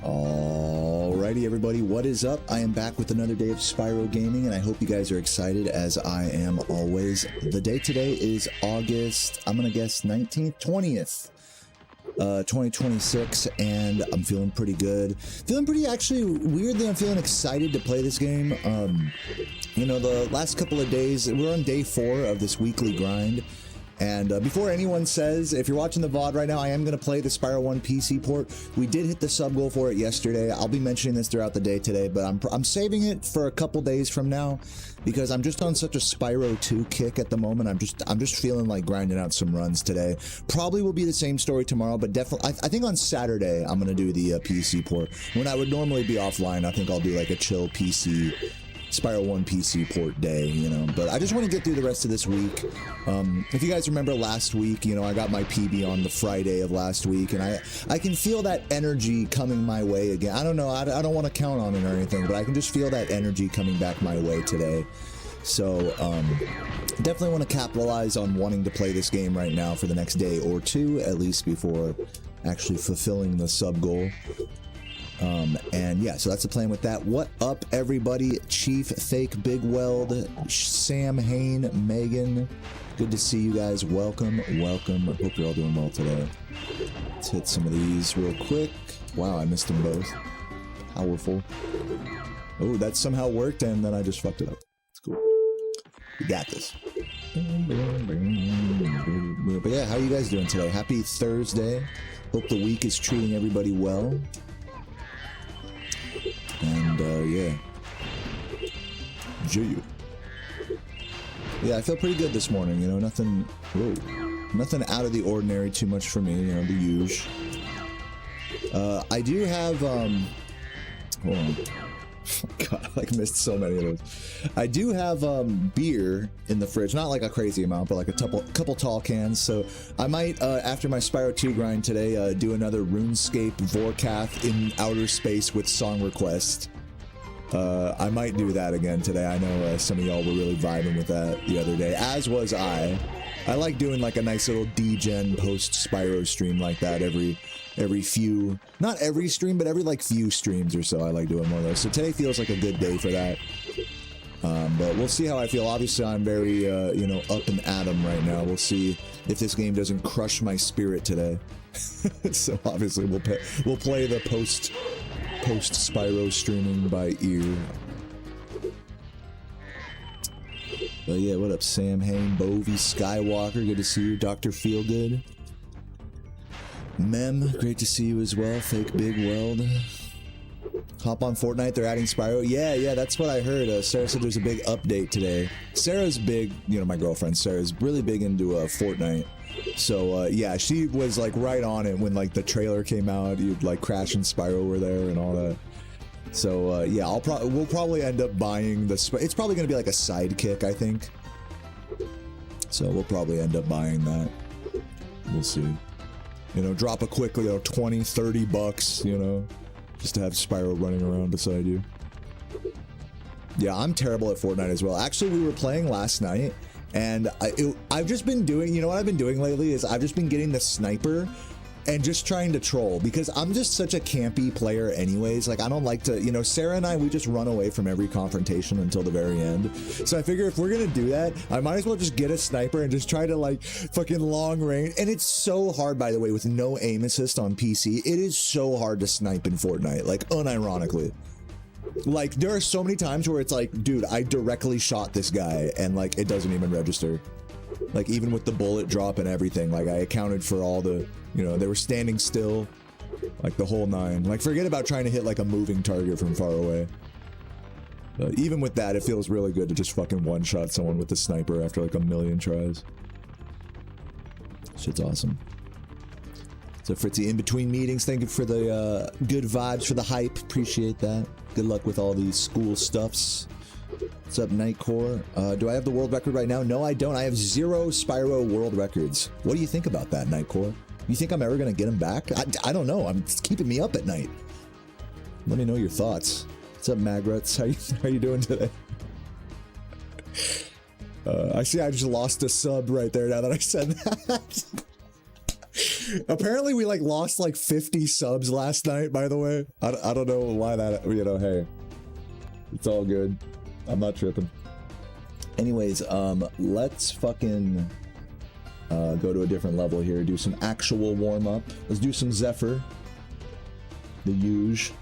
Alrighty, everybody, what is up? I am back with another day of Spyro Gaming, and I hope you guys are excited, as I am always. The day today is August, I'm gonna guess 19th, 20th, 2026, and I'm feeling pretty good. Feeling pretty, actually, weirdly, I'm feeling excited to play this game. You know, the last couple of days, we're on day 4 of this weekly grind. And before anyone says, if you're watching the VOD right now, I am going to play the Spyro 1 PC port. We did hit the sub goal for it yesterday. I'll be mentioning this throughout the day today, but I'm saving it for a couple days from now because I'm just on such a Spyro 2 kick at the moment. I'm just feeling like grinding out some runs today. Probably will be the same story tomorrow, but definitely, I think on Saturday, I'm going to do the PC port. When I would normally be offline, I think I'll do like a chill PC Spyro 1 PC port day, you know, but I just want to get through the rest of this week. If you guys remember last week, you know, I got my PB on the Friday of last week, and I can feel that energy coming my way again. I don't know, I don't want to count on it or anything, but I can just feel that energy coming back my way today. So, definitely want to capitalize on wanting to play this game right now for the next day or two, at least before actually fulfilling the sub goal. And yeah, so that's the plan with that. What up, everybody? Chief, Fake, Big Weld, Sam, Hain, Megan. Good to see you guys. Welcome, welcome. I hope you're all doing well today. Let's hit some of these real quick. Wow, I missed them both. Powerful. Oh, that somehow worked, and then I just fucked it up. It's cool. We got this. But yeah, how are you guys doing today? Happy Thursday. Hope the week is treating everybody well. And yeah, I feel pretty good this morning, you know, nothing out of the ordinary too much for me, you know, the usual. I do have, hold on. Oh God, I like missed so many of those. I do have beer in the fridge, not like a crazy amount, but like a couple tall cans. So I might, after my Spyro 2 grind today, do another RuneScape Vorkath in outer space with song request. I might do that again today. I know some of y'all were really vibing with that the other day, as was I. I like doing like a nice little D-Gen post Spyro stream like that every few, not every stream, but every like few streams or so. I like doing one of those. So today feels like a good day for that. But we'll see how I feel. Obviously, I'm very, you know, up and at 'em right now. We'll see if this game doesn't crush my spirit today. So obviously, we'll play the post Spyro streaming by ear. But yeah, what up, Sam, Hain, Bovey, Skywalker? Good to see you. Dr. Feelgood. Mem, great to see you as well. Fake Big Weld. Hop on Fortnite, they're adding Spyro. Yeah, that's what I heard. Sarah said there's a big update today. Sarah's big, you know, my girlfriend Sarah's really big into Fortnite. So yeah, she was like right on it when like the trailer came out. You'd like Crash and Spyro were there and all that. So yeah, we'll probably end up buying the. It's probably gonna be like a sidekick, I think. So we'll probably end up buying that. We'll see. You know, drop a quick, you know, 20, 30 bucks, you know, just to have Spyro running around beside you. Yeah, I'm terrible at Fortnite as well. Actually, we were playing last night, and I've just been doing, you know what I've been doing lately is I've just been getting the sniper and just trying to troll, because I'm just such a campy player anyways. Like, I don't like to, you know, Sarah and I, we just run away from every confrontation until the very end. So I figure if we're gonna do that, I might as well just get a sniper and just try to like fucking long range. And it's so hard, by the way, with no aim assist on PC. It is so hard to snipe in Fortnite, like unironically. Like, there are so many times where it's like, dude, I directly shot this guy and like it doesn't even register. Like, even with the bullet drop and everything, like I accounted for all the, you know, they were standing still, like the whole 9. Like, forget about trying to hit like a moving target from far away. But even with that, it feels really good to just fucking one-shot someone with the sniper after like a million tries. Shit's awesome. So Fritzy, in between meetings, thank you for the good vibes, for the hype. Appreciate that. Good luck with all these school stuffs. What's up, Nightcore? Do I have the world record right now? No, I don't. I have 0 Spyro world records. What do you think about that, Nightcore? You think I'm ever going to get them back? I don't know. It's keeping me up at night. Let me know your thoughts. What's up, Magruts? How you doing today? I see I just lost a sub right there now that I said that. Apparently we like lost like 50 subs last night, by the way. I don't know why that, you know, hey. It's all good. I'm not tripping. Anyways, let's fucking go to a different level here. Do some actual warm-up. Let's do some Zephyr. The huge.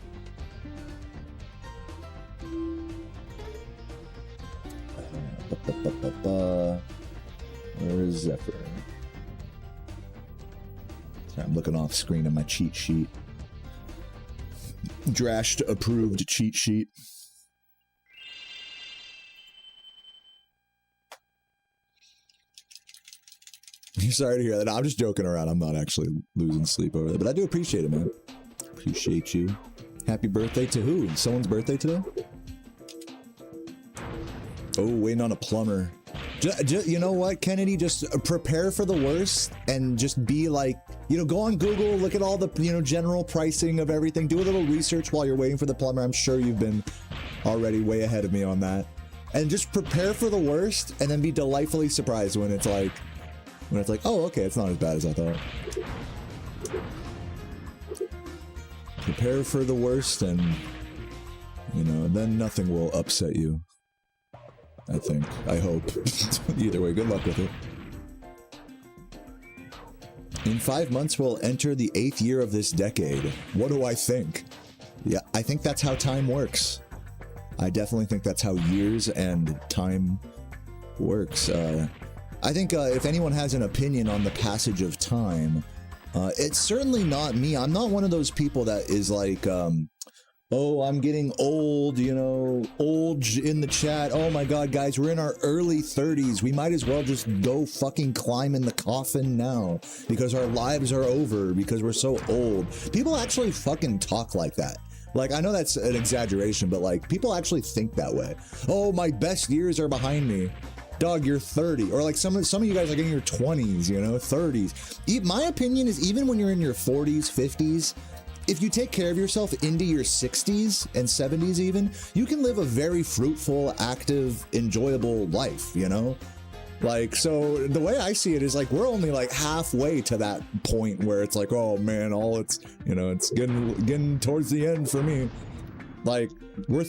Where is Zephyr? I'm looking off screen on my cheat sheet. Drashed approved cheat sheet. Sorry to hear that. I'm just joking around. I'm not actually losing sleep over there, but I do appreciate it, man. Appreciate you. Happy birthday to who? Someone's birthday today? Oh, waiting on a plumber. You know what, Kennedy? Just prepare for the worst and just be like, you know, go on Google, look at all the, you know, general pricing of everything. Do a little research while you're waiting for the plumber. I'm sure you've been already way ahead of me on that. And just prepare for the worst and then be delightfully surprised when it's like, oh, okay, it's not as bad as I thought. Prepare for the worst and, you know, then nothing will upset you. I think. I hope. Either way, good luck with it. In 5 months, we'll enter the 8th year of this decade. What do I think? Yeah, I think that's how time works. I definitely think that's how years and time works. I think if anyone has an opinion on the passage of time, it's certainly not me. I'm not one of those people that is like, oh, I'm getting old, you know, old in the chat. Oh my God, guys, we're in our early 30s. We might as well just go fucking climb in the coffin now because our lives are over because we're so old. People actually fucking talk like that. Like, I know that's an exaggeration, but like, people actually think that way. Oh, my best years are behind me. Dog, you're 30. Or like some of you guys are getting your 20s, you know, 30s. My opinion is even when you're in your 40s, 50s, if you take care of yourself into your 60s and 70s even, you can live a very fruitful, active, enjoyable life, you know? Like, so the way I see it is like, we're only like halfway to that point where it's like, oh man, all it's, you know, it's getting towards the end for me. Like, we're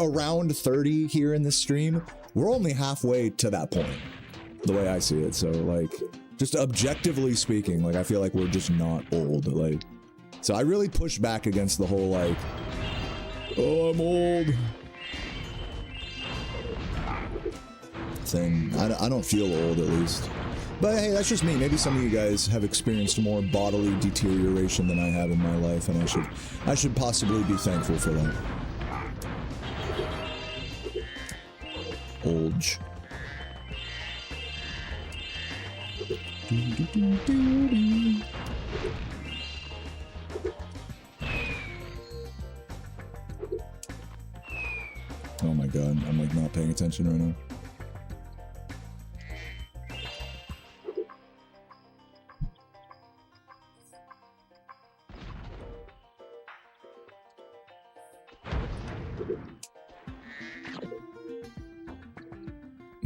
around 30 here in this stream. We're only halfway to that point, the way I see it. So like, just objectively speaking, like, I feel like we're just not old, like, so I really push back against the whole like, oh, I'm old thing. I don't feel old, at least. But hey, that's just me. Maybe some of you guys have experienced more bodily deterioration than I have in my life, and I should possibly be thankful for that. Olge. Oh my God, I'm like not paying attention right now.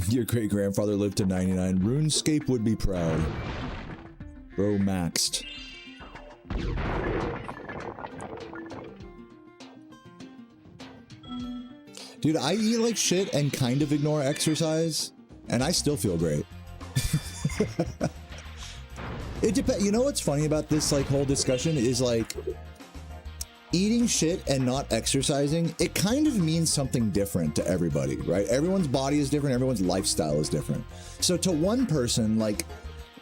Your great-grandfather lived to 99. RuneScape would be proud. Bro maxed. Dude, I eat like shit and kind of ignore exercise, and I still feel great. It depends. You know what's funny about this like whole discussion is like eating shit and not exercising, it kind of means something different to everybody, right? Everyone's body is different, everyone's lifestyle is different. So to one person, like,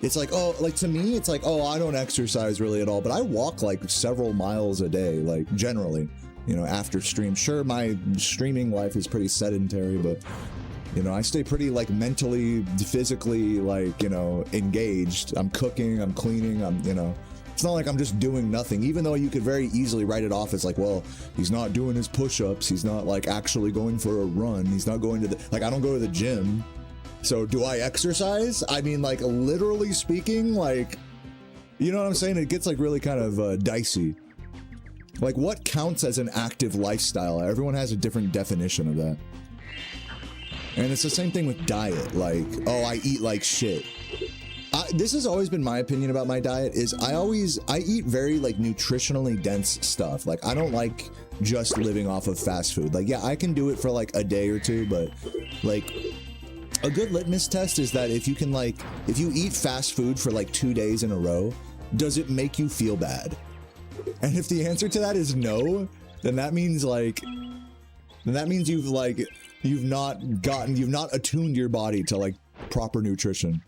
it's like, oh, like to me, it's like, oh, I don't exercise really at all, but I walk like several miles a day, like generally, you know, after stream. Sure, my streaming life is pretty sedentary, but you know, I stay pretty like mentally, physically, like, you know, engaged. I'm cooking, I'm cleaning, I'm, you know, it's not like I'm just doing nothing, even though you could very easily write it off as like, well, he's not doing his push-ups, he's not like actually going for a run, he's not going to the, like, I don't go to the gym. So do I exercise? I mean, like, literally speaking, like, you know what I'm saying? It gets like really kind of dicey. Like, what counts as an active lifestyle? Everyone has a different definition of that. And it's the same thing with diet. Like, oh, I eat like shit. this has always been my opinion about my diet is I eat very like nutritionally dense stuff. Like I don't like just living off of fast food. Like, yeah, I can do it for like a day or two, but like a good litmus test is that if you eat fast food for like 2 days in a row, does it make you feel bad? And if the answer to that is no, then that means you've not attuned your body to like proper nutrition.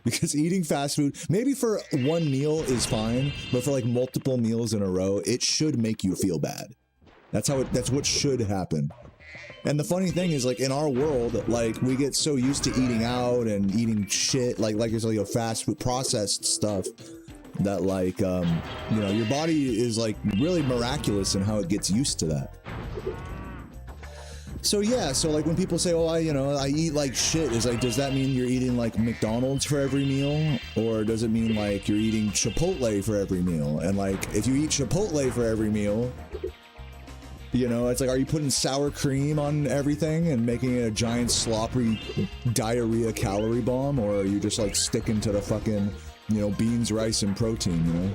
Because eating fast food, maybe for one meal is fine, but for like multiple meals in a row, it should make you feel bad. That's what should happen. And the funny thing is, like, in our world, like, we get so used to eating out and eating shit, like it's like, fast food, processed stuff, that, like, you know, your body is, like, really miraculous in how it gets used to that. So, yeah, so, like, when people say, oh, I eat like shit, is like, does that mean you're eating, like, McDonald's for every meal? Or does it mean, like, you're eating Chipotle for every meal? And, like, if you eat Chipotle for every meal, you know, it's like, are you putting sour cream on everything and making it a giant sloppy diarrhea calorie bomb? Or are you just, like, sticking to the fucking, you know, beans, rice, and protein, you know?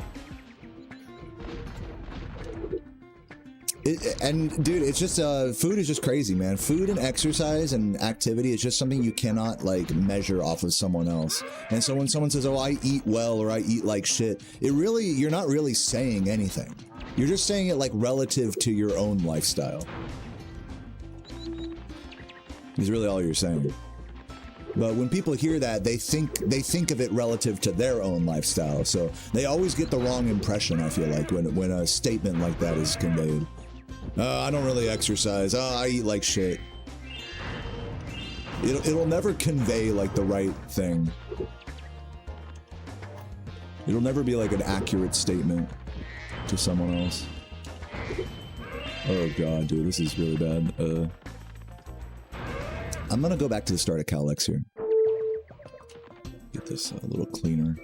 And dude, it's just food is just crazy, man. Food and exercise and activity is just something you cannot like measure off of someone else. And so when someone says, oh, I eat well or I eat like shit, you're not really saying anything. You're just saying it like relative to your own lifestyle. Is really all you're saying. But when people hear that, they think of it relative to their own lifestyle. So they always get the wrong impression, I feel like, when a statement like that is conveyed. I don't really exercise. I eat like shit. It'll never convey like the right thing. It'll never be like an accurate statement to someone else. Oh god, dude, this is really bad. I'm gonna go back to the start of Calex here. Get this a little cleaner.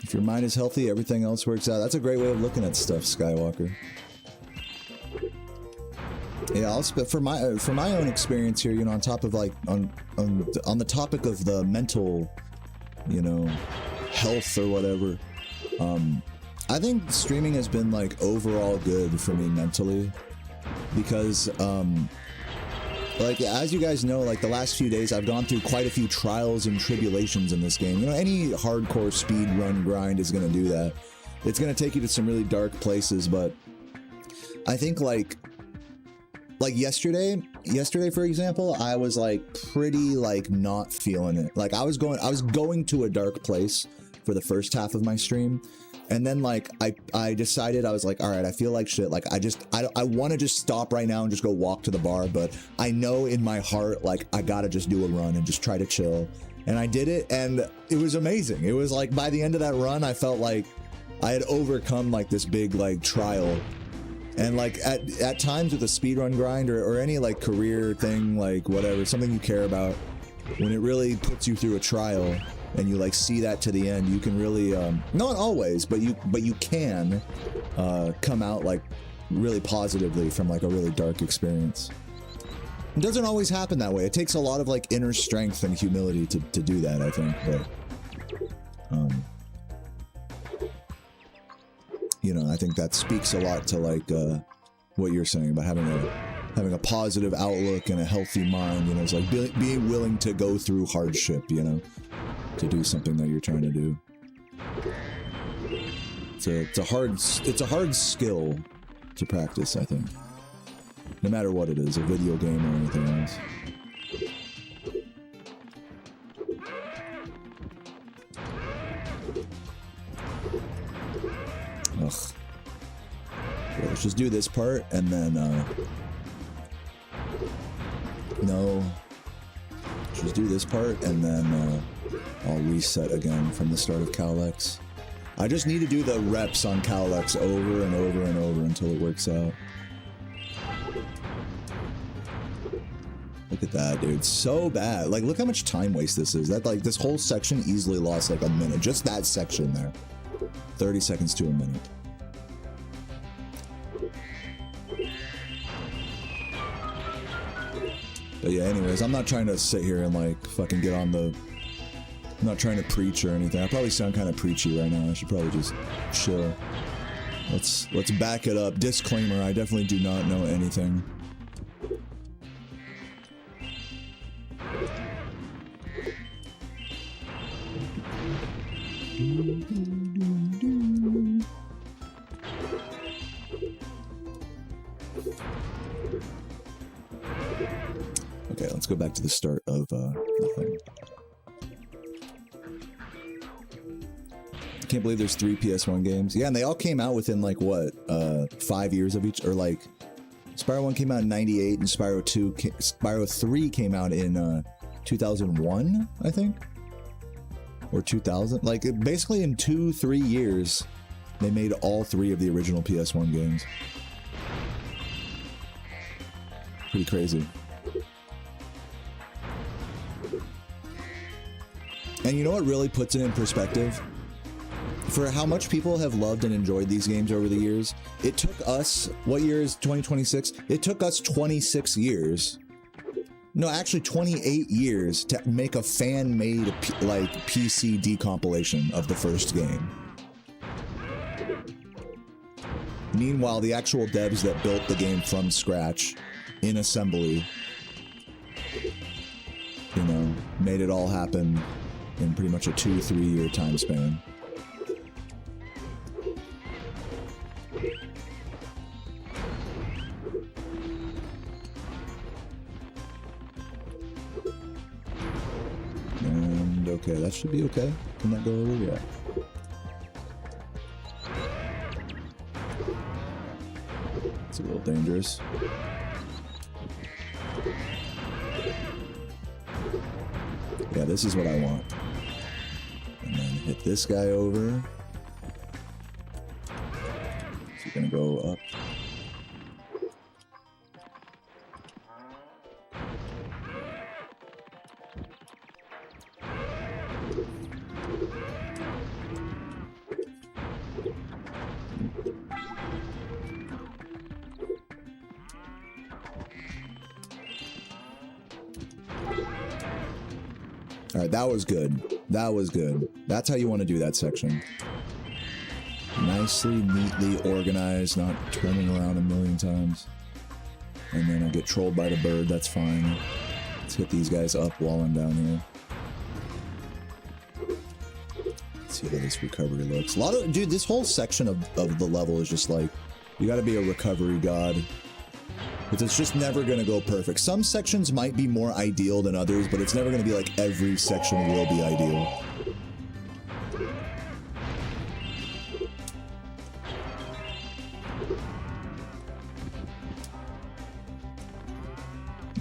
If your mind is healthy, everything else works out. That's a great way of looking at stuff, Skywalker. Yeah, for my own experience here, you know, on top of like on the topic of the mental, you know, health or whatever. I think streaming has been like overall good for me mentally, because like, as you guys know, like, the last few days, I've gone through quite a few trials and tribulations in this game. You know, any hardcore speedrun grind is going to do that. It's going to take you to some really dark places, but I think, like yesterday, for example, I was, like, pretty, like, not feeling it. Like, I was going to a dark place for the first half of my stream. And then, like, I decided, I was like, all right, I feel like shit. Like, I want to just stop right now and just go walk to the bar. But I know in my heart, like, I got to just do a run and just try to chill. And I did it, and it was amazing. It was like, by the end of that run, I felt like I had overcome, like, this big, like, trial. And, like, at times with a speedrun grind or any, like, career thing, like, whatever, something you care about, when it really puts you through a trial, and you like see that to the end, you can really not always, but you can come out like really positively from like a really dark experience. It doesn't always happen that way. It takes a lot of like inner strength and humility to do that, I think. But you know, I think that speaks a lot to like what you're saying about having a positive outlook and a healthy mind. You know, it's like being willing to go through hardship, you know, to do something that you're trying to do. It's a hard skill to practice, I think. No matter what it is, a video game or anything else. Ugh. Okay, let's just do this part and then no. Let's just do this part and then I'll reset again from the start of Calex. I just need to do the reps on Calex over and over and over until it works out. Look at that, dude. So bad. Like, look how much time waste this is. That, like, this whole section easily lost, like, a minute. Just that section there. 30 seconds to a minute. But yeah, anyways, I'm not trying to sit here and like fucking get on the... I'm not trying to preach or anything. I probably sound kind of preachy right now. I should probably just chill. Let's back it up. Disclaimer, I definitely do not know anything. Okay, let's go back to the start of the thing. I can't believe there's 3 PS1 games. Yeah, and they all came out within like what, 5 years of each, or like Spyro 1 came out in 98 and Spyro 3 came out in 2001, I think. Or 2000. Like basically in 2-3 years they made all 3 of the original PS1 games. Pretty crazy. And you know what really puts it in perspective? For how much people have loved and enjoyed these games over the years, it took us, what year is 2026? It took us 26 years. No, actually 28 years to make a fan-made like PC decompilation of the first game. Meanwhile, the actual devs that built the game from scratch in assembly, you know, made it all happen in pretty much a 2-3 year time span. And okay, that should be okay. Can that go over? Yeah. It's a little dangerous. Yeah, this is what I want. And then hit this guy over. So you're gonna go up. All right, that was good. That was good. That's how you want to do that section. Nicely, neatly organized, not turning around a million times. And then I'll get trolled by the bird, that's fine. Let's hit these guys up while I'm down here. Let's see how this recovery looks. A lot of, dude, this whole section of the level is just like, you gotta be a recovery god. Because it's just never going to go perfect. Some sections might be more ideal than others, but it's never going to be like every section will be ideal.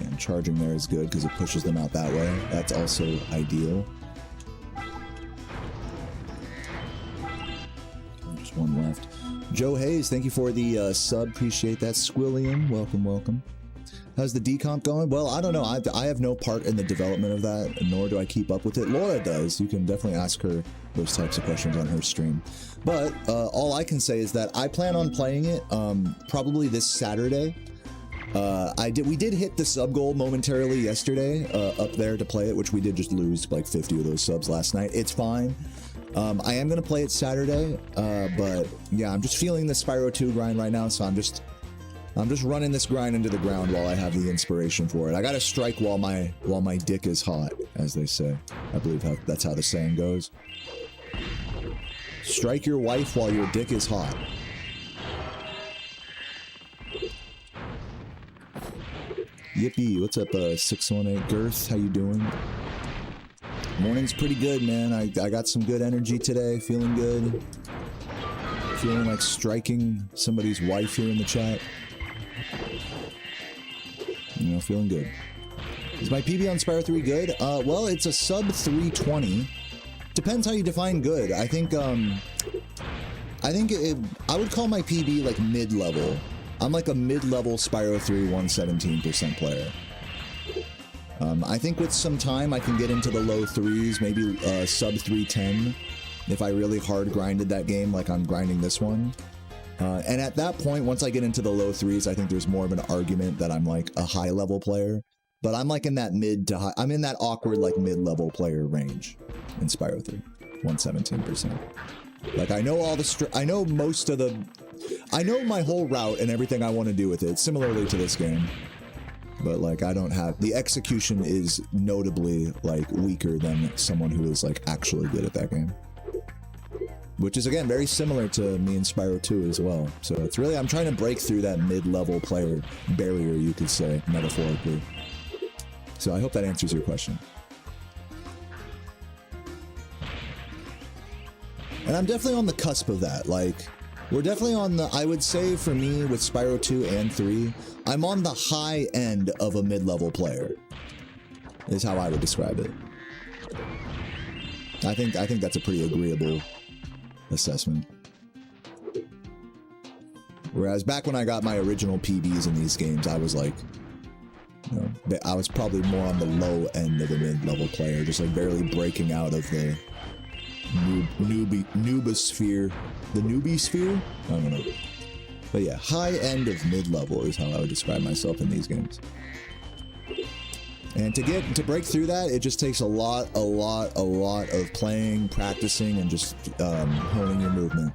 And charging there is good because it pushes them out that way. That's also ideal. Just one left. Joe Hayes, thank you for the sub. Appreciate that. Squillian, welcome, welcome. How's the decomp going? Well, I don't know. I have no part in the development of that, nor do I keep up with it. Laura does. You can definitely ask her those types of questions on her stream. But all I can say is that I plan on playing it probably this Saturday. We did hit the sub goal momentarily yesterday up there to play it, which we did just lose like 50 of those subs last night. It's fine. I am going to play it Saturday, but yeah, I'm just feeling the Spyro 2 grind right now, so I'm just running this grind into the ground while I have the inspiration for it. I got to strike while my dick is hot, as they say. I believe that's how the saying goes. Strike your wife while your dick is hot. Yippee, what's up, 618 Girth? How you doing? Morning's pretty good, man. I got some good energy today. Feeling good. Feeling like striking somebody's wife here in the chat. You know, feeling good. Is my PB on Spyro 3 good? Well, it's a sub 320. Depends how you define good. I think I would call my PB like mid-level. I'm like a mid-level Spyro 3 117% player. I think with some time I can get into the low 3s, maybe sub 310 if I really hard grinded that game like I'm grinding this one. And at that point, once I get into the low 3s, I think there's more of an argument that I'm like a high level player. But I'm like in that mid to high, I'm in that awkward like mid-level player range in Spyro 3, 117%. Like I know all the, I know most of the, I know my whole route and everything I want to do with it, similarly to this game. But like I don't have, the execution is notably like weaker than someone who is like actually good at that game. Which is again very similar to me in Spyro 2 as well. So it's really, I'm trying to break through that mid-level player barrier, you could say, metaphorically. So I hope that answers your question. And I'm definitely on the cusp of that. Like, we're definitely on the, I would say for me with Spyro 2 and 3, I'm on the high end of a mid-level player, is how I would describe it. I think that's a pretty agreeable assessment. Whereas back when I got my original PBs in these games, I was like, you know, I was probably more on the low end of a mid-level player, just like barely breaking out of the noobosphere. The newbie sphere? I don't know. But yeah, high end of mid-level is how I would describe myself in these games. And to break through that, it just takes a lot of playing, practicing, and just honing your movement.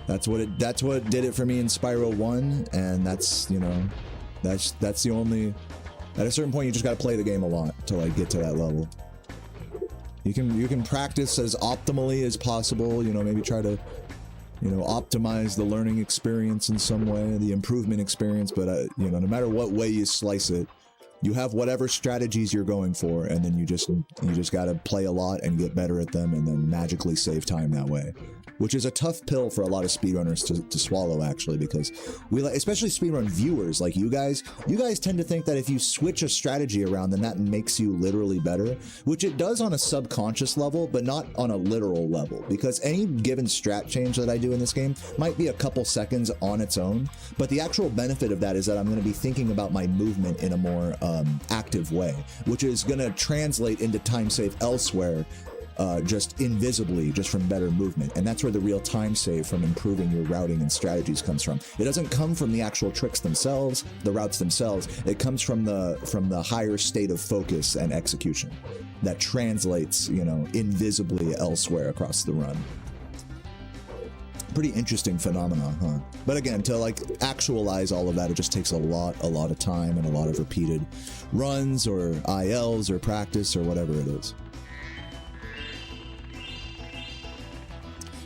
That's what did it for me in Spyro 1, and that's, you know, that's the only, at a certain point you just got to play the game a lot to like get to that level. You can practice as optimally as possible, you know, maybe try to, you know, optimize the learning experience in some way, the improvement experience, but you know, no matter what way you slice it, you have whatever strategies you're going for, and then you just gotta play a lot and get better at them, and then magically save time that way. Which is a tough pill for a lot of speedrunners to swallow, actually, because we, especially speedrun viewers like you guys tend to think that if you switch a strategy around, then that makes you literally better, which it does on a subconscious level, but not on a literal level, because any given strat change that I do in this game might be a couple seconds on its own, but the actual benefit of that is that I'm going to be thinking about my movement in a more active way, which is going to translate into time save elsewhere, just invisibly, just from better movement. And that's where the real time save from improving your routing and strategies comes from. It doesn't come from the actual tricks themselves, the routes themselves. It comes from the higher state of focus and execution that translates, you know, invisibly elsewhere across the run. Pretty interesting phenomenon, huh? But again, to like actualize all of that, it just takes a lot of time and a lot of repeated runs or ILs or practice or whatever it is.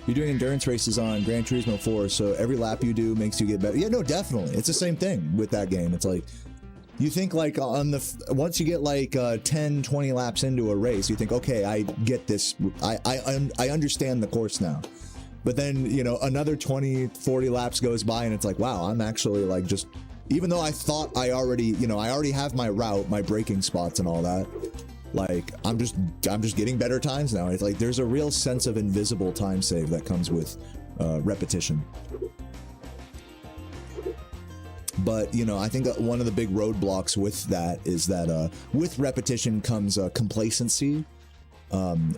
You're doing endurance races on Gran Turismo 4, so every lap you do makes you get better. Yeah, no, definitely. It's the same thing with that game. It's like, you think like on the, once you get like 10, 20 laps into a race, you think, okay, I get this. I understand the course now. But then, you know, another 20, 40 laps goes by and it's like, wow, I'm actually like just, even though I thought I already, you know, I already have my route, my braking spots and all that. Like, I'm just getting better times now. It's like, there's a real sense of invisible time save that comes with repetition. But, you know, I think that one of the big roadblocks with that is that with repetition comes complacency,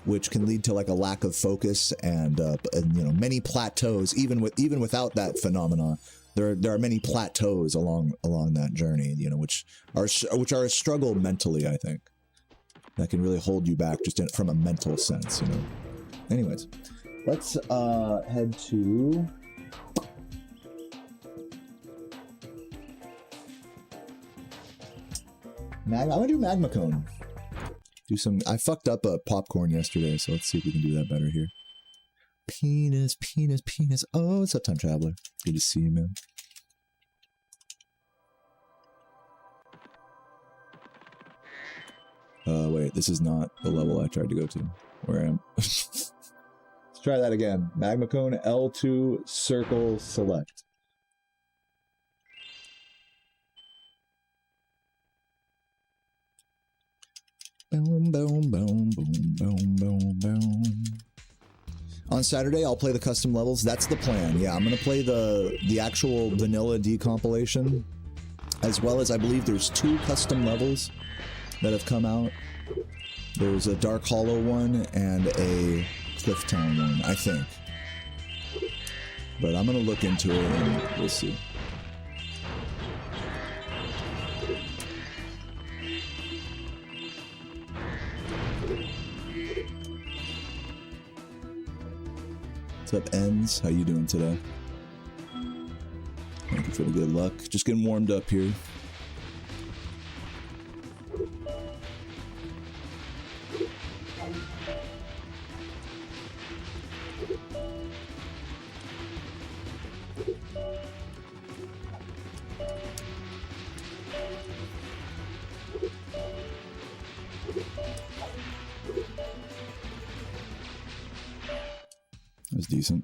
which can lead to like a lack of focus and you know, many plateaus. Even without that phenomenon, there are many plateaus along that journey, you know, which are a struggle mentally, I think. That can really hold you back just from a mental sense, you know. Anyways, let's head to I'm gonna do Magma Cone. I fucked up a popcorn yesterday, so let's see if we can do that better here. Penis. Oh, what's up, Time Traveler? Good to see you, man. Wait, this is not the level I tried to go to. Where I am. Let's try that again. Magma Cone, L2, circle, select. Boom, boom, boom, boom, boom, boom, boom. On Saturday, I'll play the custom levels. That's the plan. Yeah, I'm gonna play the actual vanilla decompilation, as well as I believe there's 2 custom levels that have come out. There's a Dark Hollow one and a Clifftown one, I think. But I'm gonna look into it and we'll see. What's up, Ends? How you doing today? Thank you for the good luck. Just getting warmed up here. That was decent.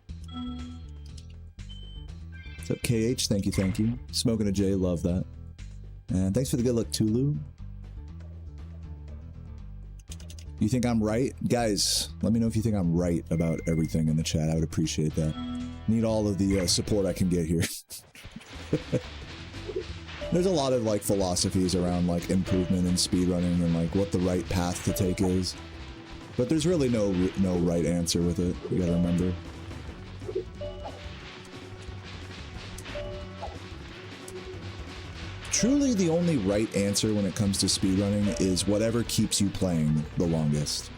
What's up, KH? Thank you, thank you. Smoking a J, love that. And thanks for the good luck, Tulu. You think I'm right? Guys, let me know if you think I'm right about everything in the chat. I would appreciate that. Need all of the support I can get here. There's a lot of like philosophies around like improvement and speedrunning and like what the right path to take is. But there's really no right answer with it. You gotta remember. Truly the only right answer when it comes to speedrunning is whatever keeps you playing the longest.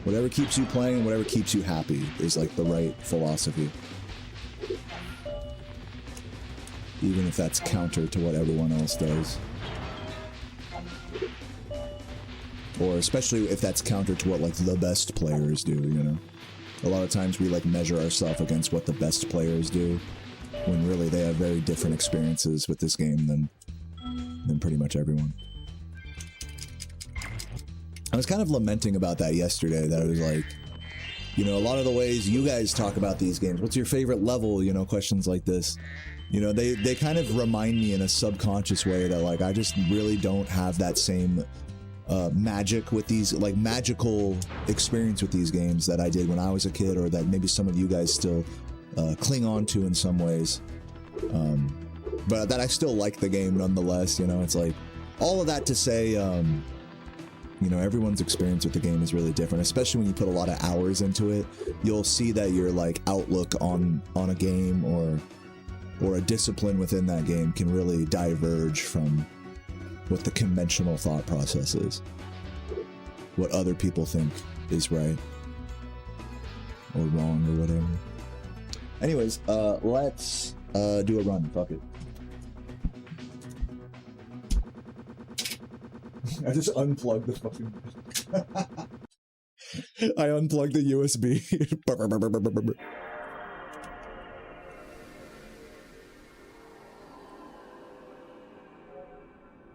Whatever keeps you playing, whatever keeps you happy is like the right philosophy. Even if that's counter to what everyone else does. Or especially if that's counter to what like the best players do, you know? A lot of times we like measure ourselves against what the best players do, when really they have very different experiences with this game than pretty much everyone. I was kind of lamenting about that yesterday, that I was like, you know, a lot of the ways you guys talk about these games, what's your favorite level, you know, questions like this. You know, they kind of remind me in a subconscious way that like I just really don't have that same magic with these, like magical experience with these games that I did when I was a kid, or that maybe some of you guys still cling on to in some ways. But that I still like the game nonetheless, you know, it's like, all of that to say, you know, everyone's experience with the game is really different, especially when you put a lot of hours into it. You'll see that your like outlook on a game or a discipline within that game can really diverge from what the conventional thought process is, what other people think is right or wrong or whatever. Anyways, let's do a run. Fuck it. I just unplugged the fucking... I unplugged the USB.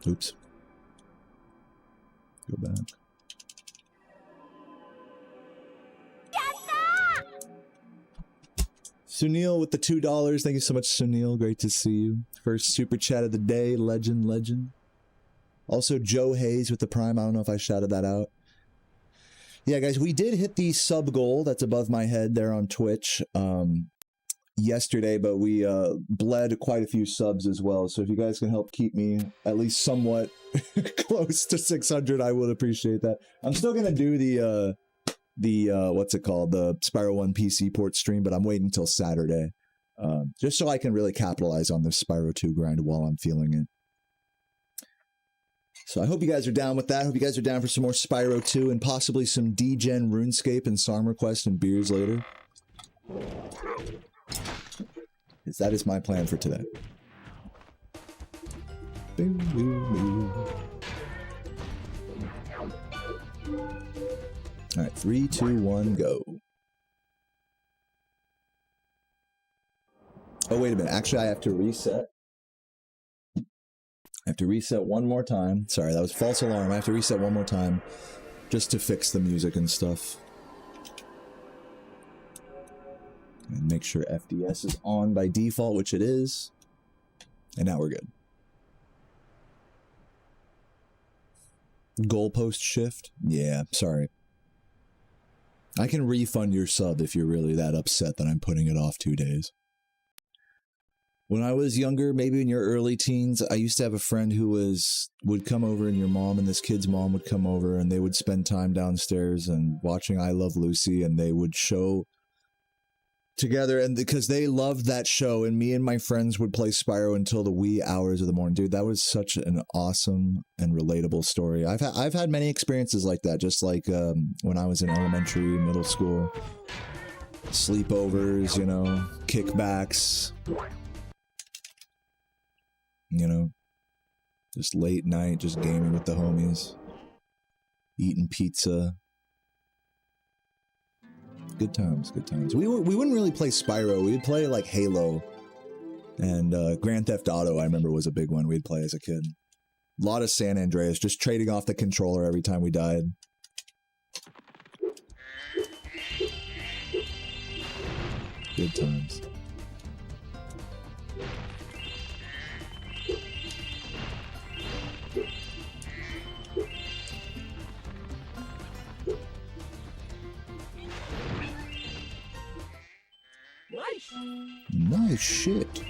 Oops. Go back. Sunil with the $2. Thank you so much, Sunil. Great to see you. First super chat of the day. Legend. Also, Joe Hayes with the Prime. I don't know if I shouted that out. Yeah, guys, we did hit the sub goal that's above my head there on Twitch yesterday, but we bled quite a few subs as well. So if you guys can help keep me at least somewhat close to 600, I would appreciate that. I'm still going to do the what's it called? The Spyro 1 PC port stream, but I'm waiting until Saturday. Just so I can really capitalize on this Spyro 2 grind while I'm feeling it. So I hope you guys are down with that. I hope you guys are down for some more Spyro 2 and possibly some D-Gen RuneScape and Song Request and beers later. Because that is my plan for today. Alright, 3, 2, 1, go. Oh, wait a minute. Actually, I have to reset. I have to reset one more time. Sorry, that was false alarm. I have to reset one more time just to fix the music and stuff. And make sure FDS is on by default, which it is. And now we're good. Goalpost shift? Yeah, sorry. I can refund your sub if you're really that upset that I'm putting it off 2 days. When I was younger, maybe in your early teens, I used to have a friend who would come over, and your mom and this kid's mom would come over, and they would spend time downstairs and watching I Love Lucy, and they would show together, and because they loved that show, and me and my friends would play Spyro until the wee hours of the morning. Dude, that was such an awesome and relatable story. I've had many experiences like that, just like when I was in elementary, middle school. sleepovers, you know, kickbacks, you know, just late night, just gaming with the homies, eating pizza. Good times, good times. We wouldn't really play Spyro. We'd play like Halo and Grand Theft Auto. I remember was a big one we'd play as a kid. A lot of San Andreas, just trading off the controller every time we died. Good times. Nice shit.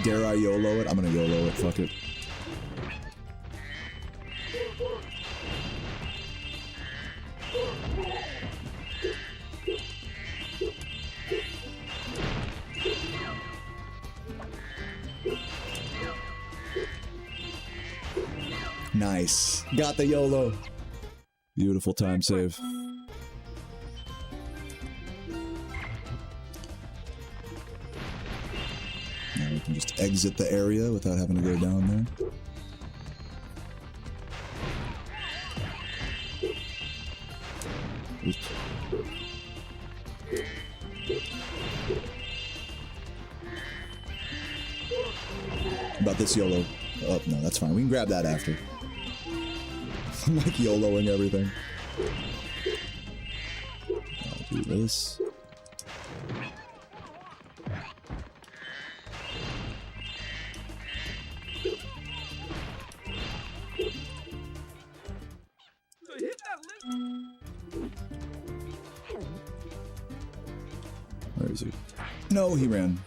Dare I YOLO it? I'm gonna YOLO it, fuck it. Nice. Got the YOLO. Beautiful time save. Now we can just exit the area without having to go down there. Oops. About this YOLO. Oh, no, that's fine. We can grab that after. I'm like YOLOing everything. I'll do this. Where is he? No, he ran.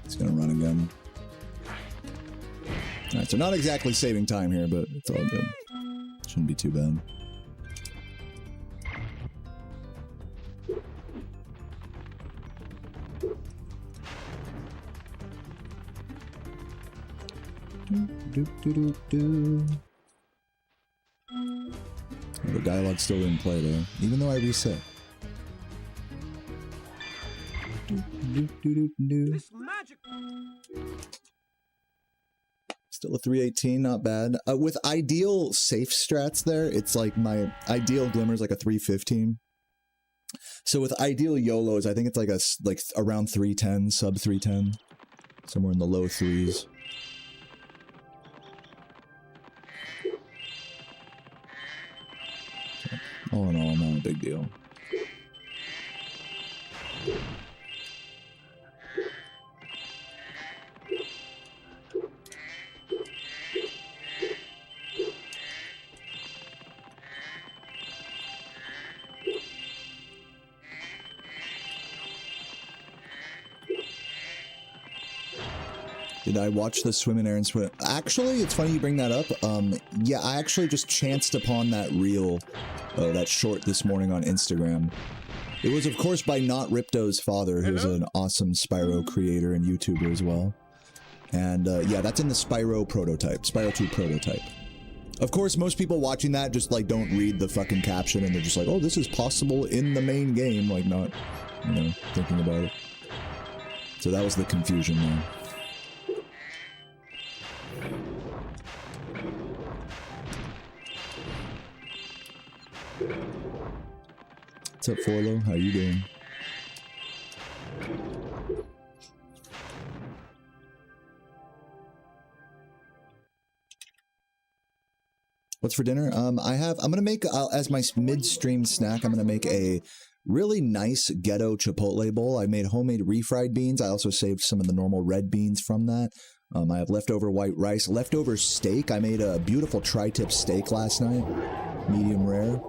He's gonna run again. Alright, so not exactly saving time here, but it's all good. Shouldn't be too bad. The dialogue still didn't play though, even though I reset. This magic. Still a 318, not bad. With ideal safe strats there, it's like my ideal glimmer is like a 315. So with ideal YOLOs, I think it's like around 310, sub 310, somewhere in the low threes. So, all in all, not a big deal. Did I watch the swim in Aaron swim? Actually, it's funny you bring that up. Yeah, I actually just chanced upon that reel, that short this morning on Instagram. It was, of course, by Not Ripto's father, who's an awesome Spyro creator and YouTuber as well. And yeah, that's in the Spyro prototype, Spyro 2 prototype. Of course, most people watching that just like don't read the fucking caption and they're just like, oh, this is possible in the main game, like not, you know, thinking about it. So that was the confusion there. What's up, Forlo? How you doing? What's for dinner? I'm gonna make, as my midstream snack, I'm gonna make a really nice ghetto chipotle bowl. I made homemade refried beans. I also saved some of the normal red beans from that. I have leftover white rice, leftover steak. I made a beautiful tri-tip steak last night, medium rare.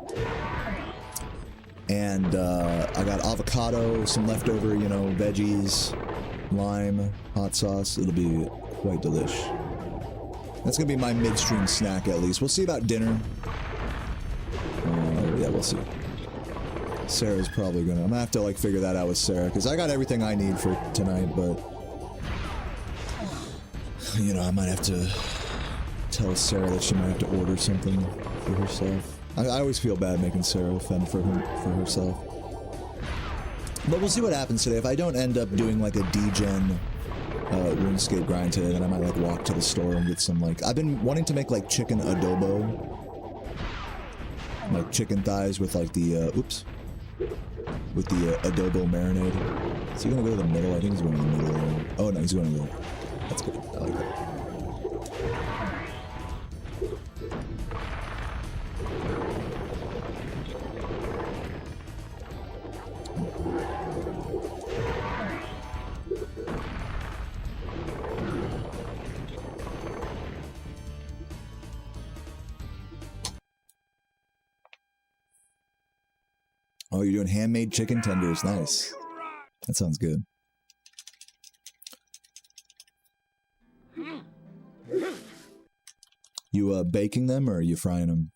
And I got avocado, some leftover, you know, veggies, lime, hot sauce. It'll be quite delish. That's gonna be my midstream snack at least. We'll see about dinner. Yeah, we'll see. Sarah's probably gonna... I'm gonna have to like figure that out with Sarah, because I got everything I need for tonight, but... You know, I might have to tell Sarah that she might have to order something for herself. I always feel bad making Sarah fend for herself. But we'll see what happens today. If I don't end up doing like a degen RuneScape grind today, then I might like walk to the store and get some like... I've been wanting to make like chicken adobo. Like chicken thighs with like the, oops. With the adobo marinade. Is he gonna go to the middle? I think he's going to the middle. Oh no, he's going to go. That's good. I like that. Oh, you're doing handmade chicken tenders. Nice. That sounds good. You baking them or are you frying them?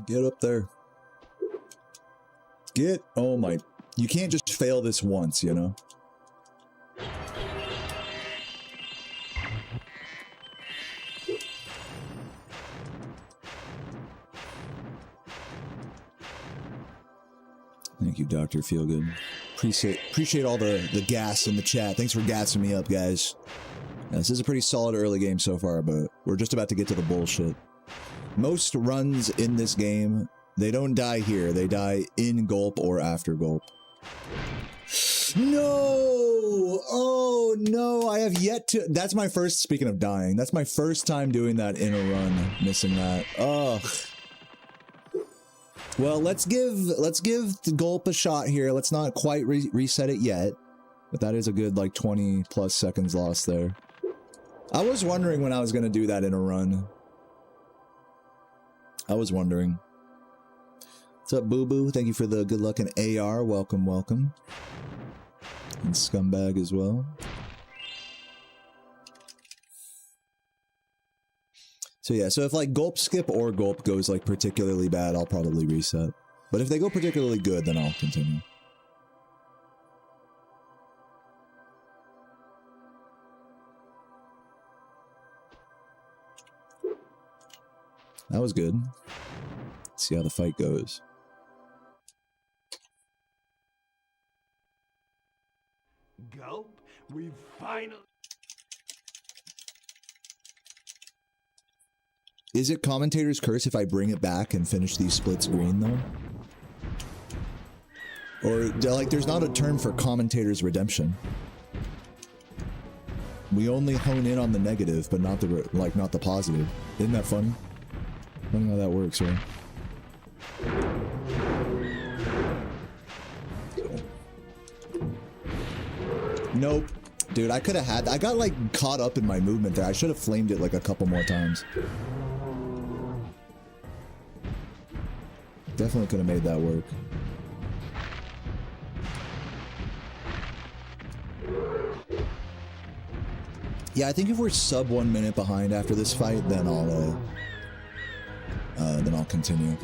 Get up there. Get, oh my, you can't just fail this once, you know? Thank you, Dr. Feelgood. Appreciate all the gas in the chat. Thanks for gassing me up, guys. Yeah, this is a pretty solid early game so far, but we're just about to get to the bullshit. Most runs in this game, they don't die here. They die in gulp or after gulp. No! Oh, no. I have yet to... That's my first... Speaking of dying, that's my first time doing that in a run. Missing that. Ugh. Well, let's give the gulp a shot here. Let's not quite reset it yet. But that is a good, like, 20 plus seconds lost there. I was wondering when I was going to do that in a run. I was wondering. What's up, Boo Boo? Thank you for the good luck and AR. Welcome, welcome. And Scumbag as well. So yeah, so if like gulp skip or gulp goes like particularly bad, I'll probably reset. But if they go particularly good, then I'll continue. That was good. Let's see how the fight goes. Gulp, we finally... Is it commentator's curse if I bring it back and finish these splits green though? Or like there's not a term for commentator's redemption. We only hone in on the negative, but not the not the positive. Isn't that funny? Funny how that works, right? Nope. Dude, I could have had... I got, like, caught up in my movement there. I should have flamed it, like, a couple more times. Definitely could have made that work. Yeah, I think if we're sub 1 minute behind after this fight, then then I'll continue.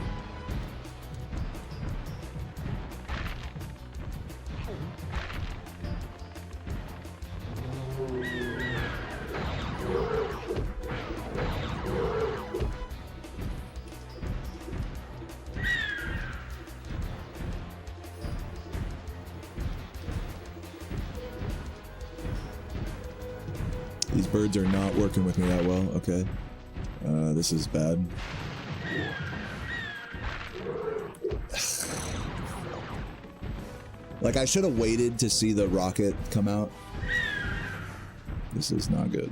These birds are not working with me that well. Okay. This is bad. Like, I should have waited to see the rocket come out. This is not good.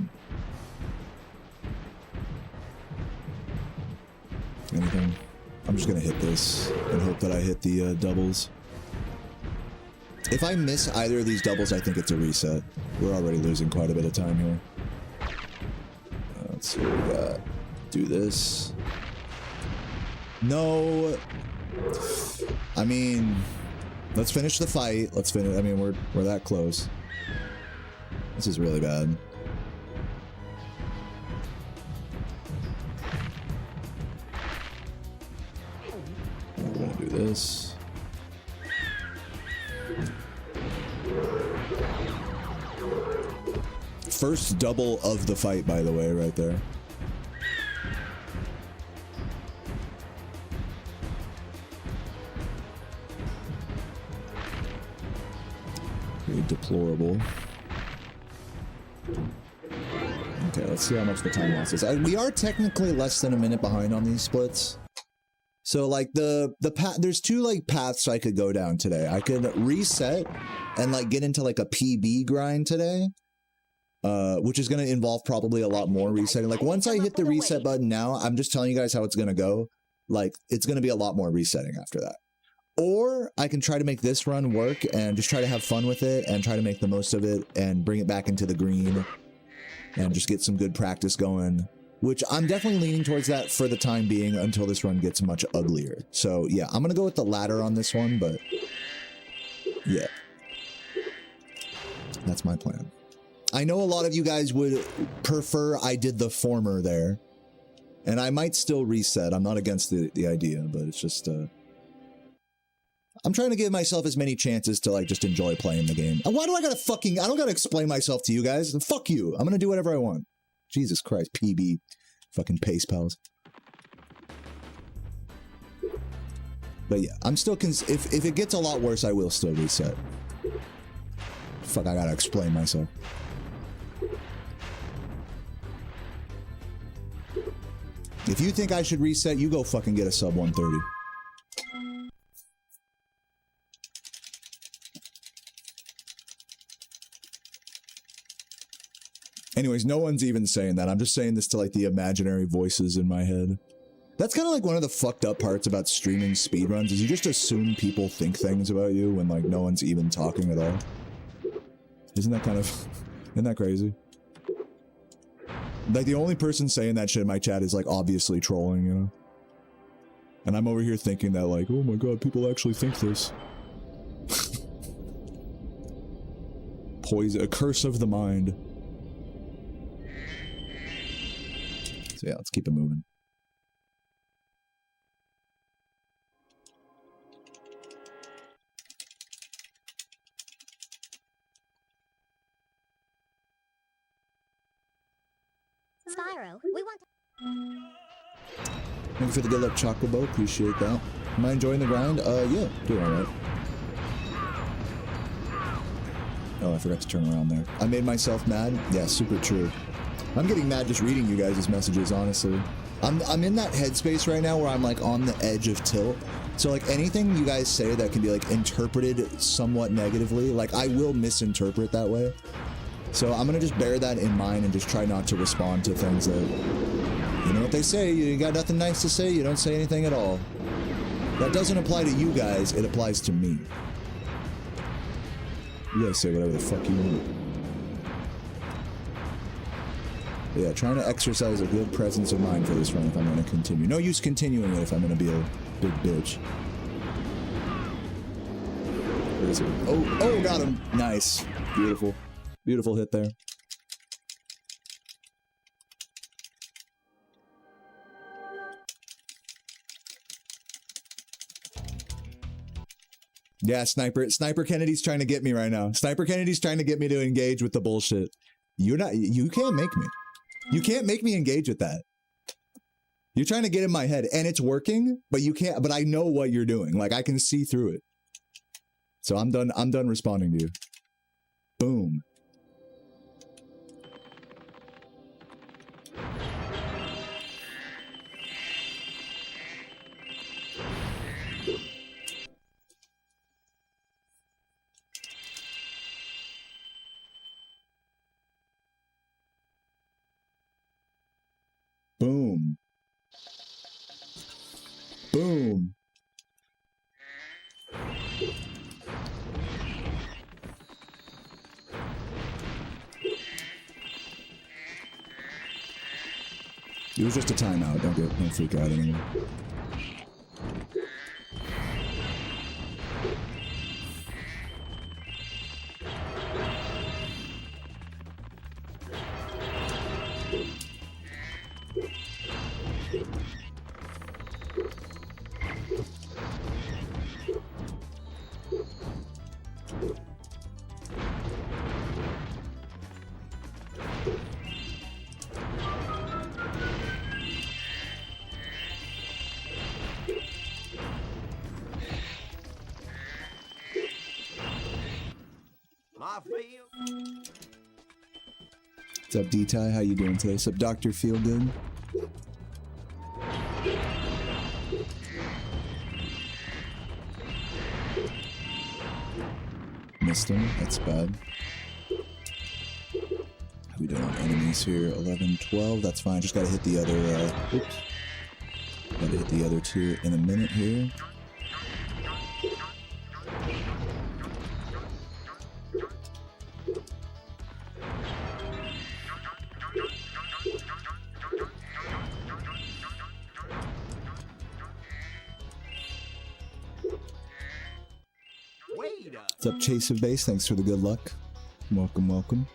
Anything? I'm just gonna hit this and hope that I hit the doubles. If I miss either of these doubles, I think it's a reset. We're already losing quite a bit of time here. Let's see what we got. Do this. No. I mean, let's finish the fight. Let's finish. I mean, we're that close. This is really bad. We're gonna do this. First double of the fight, by the way, right there. Pretty deplorable. Okay, let's see how much the time loss is. We are technically less than a minute behind on these splits. So like the path, there's two like paths I could go down today. I could reset and like get into like a PB grind today. Which is going to involve probably a lot more resetting. Like once I hit the reset button now, I'm just telling you guys how it's going to go. Like it's going to be a lot more resetting after that. Or I can try to make this run work and just try to have fun with it and try to make the most of it and bring it back into the green and just get some good practice going, which I'm definitely leaning towards that for the time being until this run gets much uglier. So yeah, I'm going to go with the latter on this one, but yeah, that's my plan. I know a lot of you guys would prefer I did the former there, and I might still reset. I'm not against the idea, but it's just, I'm trying to give myself as many chances to, like, just enjoy playing the game. And why do I gotta I don't gotta explain myself to you guys. Fuck you. I'm gonna do whatever I want. Jesus Christ, PB. Fucking pace pals. But yeah, I'm still, if it gets a lot worse, I will still reset. Fuck, I gotta explain myself. If you think I should reset, you go fucking get a sub 130. Anyways, no one's even saying that. I'm just saying this to like the imaginary voices in my head. That's kind of like one of the fucked up parts about streaming speedruns is you just assume people think things about you when like no one's even talking at all. Isn't that kind of, isn't that crazy? Like, the only person saying that shit in my chat is, like, obviously trolling, you know? And I'm over here thinking that, like, oh my god, people actually think this. Poison, a curse of the mind. So yeah, let's keep it moving. Spyro, we want to... Thank you for the good luck, Chocobo. Appreciate that. Am I enjoying the grind? Yeah, doing alright. Oh, I forgot to turn around there. I made myself mad? Yeah, super true. I'm getting mad just reading you guys' messages, honestly. I'm in that headspace right now where I'm like on the edge of tilt. So like anything you guys say that can be like interpreted somewhat negatively, like I will misinterpret that way. So I'm gonna just bear that in mind and just try not to respond to things that, you know what they say, you got nothing nice to say, you don't say anything at all. That doesn't apply to you guys, it applies to me. You guys say whatever the fuck you want. But yeah, trying to exercise a good presence of mind for this run if I'm gonna continue. No use continuing it if I'm gonna be a big bitch. Where is it? Oh, got him! Nice. Beautiful. Beautiful hit there. Yeah, Sniper Kennedy's trying to get me right now. Sniper Kennedy's trying to get me to engage with the bullshit. You can't make me. You can't make me engage with that. You're trying to get in my head and it's working, but you can't, but I know what you're doing. Like I can see through it. So I'm done responding to you. Boom. Boom. Boom. It was just a timeout. Don't freak out anymore. What's up, D-Ty? How you doing today? What's up, Dr. Feelgood? Missed him. That's bad. How we doing on enemies here? 11, 12. That's fine. Just gotta hit the other, oops. Gotta hit the other two in a minute here. What's up, Chase of Base? Thanks for the good luck. Welcome, welcome.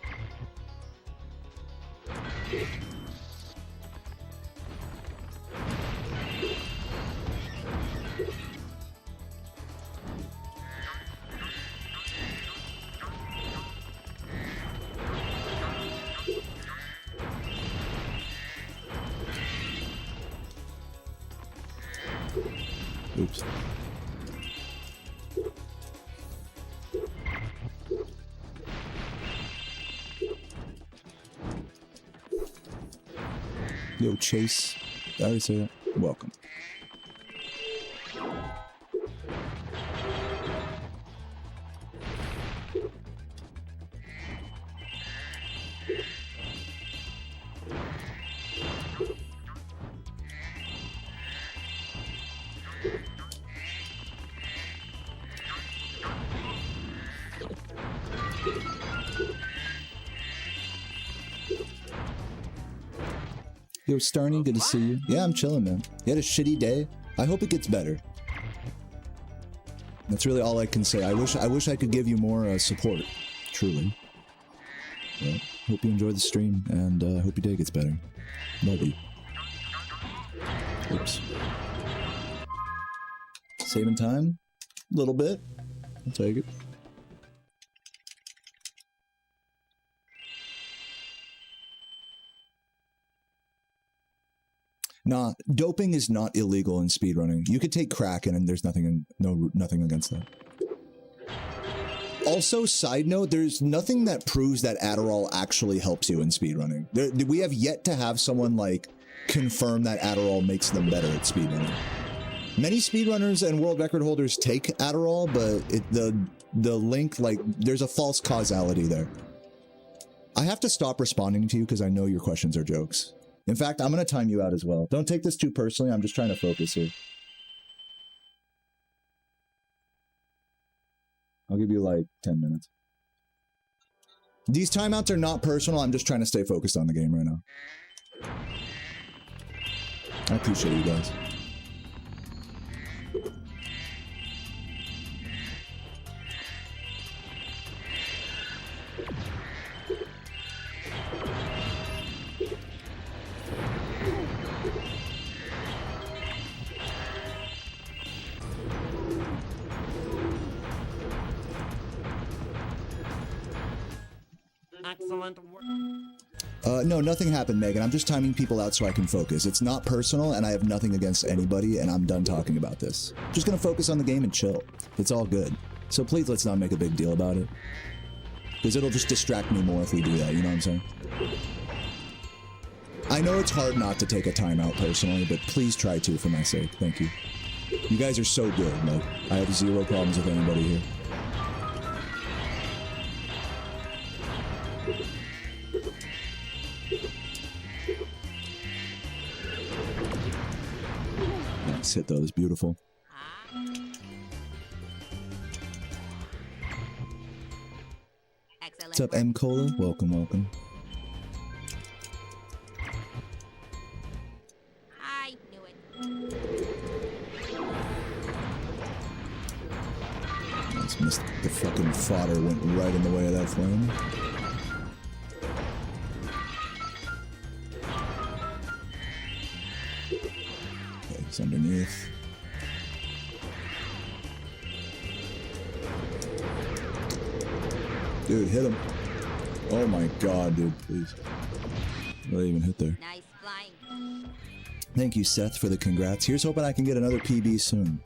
Oops. Yo, Chase. Did I already say that? Welcome. Yo, Starny, good to see you. Yeah, I'm chilling, man. You had a shitty day? I hope it gets better. That's really all I can say. I wish I could give you more support. Truly. Yeah. Hope you enjoy the stream, and hope your day gets better. Love you. Oops. Saving time? A little bit. I'll take it. Nah, doping is not illegal in speedrunning. You could take crack and there's nothing against that. Also, side note, there's nothing that proves that Adderall actually helps you in speedrunning. We have yet to have someone like confirm that Adderall makes them better at speedrunning. Many speedrunners and world record holders take Adderall, but the link, like, there's a false causality there. I have to stop responding to you because I know your questions are jokes. In fact, I'm going to time you out as well. Don't take this too personally. I'm just trying to focus here. I'll give you like 10 minutes. These timeouts are not personal. I'm just trying to stay focused on the game right now. I appreciate you guys. No, nothing happened, Megan. I'm just timing people out so I can focus. It's not personal, and I have nothing against anybody, and I'm done talking about this. Just gonna focus on the game and chill. It's all good. So please let's not make a big deal about it. Because it'll just distract me more if we do that, you know what I'm saying? I know it's hard not to take a timeout personally, but please try to for my sake. Thank you. You guys are so good. Like, I have zero problems with anybody here. Nice hit though, that's beautiful. What's up, M. Cola? Welcome, welcome. I knew it. Nice, missed. The fucking fodder went right in the way of that flame. Okay, he's underneath. Dude, hit him. Oh my god, dude, please. What did I even hit there? Nice flying. Thank you, Seth, for the congrats. Here's hoping I can get another PB soon.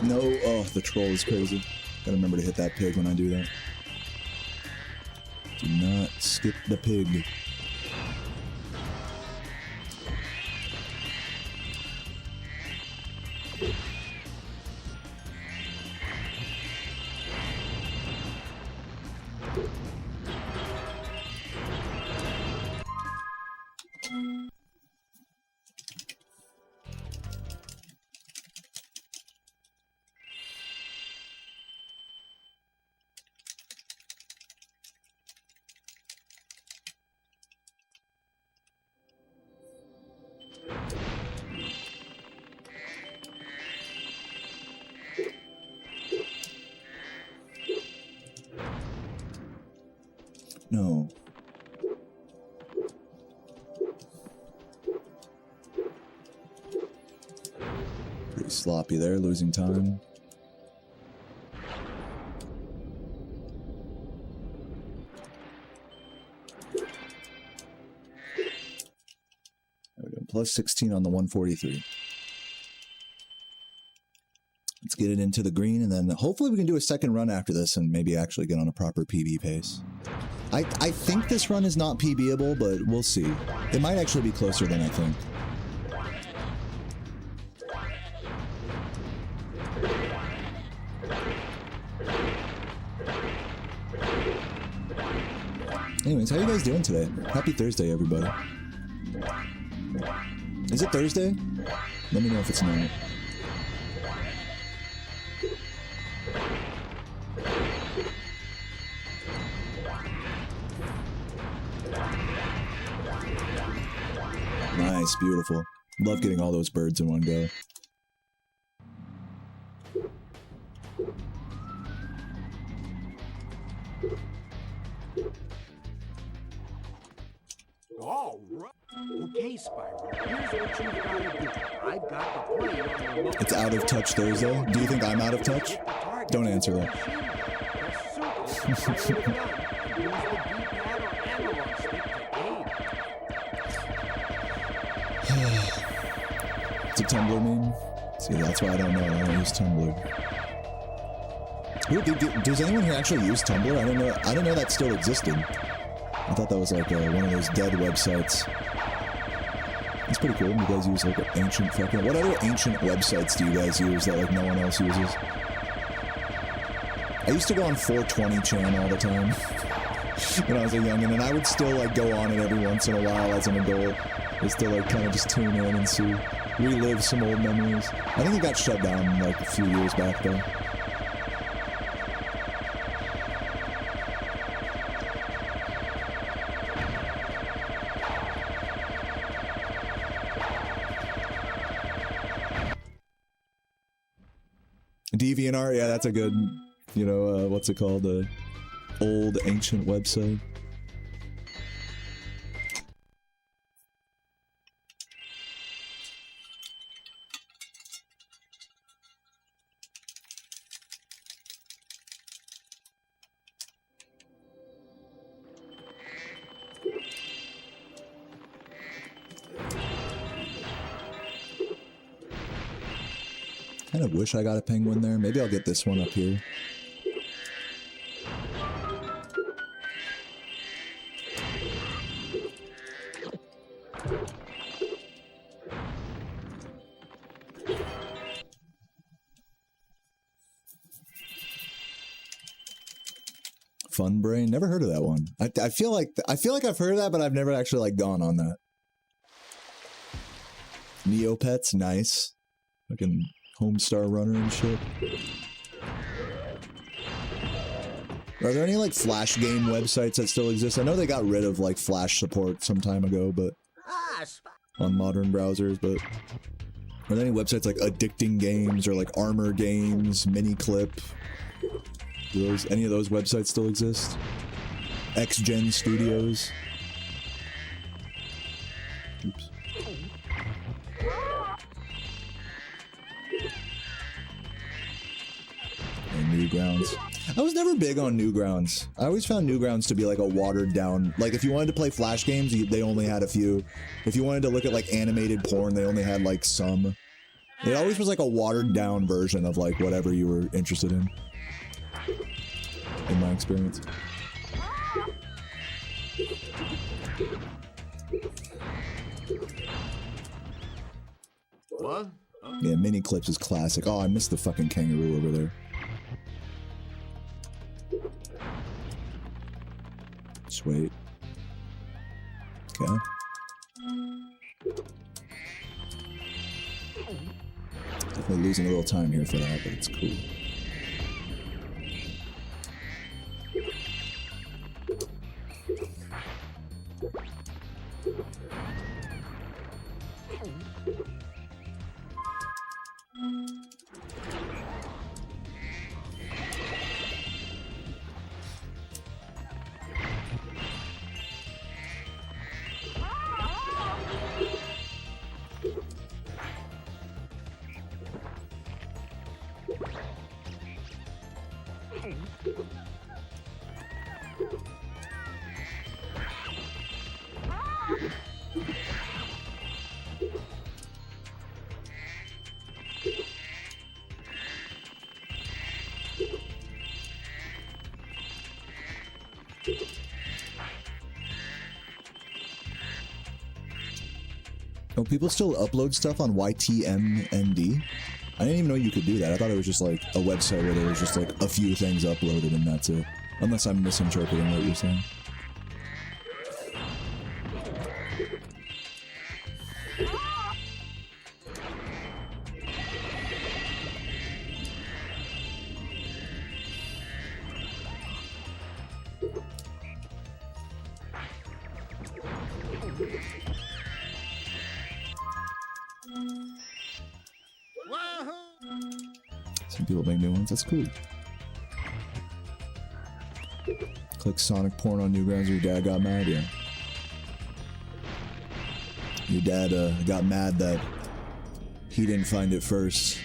No, oh, the troll is crazy. Gotta remember to hit that pig when I do that. Do not skip the pig. No. Pretty sloppy there, losing time. There we go. Plus 16 on the 143. Let's get it into the green, and then hopefully we can do a second run after this and maybe actually get on a proper PB pace. I think this run is not PBable, but we'll see. It might actually be closer than I think. Anyways, how you guys doing today? Happy Thursday, everybody. Is it Thursday? Let me know if it's not. Nice, beautiful. Love getting all those birds in one go. All right. Okay, Spyro. Here's what you gotta do. I've got the plane on the remote. It's out of touch Thursday. Do you think I'm out of touch? Don't answer that. It's a Tumblr meme? See, that's why I don't know. I don't use Tumblr. Does anyone here actually use Tumblr? I didn't know that still existed. I thought that was like one of those dead websites. It's pretty cool. You guys use like ancient fucking... What other ancient websites do you guys use that like no one else uses? I used to go on 420chan all the time when I was a youngin', and I would still like go on it every once in a while as an adult. Just to like kind of just tune in and see, relive some old memories. I think it got shut down like a few years back though. DeviantArt, yeah, that's a good, you know, what's it called? Old ancient website. Kind of wish I got a penguin there. Maybe I'll get this one up here. Fun Brain, never heard of that one. I feel like I've heard of that, but I've never actually like gone on that. Neopets, nice. Fucking Homestar Runner and shit. Are there any like Flash game websites that still exist? I know they got rid of like Flash support some time ago, but on modern browsers. But are there any websites like Addicting Games or like Armor Games, Miniclip? Do any of those websites still exist? XGen Studios. Oops. And Newgrounds. I was never big on Newgrounds. I always found Newgrounds to be like a watered down. Like if you wanted to play Flash games, they only had a few. If you wanted to look at like animated porn, they only had like some. It always was like a watered down version of like whatever you were interested in my experience. What? Yeah, Mini Clips is classic. Oh, I missed the fucking kangaroo over there. Just wait. Okay. Definitely losing a little time here for that, but it's cool. Oh, people still upload stuff on YTMND? I didn't even know you could do that. I thought it was just like a website where there was just like a few things uploaded and that's it. Unless I'm misinterpreting what you're saying. Some people make new ones. That's cool. Click Sonic porn on Newgrounds. Your dad got mad. Yeah. Your dad got mad that he didn't find it first.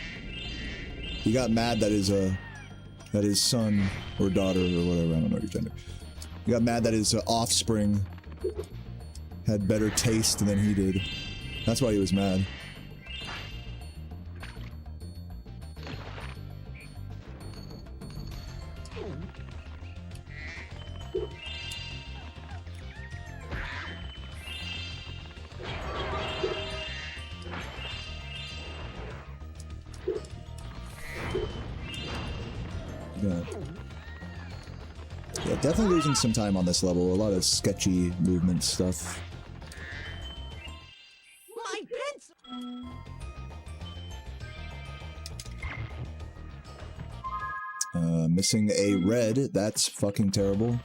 He got mad that his son or daughter or whatever, I don't know your gender. He got mad that his offspring had better taste than he did. That's why he was mad. Yeah, definitely losing some time on this level. A lot of sketchy movement stuff. My pencil! Missing a red. That's fucking terrible.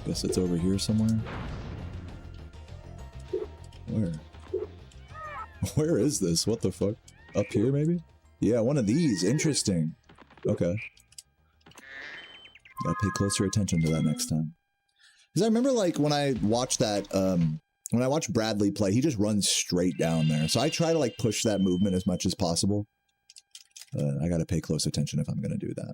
Guess it's over here somewhere. Where? Where is this? What the fuck? Up here, maybe? Yeah, one of these. Interesting. Okay. Gotta pay closer attention to that next time. Because I remember, like, when I watched that, when I watched Bradley play, he just runs straight down there. So I try to, like, push that movement as much as possible. I gotta pay close attention if I'm gonna do that.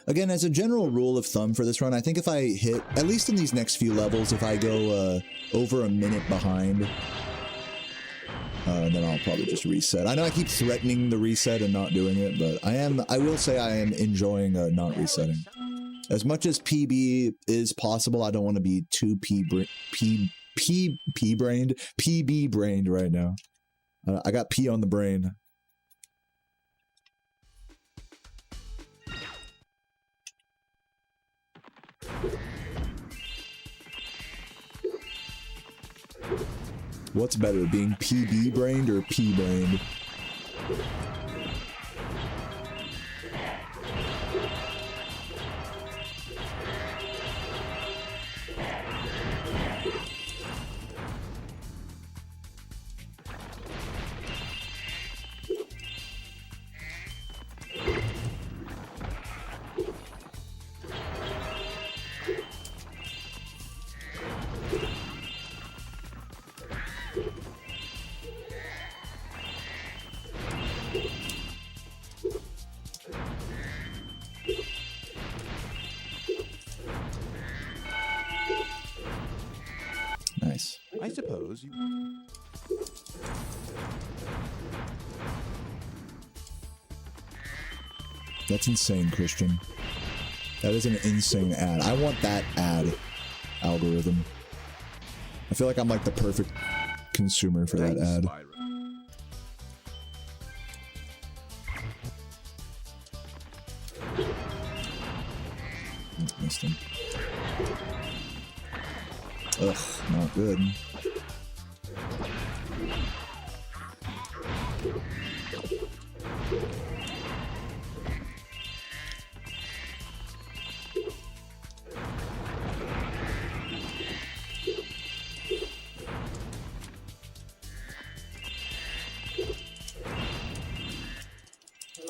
Again, as a general rule of thumb for this run, I think if I hit, at least in these next few levels, if I go over a minute behind, And then I'll probably just reset. I know I keep threatening the reset and not doing it, but I will say I am enjoying not resetting. As much as PB is possible, I don't want to be too PB brained right now. I got P on the brain. What's better, being PB brained or P brained? Nice. I suppose you... That's insane, Christian. That is an insane ad. I want that ad algorithm. I feel like I'm like the perfect consumer for that ad. Spyro. Missed him. Ugh, not good.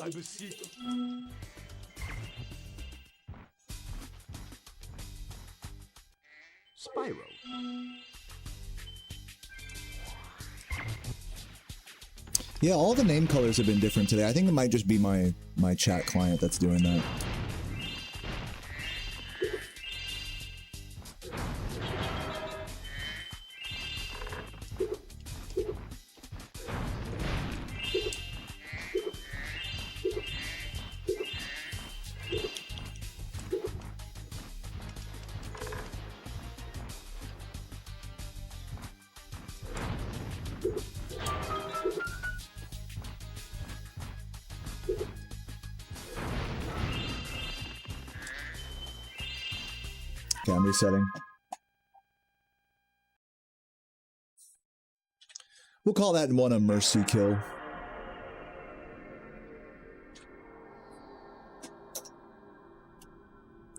I beseech you. Spyro. Yeah, all the name colors have been different today. I think it might just be my chat client that's doing that. Okay, I'm resetting. We'll call that one a mercy kill.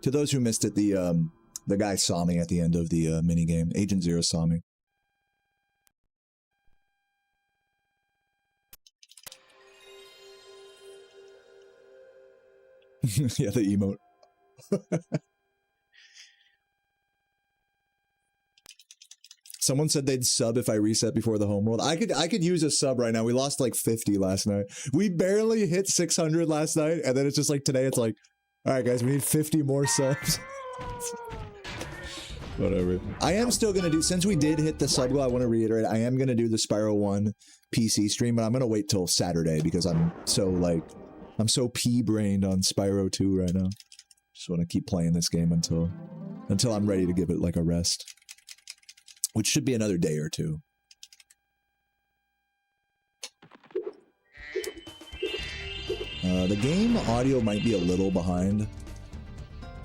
To those who missed it, the guy saw me at the end of the minigame. Agent Zero saw me. Yeah, the emote. Someone said they'd sub if I reset before the homeworld. I could use a sub right now. We lost like 50 last night. We barely hit 600 last night, and then it's just like today it's like, all right guys, we need 50 more subs. Whatever. I am still gonna do, since we did hit the sub goal, I want to reiterate, I am gonna do the Spyro 1 PC stream, but I'm gonna wait till Saturday because I'm so P-brained on Spyro 2 right now. Just want to keep playing this game until I'm ready to give it like a rest. Which should be another day or two. The game audio might be a little behind.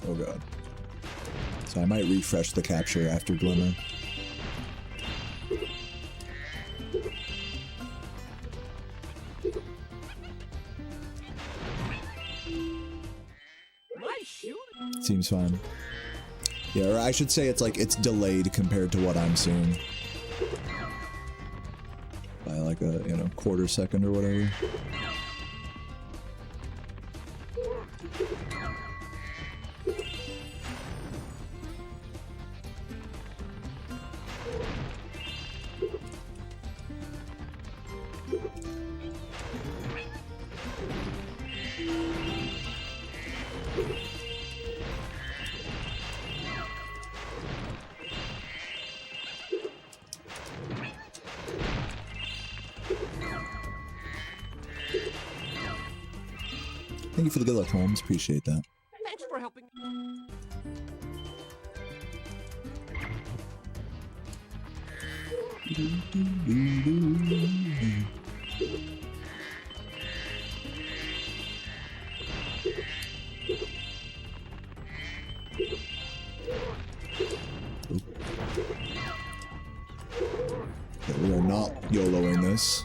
Oh god. So I might refresh the capture after Glimmer. Seems fine. Yeah, or I should say it's delayed compared to what I'm seeing. By like a, you know, quarter second or whatever. Thank you for the good luck, Holmes. Appreciate that. Thanks for helping. Okay, we are not YOLOing this.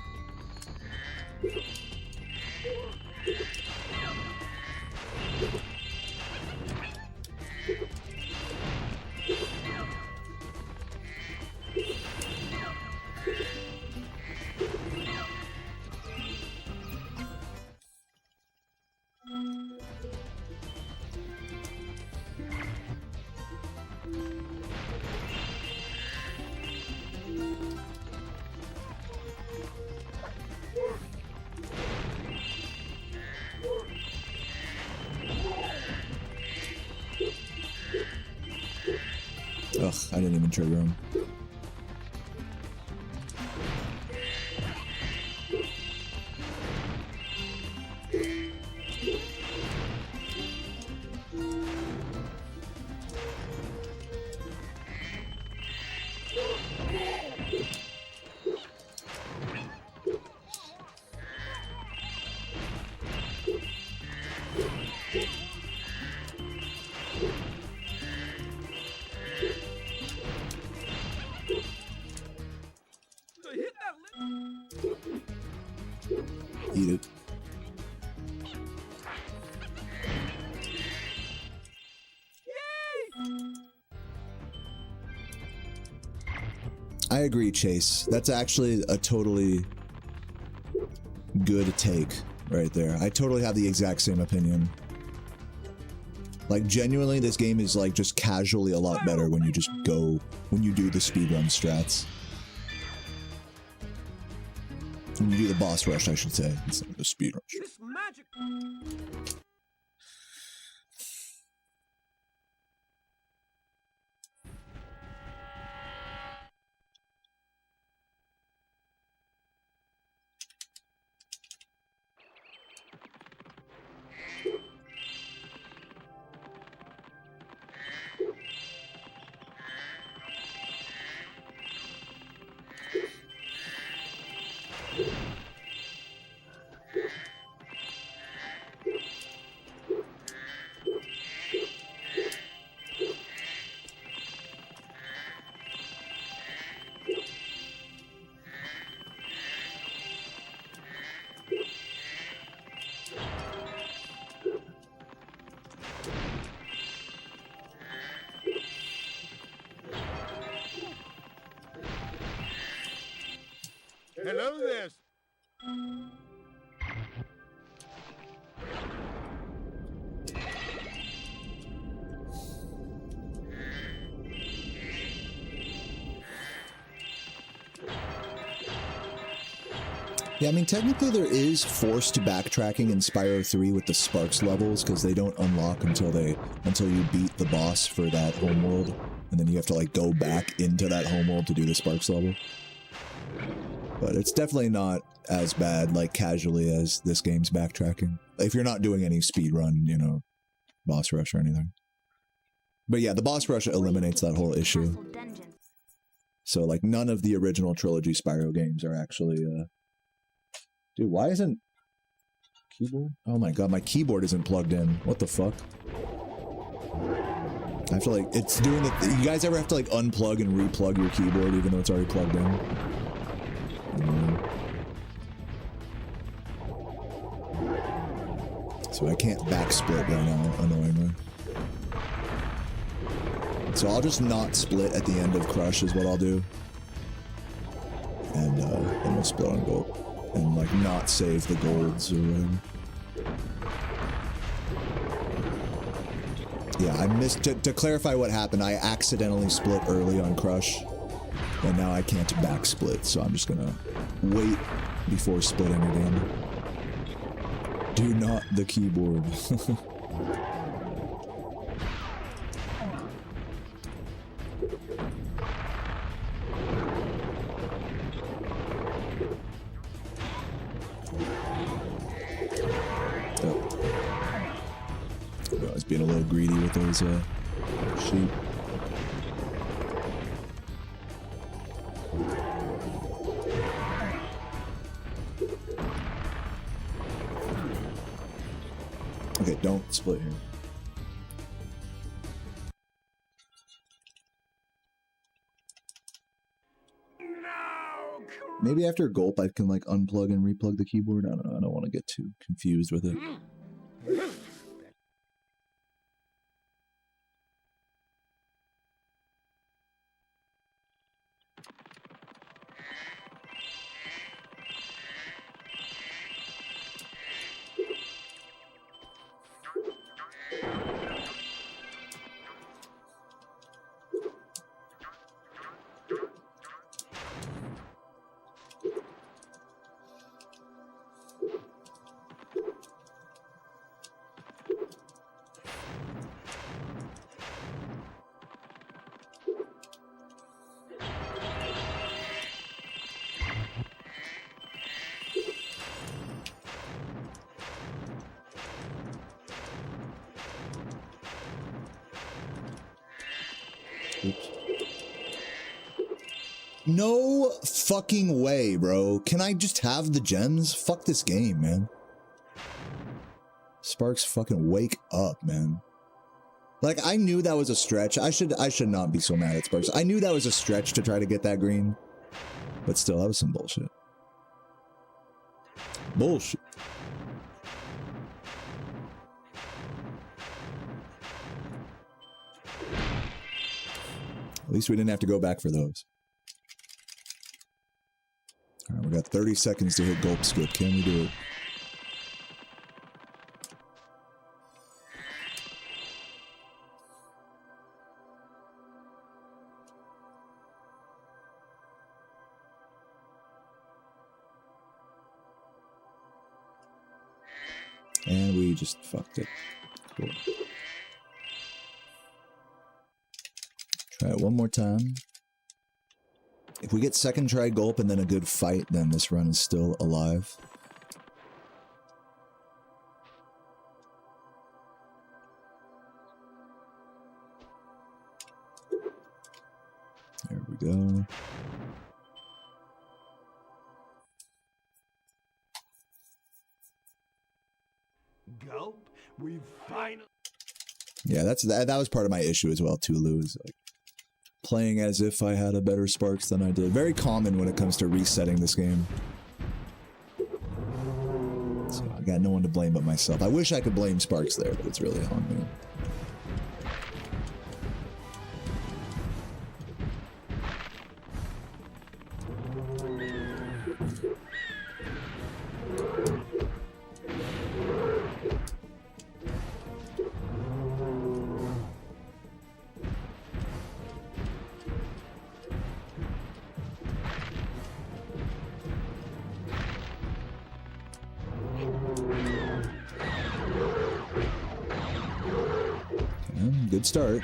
Ugh, I didn't even trigger him. Eat it. I agree, Chase. That's actually a totally good take right there. I totally have the exact same opinion. Like, genuinely, this game is like just casually a lot better when you just go, when you do the speedrun strats. When you do the boss rush, I should say, instead of the speed rush. This magic. Hello there. Yeah, I mean, technically there is forced backtracking in Spyro 3 with the Sparks levels, because they don't unlock until you beat the boss for that homeworld, and then you have to like go back into that homeworld to do the Sparks level. But it's definitely not as bad, like, casually as this game's backtracking. If you're not doing any speedrun, you know, boss rush or anything. But yeah, the boss rush eliminates that whole issue. So, like, none of the original trilogy Spyro games are actually, Dude, why isn't... Keyboard? Oh my god, my keyboard isn't plugged in. What the fuck? I have to, like, it's doing it... You guys ever have to, like, unplug and replug your keyboard even though it's already plugged in? So I can't backsplit right now, annoyingly. So I'll just not split at the end of Crush is what I'll do. And then we'll split on gold. And like not save the golds or whatever. Yeah, I missed, to clarify what happened, I accidentally split early on Crush. And now I can't backsplit, so I'm just gonna wait before splitting again. Do not the keyboard. was being a little greedy with those sheep. Okay, don't split here. Maybe after gulp I can like unplug and replug the keyboard. I don't know. I don't want to get too confused with it. Oops. No fucking way, bro. Can I just have the gems? Fuck this game, man. Sparks, fucking wake up, man. Like, I knew that was a stretch. I should not be so mad at Sparks. I knew that was a stretch to try to get that green. But still, that was some bullshit. Bullshit. At least we didn't have to go back for those. All right, we got 30 seconds to hit gulp skip. Can we do it? And we just fucked it. Cool. Try it one more time. If we get second try gulp and then a good fight, then this run is still alive. There we go. Gulp, we finally. Yeah, that was part of my issue as well, too, Lou, is like playing as if I had a better Sparks than I did. Very common when it comes to resetting this game. So I got no one to blame but myself. I wish I could blame Sparks there, but it's really on me. Good start.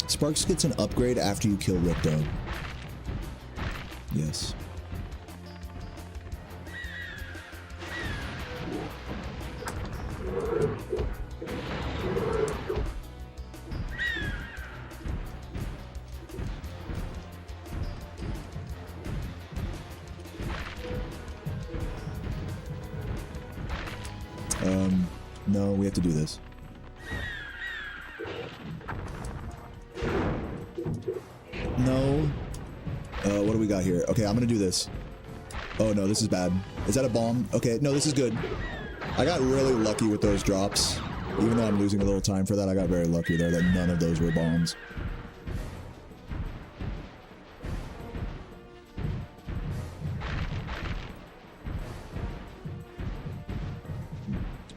Sparks gets an upgrade after you kill Ripto. Yes. No, we have to do this. No. What do we got here? Okay, I'm gonna do this. Oh no, this is bad. Is that a bomb? Okay, no, this is good. I got really lucky with those drops. Even though I'm losing a little time for that, I got very lucky there that none of those were bombs.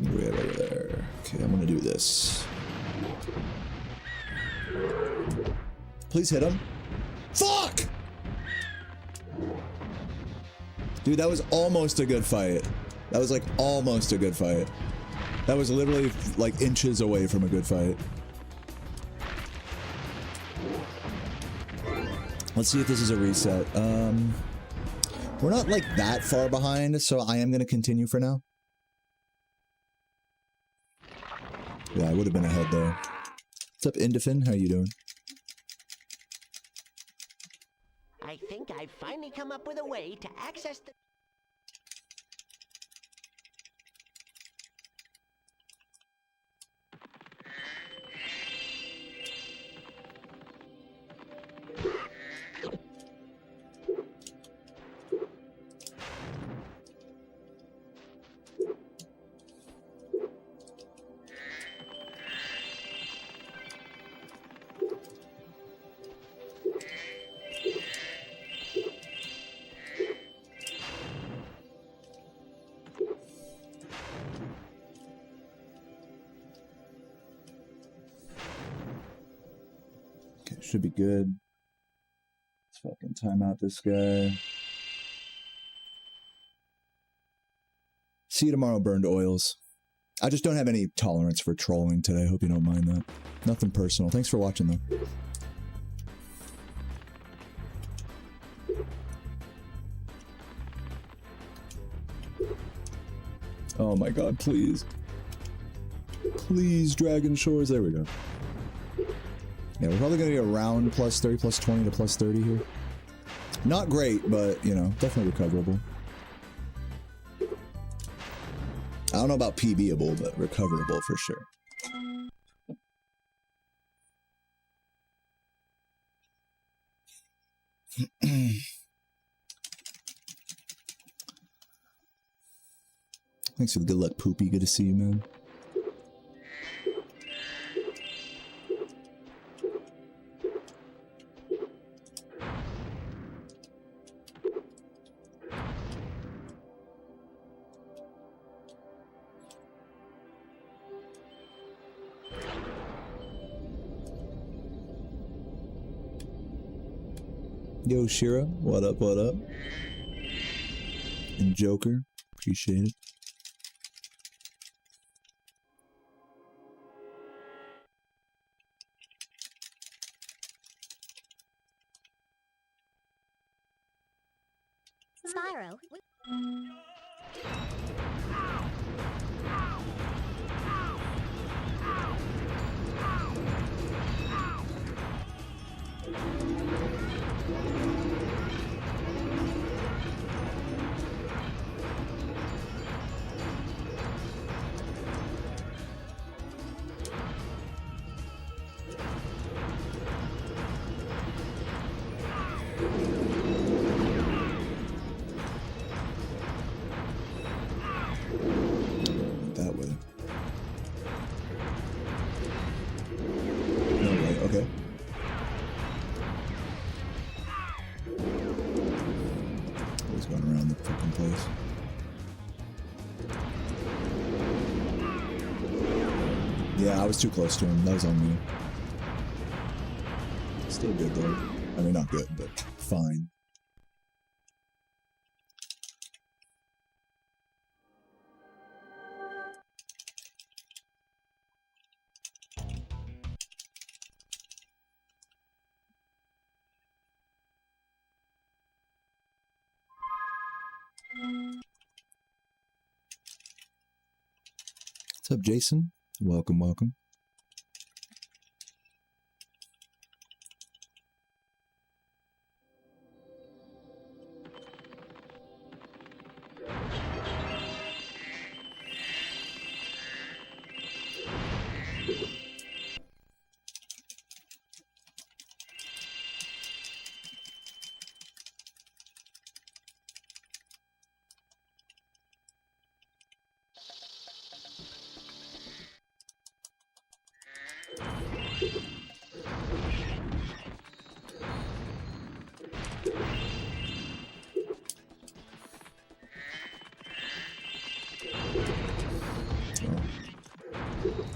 Way over there. Okay, I'm gonna do this. Please hit him. Fuck! Dude, that was almost a good fight. That was like almost a good fight. That was literally like inches away from a good fight. Let's see if this is a reset. We're not like that far behind, so I am gonna continue for now. Yeah, I would have been ahead there. What's up, Indifin? How you doing? I think I've finally come up with a way to access the... Should be good. Let's fucking time out this guy. See you tomorrow, Burned Oils. I just don't have any tolerance for trolling today. Hope you don't mind that. Nothing personal. Thanks for watching, though. Oh my god, please. Please, Dragon Shores. There we go. Yeah, we're probably going to be around plus 30, plus 20 to plus 30 here. Not great, but, you know, definitely recoverable. I don't know about PBable, but recoverable for sure. Thanks for the good luck, Poopy. Good to see you, man. Yo, Shira, what up, what up? And Joker, appreciate it. Spyro, That way. No way, okay. Always going around the fucking place. Yeah, I was too close to him. That was on me. Still good though. I mean, not good, but fine. What's up, Jason? Welcome, welcome.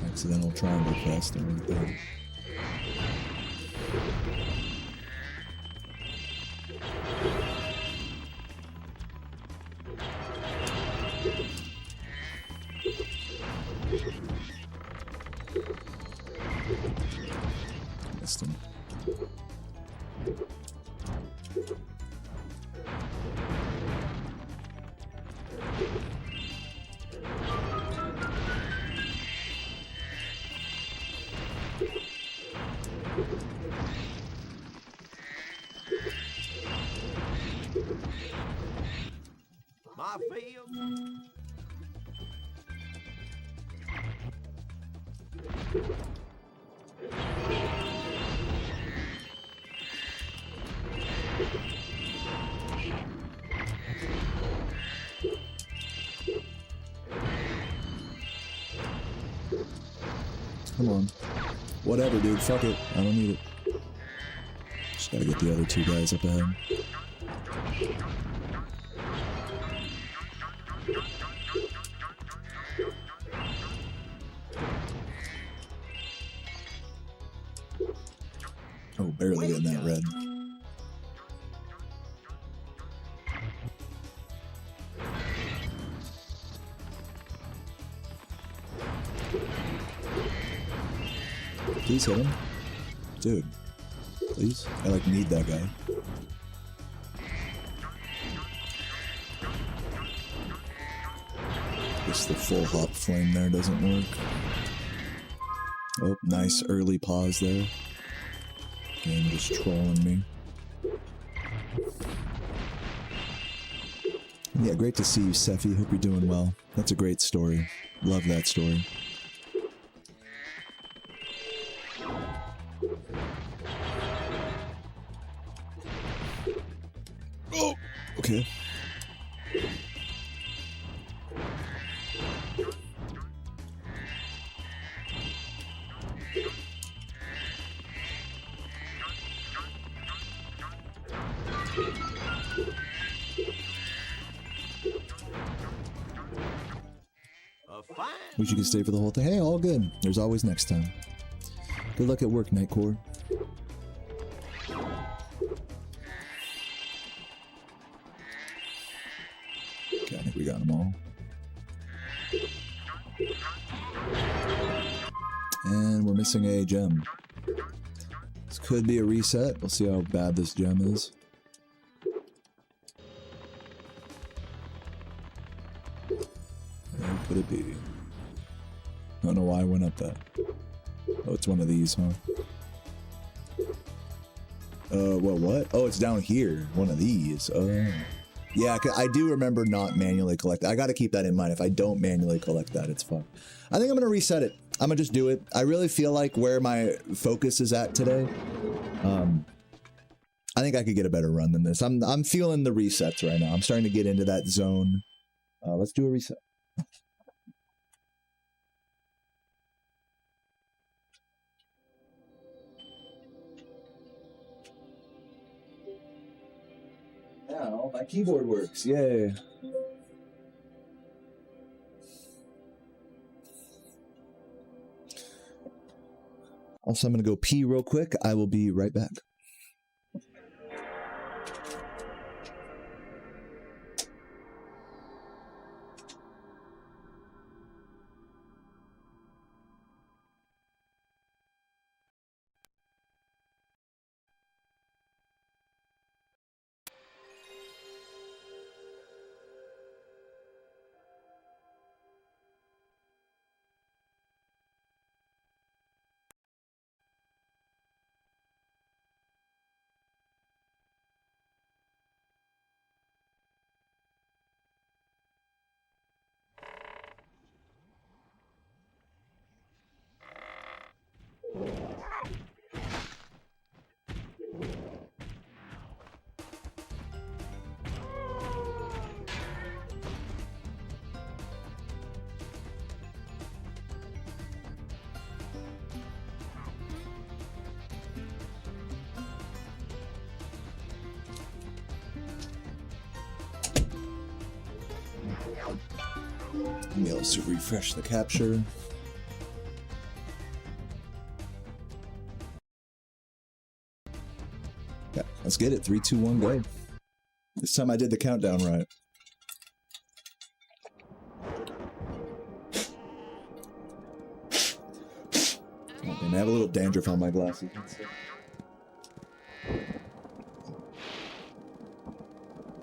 Accidental triangle faster right there. Missed him. I feel. Come on. Whatever, dude. Fuck it. I don't need it. Just gotta get the other two guys up ahead. Oh, barely getting that red. Please hit him. Dude. Please. I like need that guy. Guess the full hop flame there doesn't work. Oh, nice early pause there. Game just trolling me. Yeah, great to see you, Sephi. Hope you're doing well. That's a great story. Love that story. Oh, okay. Wish you could stay for the whole thing. Hey, all good. There's always next time. Good luck at work, Nightcore. Okay, I think we got them all. And we're missing a gem. This could be a reset. We'll see how bad this gem is. Where could it be? I don't know why I went up that. Oh, it's one of these, huh? Well, what? Oh, it's down here. One of these. Oh. Yeah, I do remember not manually collect. I gotta keep that in mind. If I don't manually collect that, it's fun. I think I'm gonna reset it. I'm gonna just do it. I really feel like where my focus is at today, I think I could get a better run than this. I'm feeling the resets right now. I'm starting to get into that zone. Let's do a reset. Now my keyboard works. Yay. Also, I'm going to go pee real quick. I will be right back. Be able to refresh the capture. Yeah, let's get it. 3, 2, 1, go. This time I did the countdown right. Okay, I have a little dandruff on my glasses.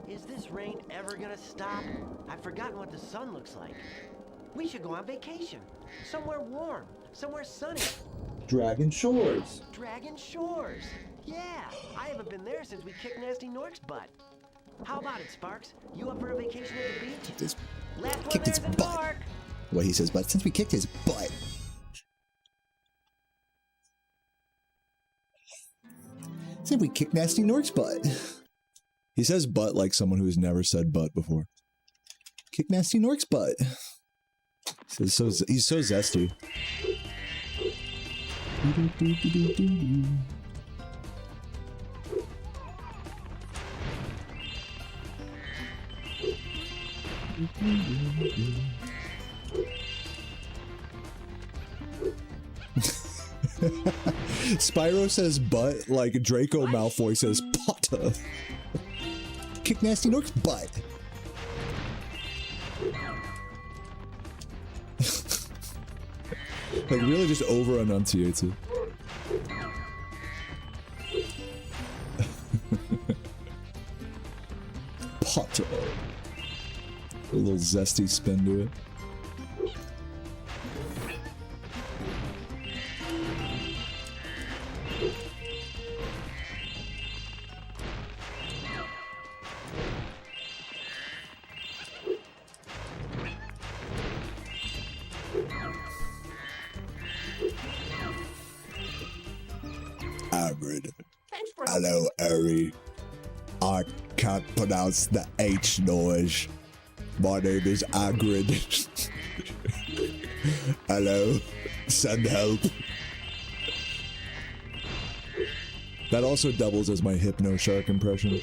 Is this rain ever gonna stop? I've forgotten what the sun looks like. We should go on vacation. Somewhere warm. Somewhere sunny. Dragon Shores. Dragon Shores. Yeah, I haven't been there since we kicked Nasty Nork's butt. How about it, Sparks? You up for a vacation at the beach? This Last one kicked his there's a butt. dork. Well, he says, but since we kicked his butt. Since we kicked Nasty Nork's butt. He says butt like someone who's never said butt before. Kick Nasty Nork's butt. He's so zesty. Spyro says butt like Draco Malfoy says Potter. Kick Nasty Nork's butt. Like really just over enunciates it. Potter. A little zesty spin to it. Hello, Ari. I can't pronounce the H noise. My name is Agrid. Hello. Send help. That also doubles as my Hypno Shark impression.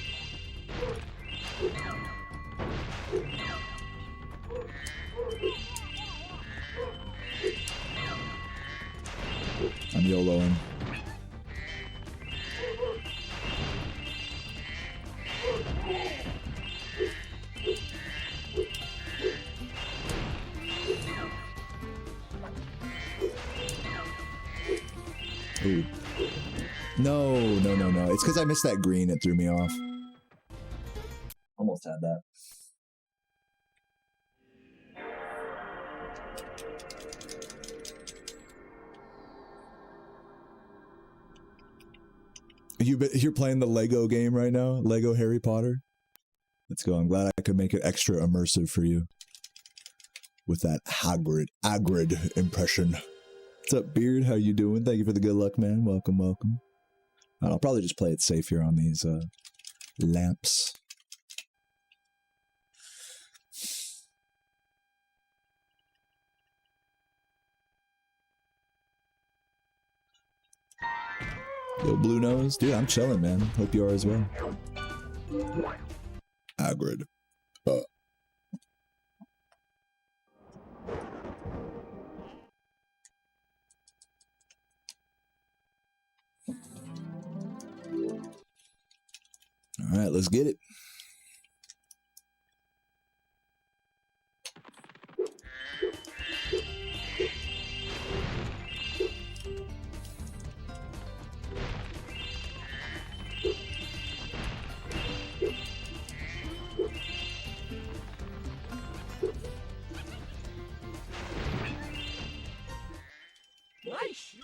I'm YOLOing. Ooh. No. It's because I missed that green. It threw me off. Almost had that. You're playing the Lego game right now? Lego Harry Potter? Let's go. I'm glad I could make it extra immersive for you. With that Agrid impression. What's up, Beard? How you doing? Thank you for the good luck, man. Welcome. I'll probably just play it safe here on these lamps. Yo, Blue Nose. Dude, I'm chilling, man. Hope you are as well. Agrid. All right, let's get it. Nice.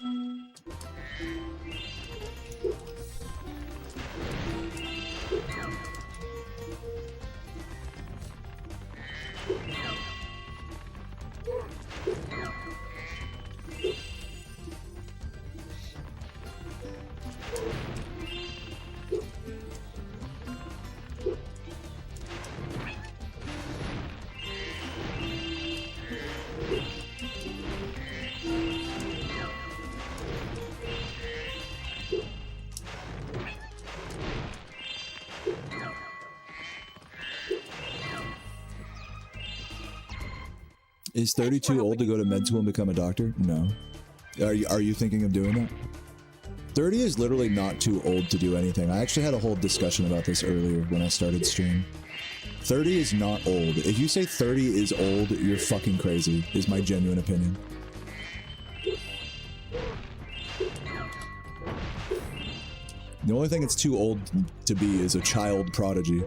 Is 30 too old to go to med school and become a doctor? No. Are you thinking of doing that? 30 is literally not too old to do anything. I actually had a whole discussion about this earlier when I started stream. 30 is not old. If you say 30 is old, you're fucking crazy, is my genuine opinion. The only thing it's too old to be is a child prodigy.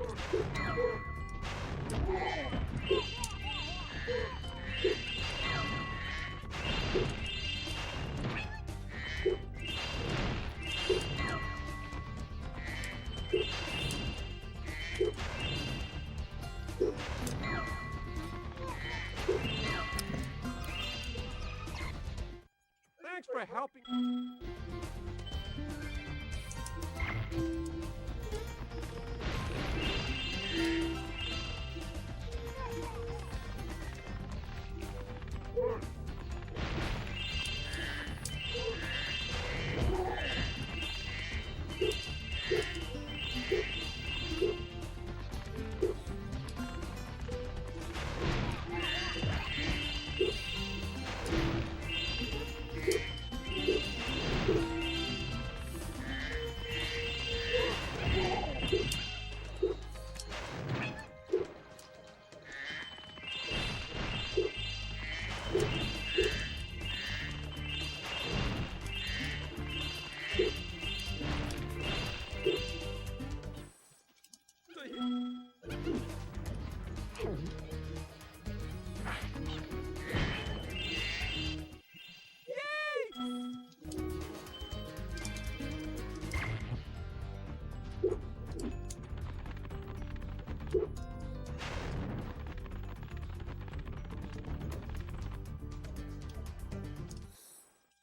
for helping.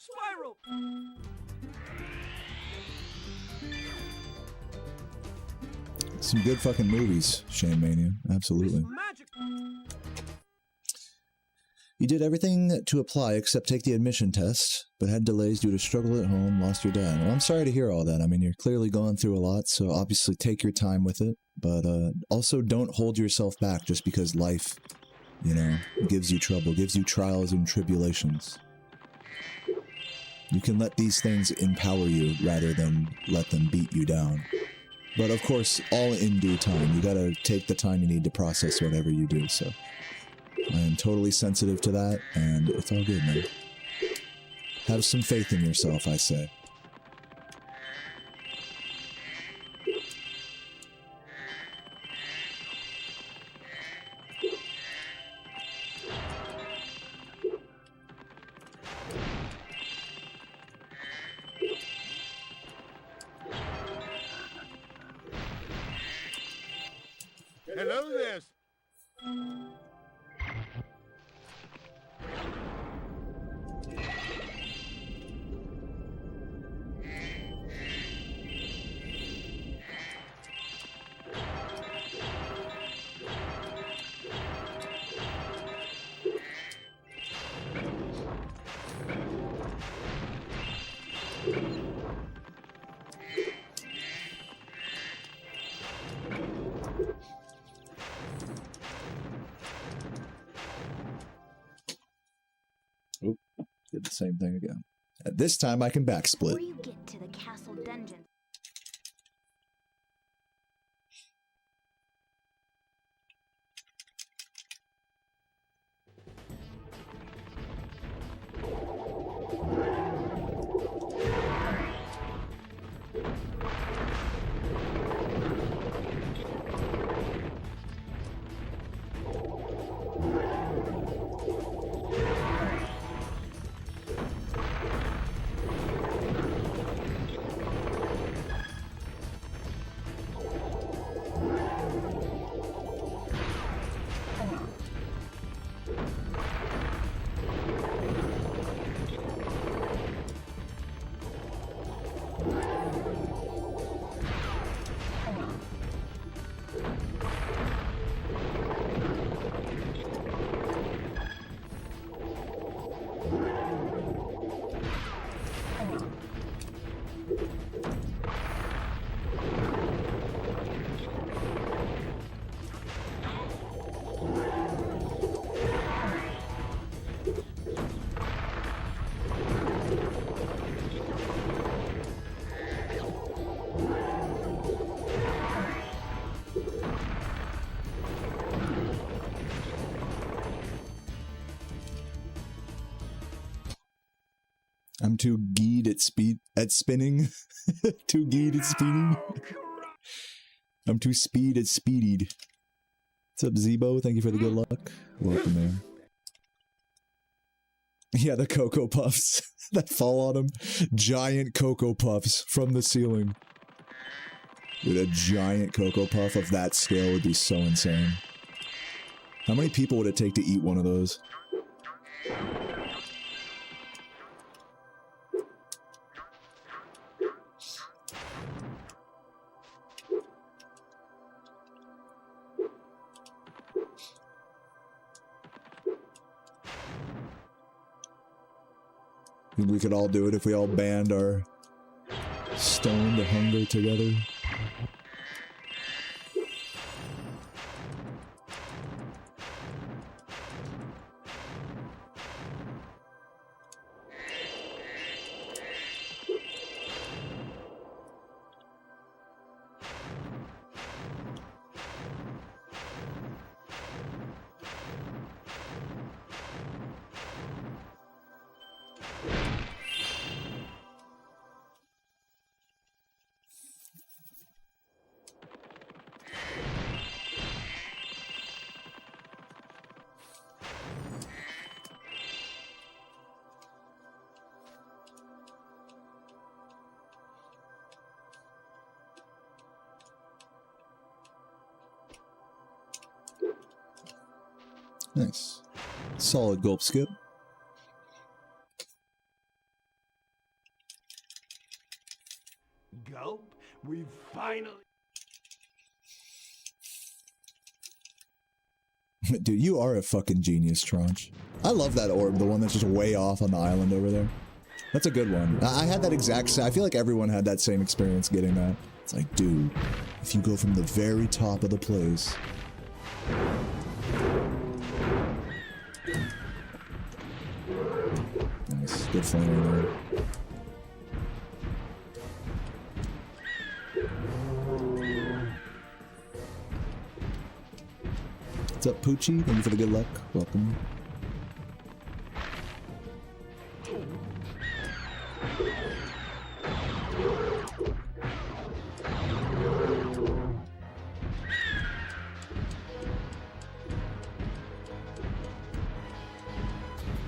Spyro! Some good fucking movies, Shane Mania. Absolutely. Magic! You did everything to apply except take the admission test, but had delays due to struggle at home, lost your dad. Well, I'm sorry to hear all that. I mean, you're clearly going through a lot, so obviously take your time with it, but also don't hold yourself back just because life, you know, gives you trouble, gives you trials and tribulations. You can let these things empower you rather than let them beat you down. But of course, all in due time. You gotta take the time you need to process whatever you do, so I am totally sensitive to that, and it's all good, man. Have some faith in yourself, I say. Hello there. Oop, did the same thing again. At this time I can backsplit. Before you get to the castle dungeon. I'm too geed at spinning. Too geed at speeding. I'm too speed at speedied. What's up, Zebo? Thank you for the good luck. Welcome there. Yeah, the Cocoa Puffs that fall on him. Giant Cocoa Puffs from the ceiling. Dude, a giant Cocoa Puff of that scale would be so insane. How many people would it take to eat one of those? Think we could all do it if we all band our stoned hunger together. Nice. Solid gulp skip. Gulp, we finally... Dude, you are a fucking genius, Tranche. I love that orb, the one that's just way off on the island over there. That's a good one. I had that exact... I feel like everyone had that same experience getting that. It's like, dude, if you go from the very top of the place... Nice. Good flaming there. What's up, Poochie? Thank you for the good luck. Welcome.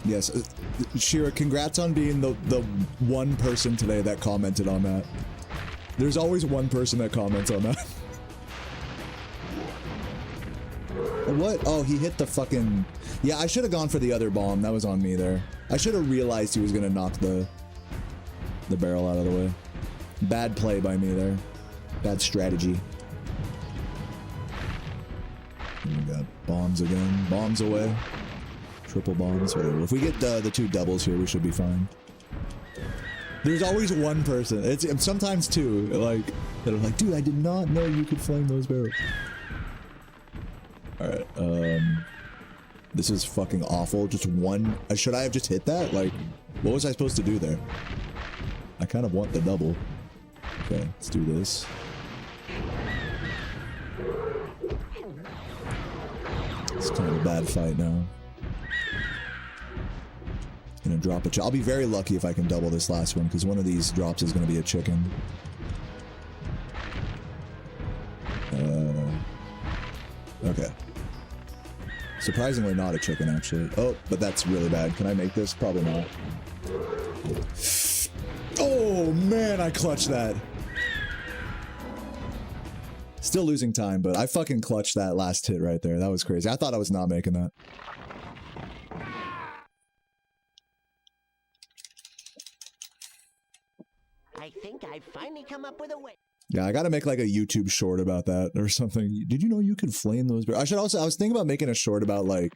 Yes, Shira, congrats on being the one person today that commented on that. There's always one person that comments on that. What? Oh, he hit the fucking... Yeah, I should have gone for the other bomb. That was on me there. I should have realized he was going to knock the barrel out of the way. Bad play by me there. Bad strategy. And we got bombs again. Bombs away. Triple bombs, whatever. If we get the two doubles here, we should be fine. There's always one person. It's sometimes two, like, that are like, dude, I did not know you could flame those barrels. Alright, this is fucking awful. Just one... should I have just hit that? Like, what was I supposed to do there? I kind of want the double. Okay, let's do this. It's kind of a bad fight now. Gonna drop a I'll be very lucky if I can double this last one, because one of these drops is gonna be a chicken. Okay. Surprisingly not a chicken, actually. Oh, but that's really bad. Can I make this? Probably not. Oh, man, I clutched that. Still losing time, but I fucking clutched that last hit right there. That was crazy. I thought I was not making that. I think I finally come up with a way. Yeah, I gotta make like a YouTube short about that or something. Did you know you could flame those? I was thinking about making a short about like,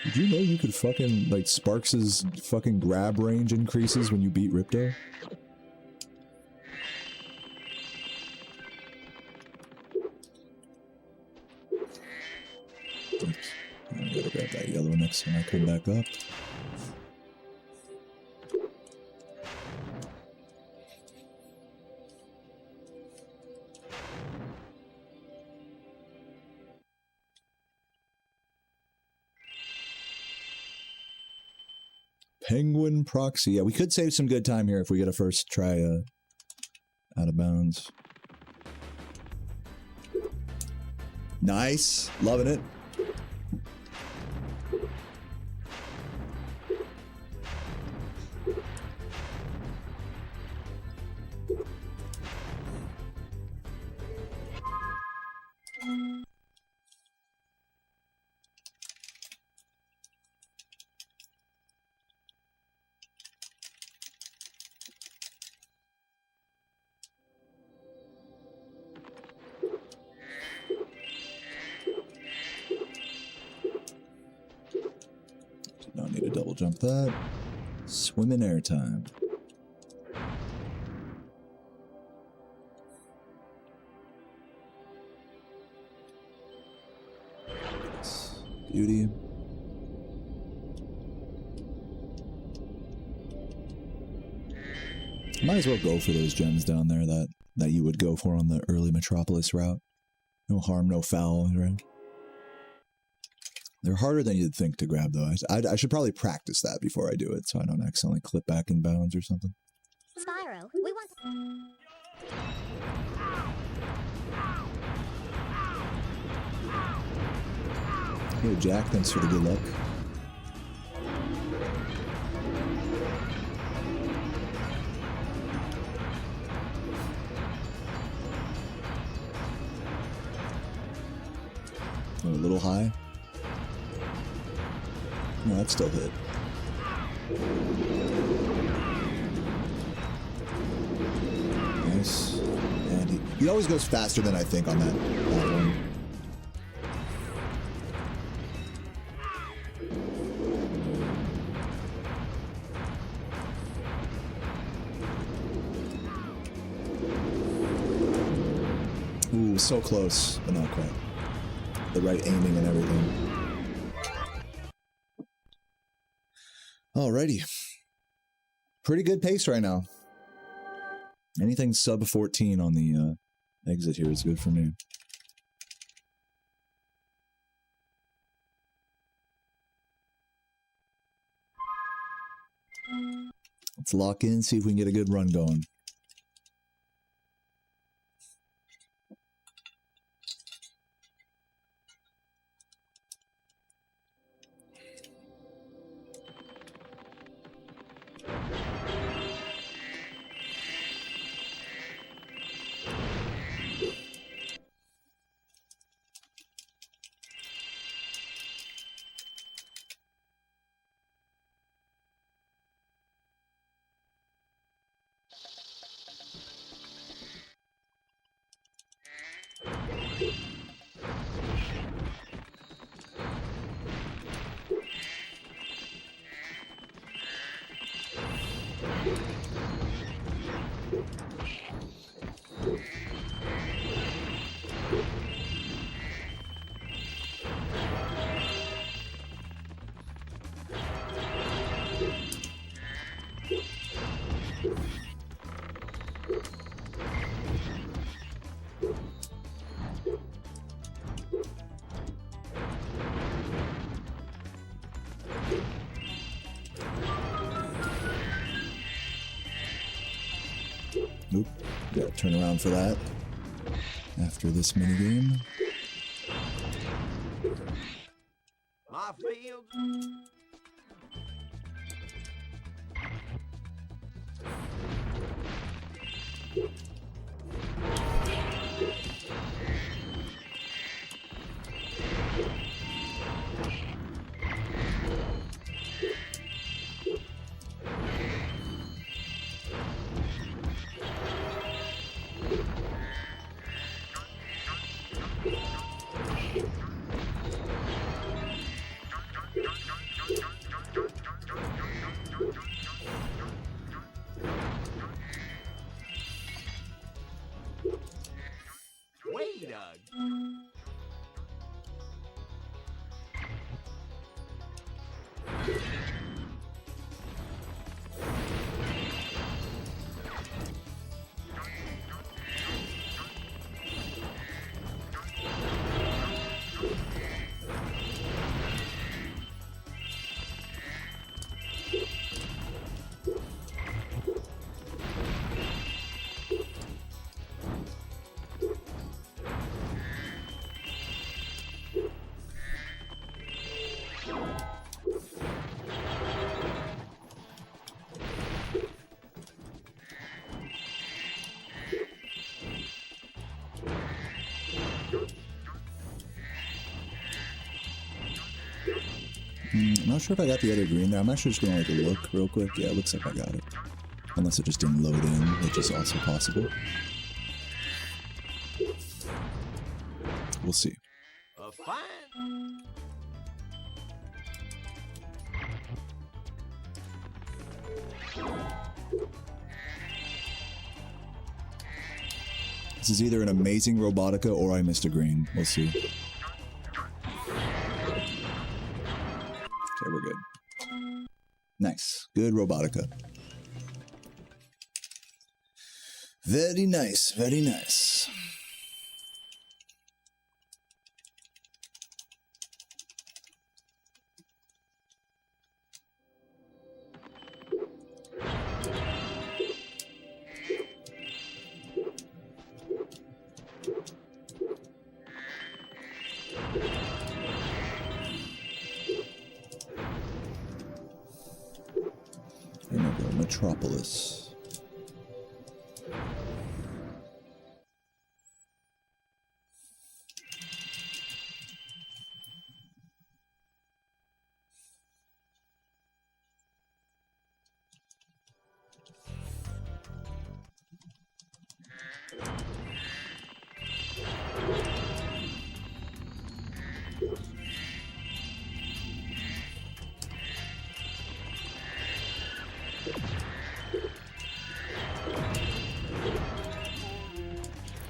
did you know you could fucking, like, Sparks's fucking grab range increases when you beat Ripto? Oops. I gotta grab that yellow next time I come back up. Penguin proxy. Yeah, we could save some good time here if we get a first try out of bounds. Nice. Loving it. Jump that. Swim in airtime. Beauty. Might as well go for those gems down there that you would go for on the early Metropolis route. No harm, no foul, right? They're harder than you'd think to grab, though. I should probably practice that before I do it, so I don't accidentally clip back in bounds or something. Spyro, we want... Hey, Jack, thanks for the good luck. A little high. No, that still hit. Nice. And he always goes faster than I think on that one. Ooh, so close, but not quite. The right aiming and everything. Alrighty. Pretty good pace right now. Anything sub 14 on the exit here is good for me. Let's lock in, see if we can get a good run going. Nope. Gotta turn around for that after this minigame. My field. Wait a... I'm not sure if I got the other green there. I'm actually just gonna like look real quick. Yeah, it looks like I got it. Unless it just didn't load in, which is also possible. We'll see. Fine. This is either an amazing Robotica or I missed a green. We'll see. Okay, we're good. Nice. Good Robotica. Very nice, very nice. Metropolis.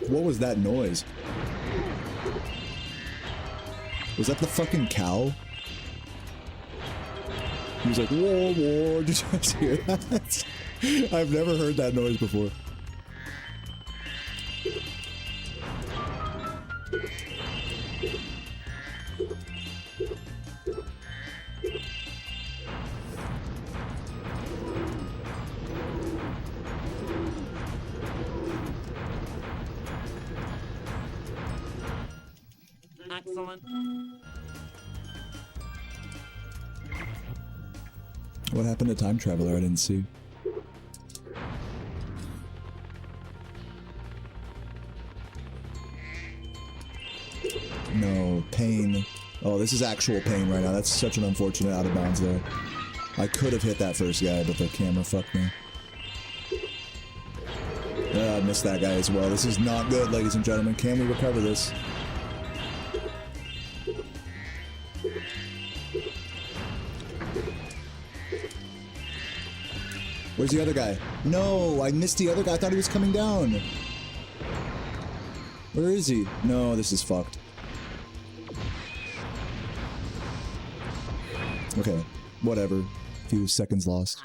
What was that noise? Was that the fucking cow? He was like, whoa, whoa, did you guys hear that? I've never heard that noise before. Excellent. What happened to Time Traveler? I didn't see. No, pain. Oh, this is actual pain right now. That's such an unfortunate out of bounds there. I could have hit that first guy, but the camera fucked me. I missed that guy as well. This is not good, ladies and gentlemen. Can we recover this? Where's the other guy? No, I missed the other guy. I thought he was coming down. Where is he? No, this is fucked. Okay, whatever. Few seconds lost.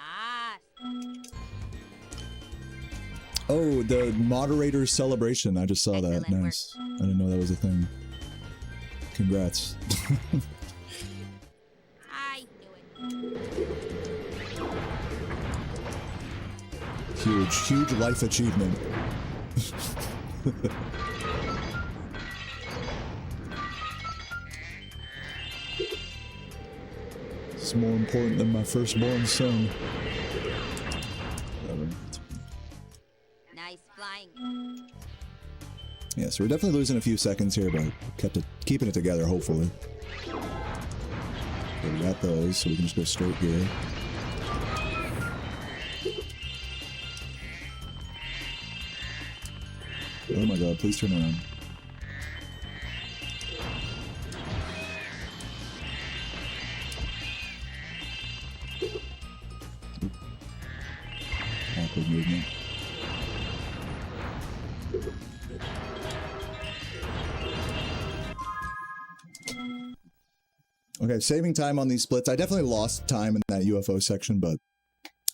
Oh, the moderator's celebration. I just saw that. Nice. I didn't know that was a thing. Congrats. I knew it. Huge life achievement. It's more important than my firstborn son. Nice flying. Yeah, so we're definitely losing a few seconds here, but keeping it together, hopefully. Okay, we got those, so we can just go straight here. Oh my god, please turn around. Awkward movement. Okay, saving time on these splits. I definitely lost time in that UFO section, but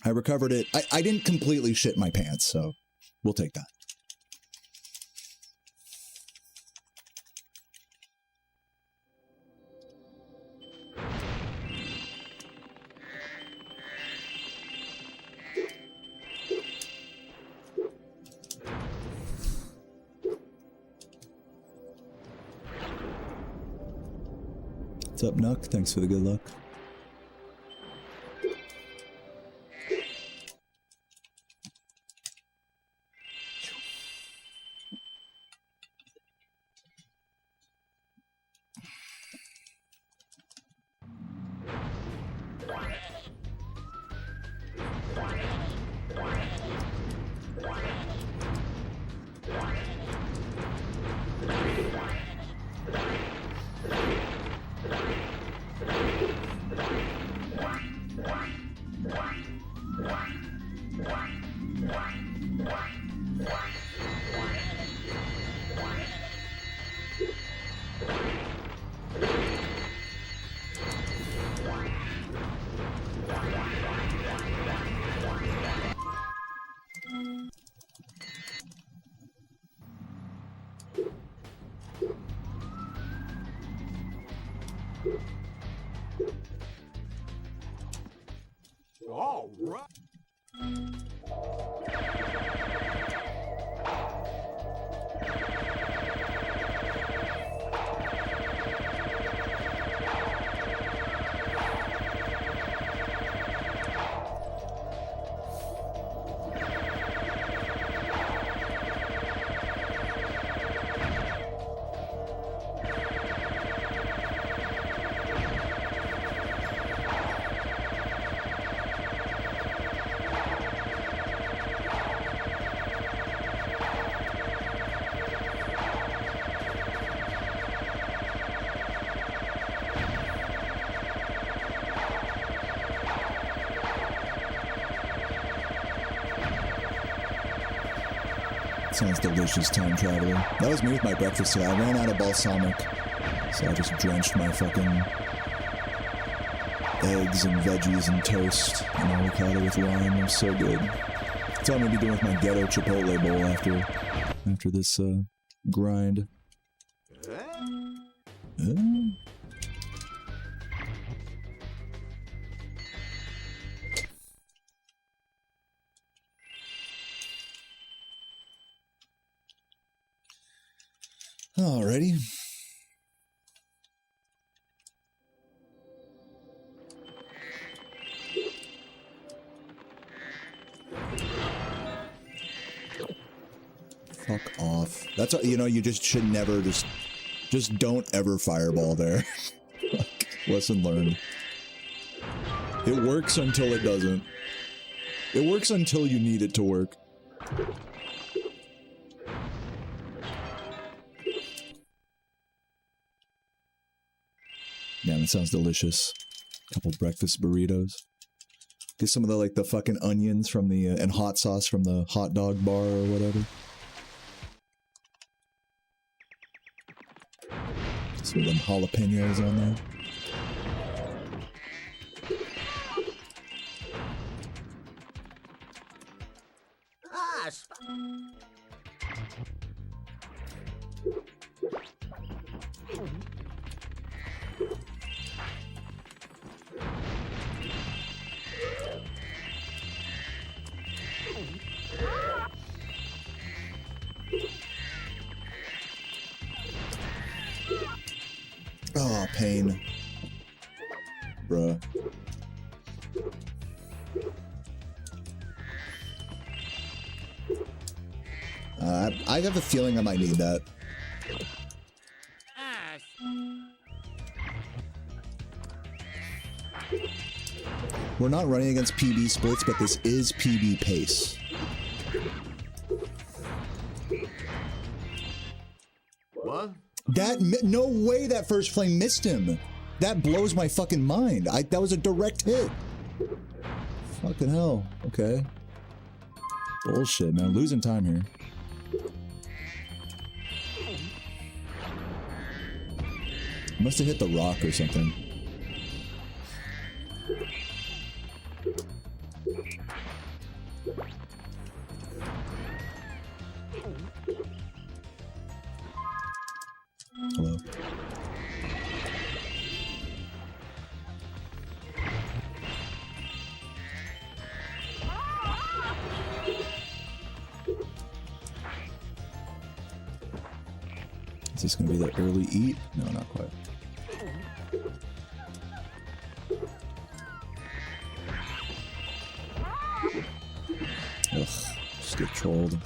I recovered it. I didn't completely shit my pants, so we'll take that. What's up, Nuck? Thanks for the good luck. All right. Sounds delicious, time traveler. That was me with my breakfast today. I ran out of balsamic, so I just drenched my fucking eggs and veggies and toast and avocado with lime. It was so good. That's what I'm gonna be doing with my ghetto Chipotle bowl after this grind. Alrighty. Fuck off. That's what, you know, you just should never just don't ever fireball there. Lesson learned. It works until it doesn't. It works until you need it to work. Damn, it sounds delicious. Couple breakfast burritos. Get some of the, like, the fucking onions from the, and hot sauce from the hot dog bar or whatever. Some of them jalapenos on there. Ah, Oh, pain. Bruh. I have a feeling I might need that. Ass. We're not running against PB splits, but this is PB pace. What? No way that first flame missed him. That blows my fucking mind. That was a direct hit. Fucking hell. Okay. Bullshit, man. Losing time here. Must have hit the rock or something. Hello. Is this gonna be the early eat? No, not quite. Ugh, just get trolled.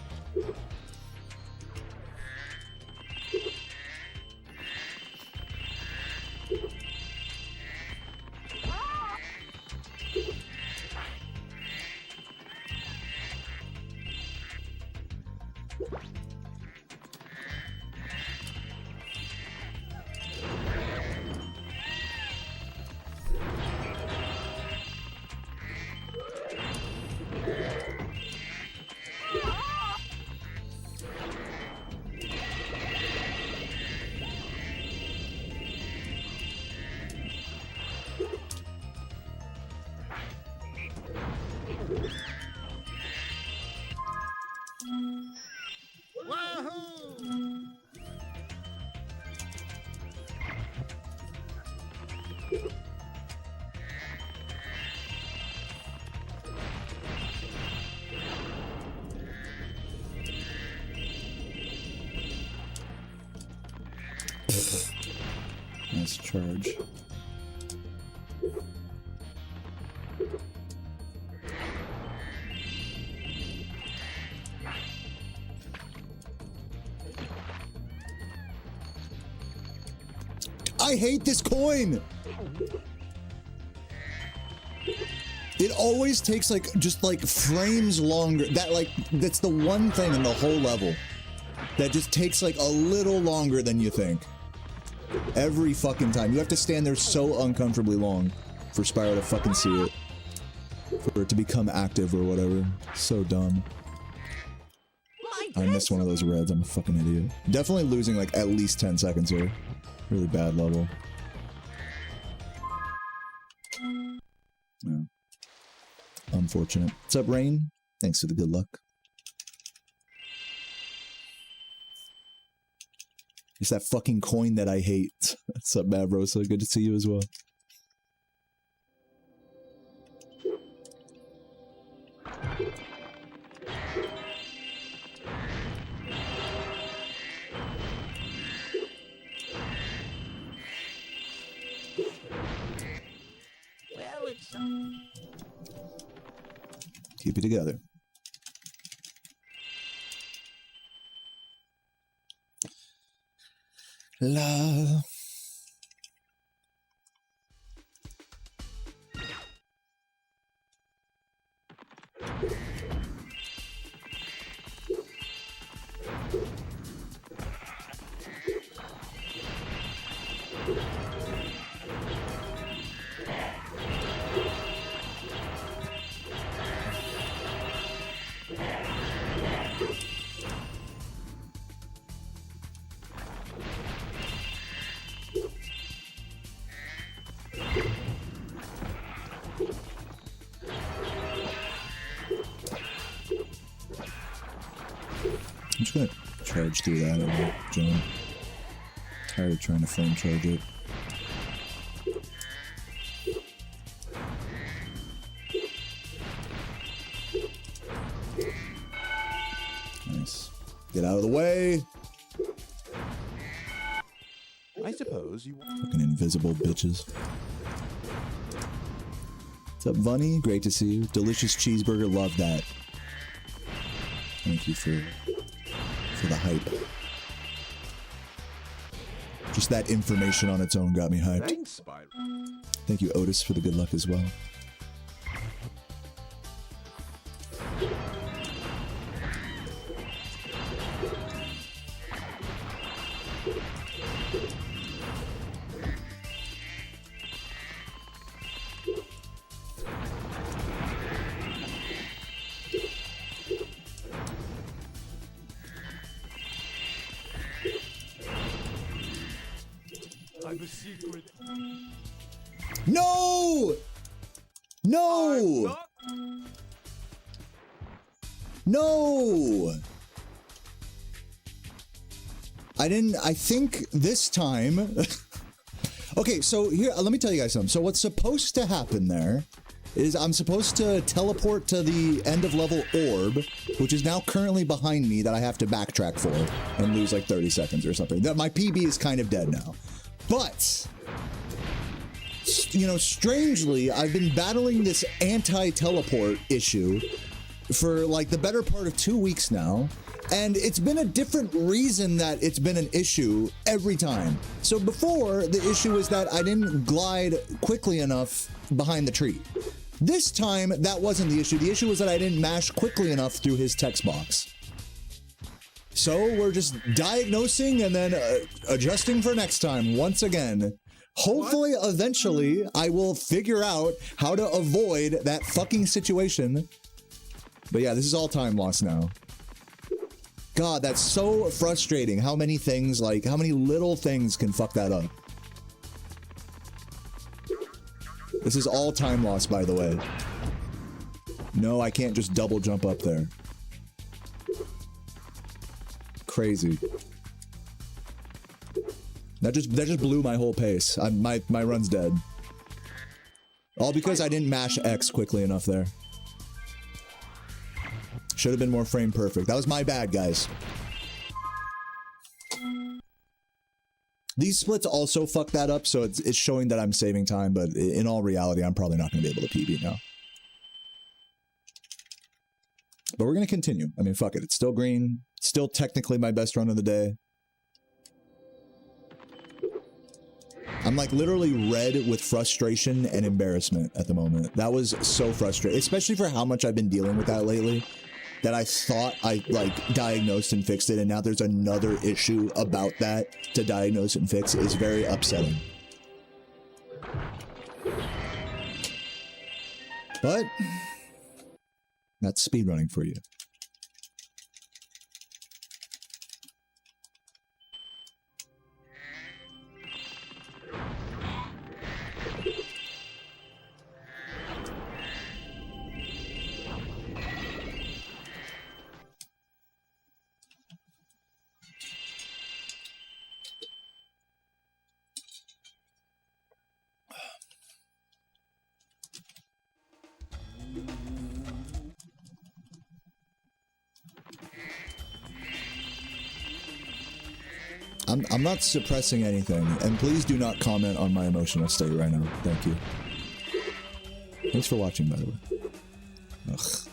Nice charge. I hate this coin. It always takes like just like frames longer. That's the one thing in the whole level that just takes like a little longer than you think. Every fucking time. You have to stand there so uncomfortably long for Spyro to fucking see it. For it to become active or whatever. So dumb. I missed one of those reds. I'm a fucking idiot. Definitely losing like at least 10 seconds here. Really bad level. Yeah. Unfortunate. What's up, Rain? Thanks for the good luck. It's that fucking coin that I hate. What's up, Bad Rosa? Good to see you as well. Well, it's Keep it together. Love. I'm just gonna charge through that over John. Tired of trying to flame charge it. Nice. Get out of the way! I suppose you want. Fucking invisible bitches. What's up, Vunny? Great to see you. Delicious cheeseburger, love that. Thank you for the hype. Just that information on its own got me hyped. Thanks, Spyro. Thank you, Otis, for the good luck as well. I'm a secret. No! No! No! I think this time... Okay, so here, let me tell you guys something. So what's supposed to happen there is I'm supposed to teleport to the end of level orb, which is now currently behind me that I have to backtrack for and lose like 30 seconds or something. My PB is kind of dead now. But, you know, strangely, I've been battling this anti-teleport issue for like the better part of 2 weeks now, and it's been a different reason that it's been an issue every time. So before, the issue was that I didn't glide quickly enough behind the tree. This time, that wasn't the issue. The issue was that I didn't mash quickly enough through his text box. So we're just diagnosing and then adjusting for next time once again. Hopefully, eventually, I will figure out how to avoid that fucking situation. But yeah, this is all time lost now. God, that's so frustrating. How many things, like, how many little things can fuck that up? This is all time lost, by the way. No, I can't just double jump up there. Crazy. That just blew my whole pace. My run's dead. All because I didn't mash X quickly enough there. Should have been more frame perfect. That was my bad, guys. These splits also fuck that up, so it's showing that I'm saving time, but in all reality, I'm probably not going to be able to PB now. But we're going to continue. I mean, fuck it. It's still green. Still technically my best run of the day. I'm like literally red with frustration and embarrassment at the moment. That was so frustrating, especially for how much I've been dealing with that lately. That I thought I like diagnosed and fixed it, and now there's another issue about that to diagnose and fix is very upsetting. But that's speedrunning for you. I'm not suppressing anything, and please do not comment on my emotional state right now. Thank you. Thanks for watching, by the way. Ugh.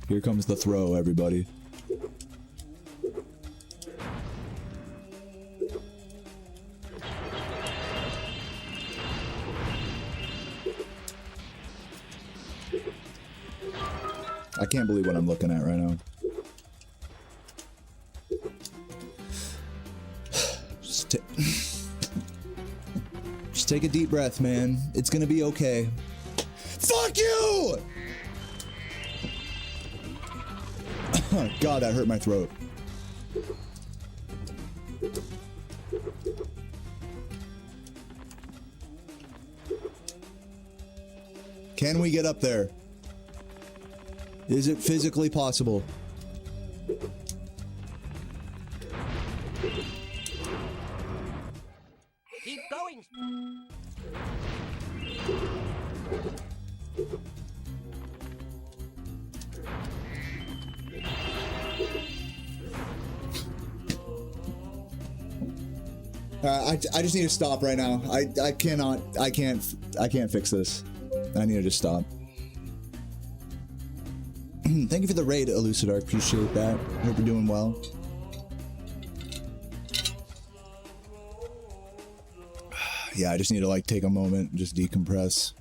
Here comes the throw, everybody. I can't believe what I'm looking at right now. Just take a deep breath, man. It's gonna be okay. Fuck you! God, that hurt my throat. Can we get up there? Is it physically possible? Keep going. I just need to stop right now. I can't fix this. I need to just stop. Thank you for the raid, Elucidark. Appreciate that. Hope you're doing well. Yeah, I just need to like take a moment and just decompress.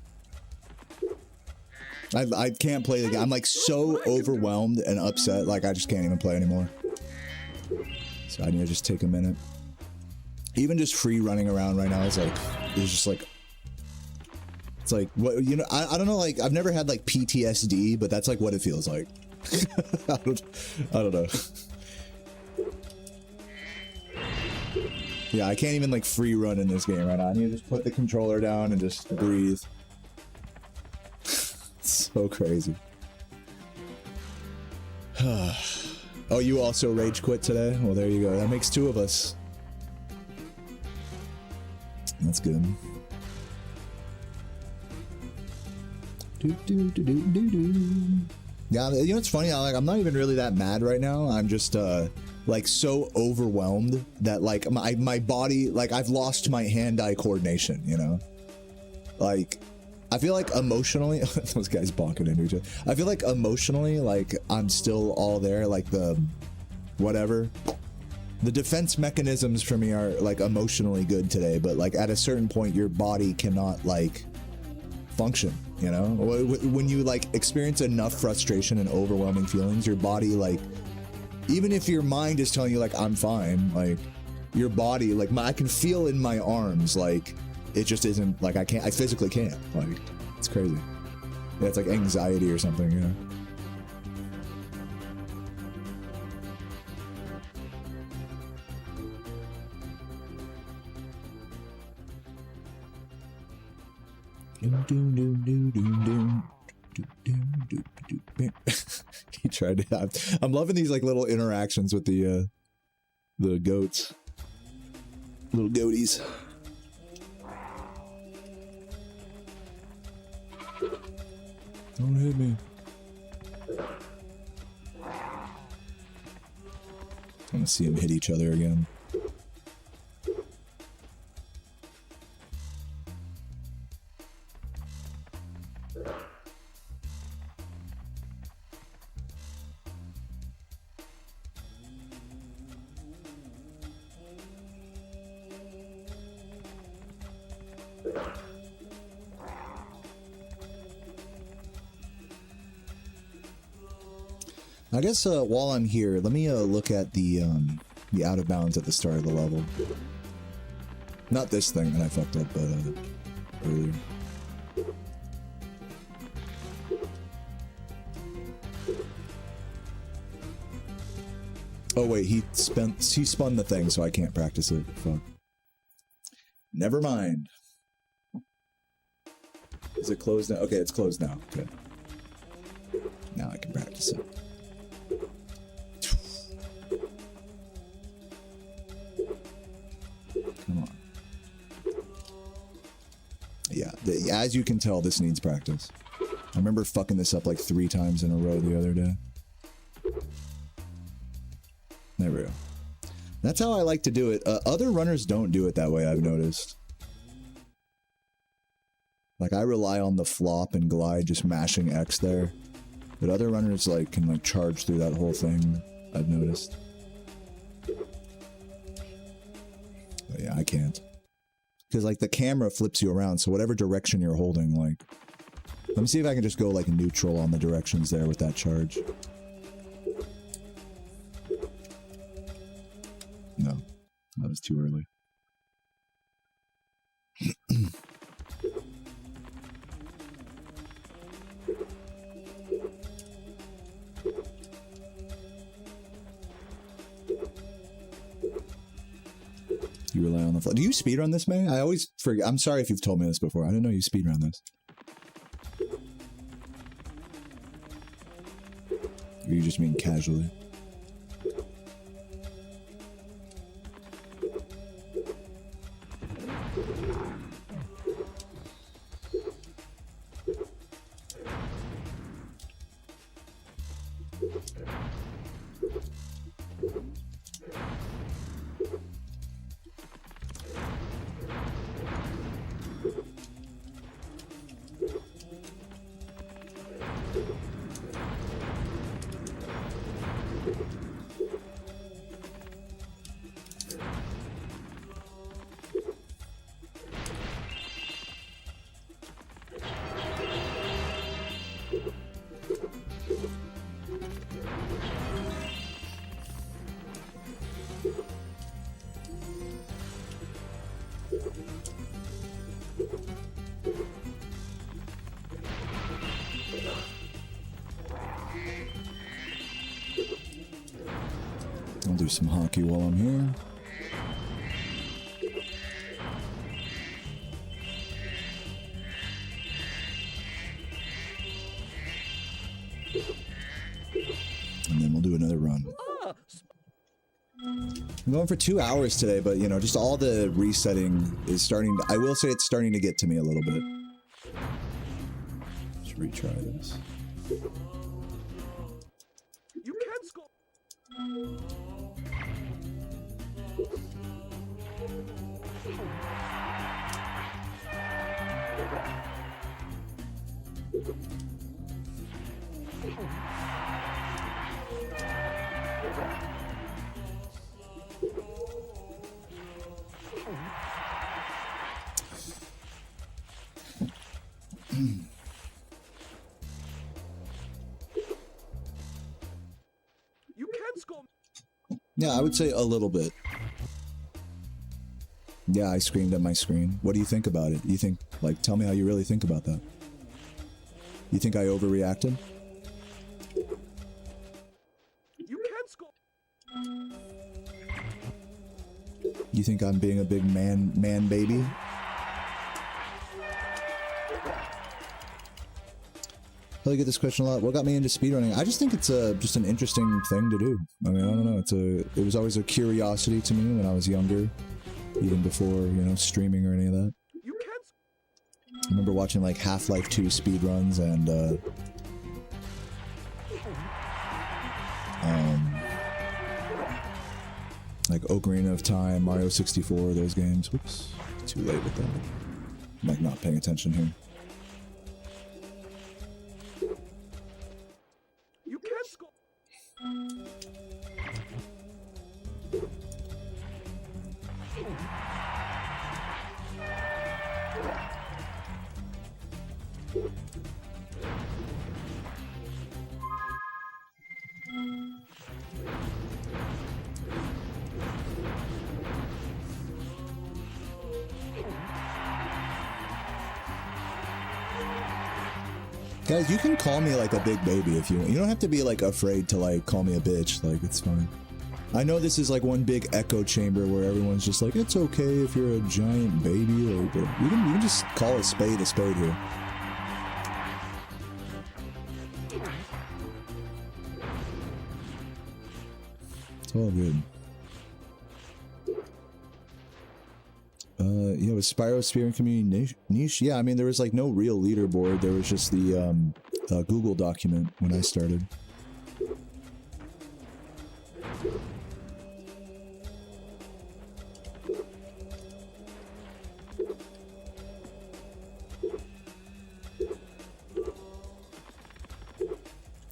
I can't play the game. I'm like so overwhelmed and upset, like I just can't even play anymore. So I need to just take a minute. Even just free running around right now is like, it's just like, it's like, what, you know, I don't know, like, I've never had like PTSD, but that's like what it feels like. I don't know. Yeah, I can't even like free run in this game right now. I need to just put the controller down and just breathe. It's so crazy. Oh, you also rage quit today? Well, there you go. That makes two of us. That's good. Yeah, you know what's funny? I'm not even really that mad right now. I'm just like so overwhelmed that like my body, like I've lost my hand-eye coordination, you know? Like I feel like emotionally those guys bonking into each other. I feel like emotionally, like I'm still all there, like the whatever. The defense mechanisms for me are like emotionally good today, but like at a certain point your body cannot like function, you know? When you like experience enough frustration and overwhelming feelings, your body, like, even if your mind is telling you like I'm fine, like your body, like I can feel in my arms, like it just isn't, like I physically can't, like it's crazy. Yeah, it's like anxiety or something, you know? He tried to have, I'm loving these like little interactions with the goats. Little goaties. Don't hit me. I want to see them hit each other again. I guess while I'm here, let me look at the out of bounds at the start of the level. Not this thing that I fucked up, but earlier. Oh wait, he spun the thing, so I can't practice it. Fuck. Never mind. Is it closed now? Okay, it's closed now. Okay. Now I can practice it. Come on. Yeah, as you can tell, this needs practice. I remember fucking this up like 3 times in a row the other day. There we go. That's how I like to do it. Other runners don't do it that way, I've noticed. Like, I rely on the flop and glide, just mashing X there. But other runners, like, can, like, charge through that whole thing, I've noticed. But yeah, I can't. Because, like, the camera flips you around, so whatever direction you're holding, like... Let me see if I can just go, like, neutral on the directions there with that charge. No, that was too early. You rely on the flow. Do you speedrun this, May? I always forget. I'm sorry if you've told me this before. I didn't know you speedrun this. Or you just mean casually? I'll do some hockey while I'm here. And then we'll do another run. I'm going for 2 hours today, but, you know, just all the resetting is starting to... I will say it's starting to get to me a little bit. Let's retry this. You can't score. You can't score. Yeah, I would say a little bit. Yeah, I screamed at my screen. What do you think about it? You think, like, tell me how you really think about that. You think I overreacted? You can't score. You think I'm being a big man baby? I get this question a lot. What got me into speedrunning? I just think it's just an interesting thing to do. I mean, I don't know. It was always a curiosity to me when I was younger, even before, you know, streaming or any of that. You can't. I remember watching like Half-Life 2 speedruns and like Ocarina of Time, Mario 64, those games. Whoops, too late with that. I'm like not paying attention here. You can't score. Guys, you can call me like a big baby if you want. You don't have to be like afraid to like call me a bitch. Like, it's fine. I know this is like one big echo chamber where everyone's just like, it's okay if you're a giant baby. Like, but you can just call a spade here. It's all good. Yeah, was Spyro Spearing Community niche? Yeah, I mean, there was like no real leaderboard. There was just the Google document when I started.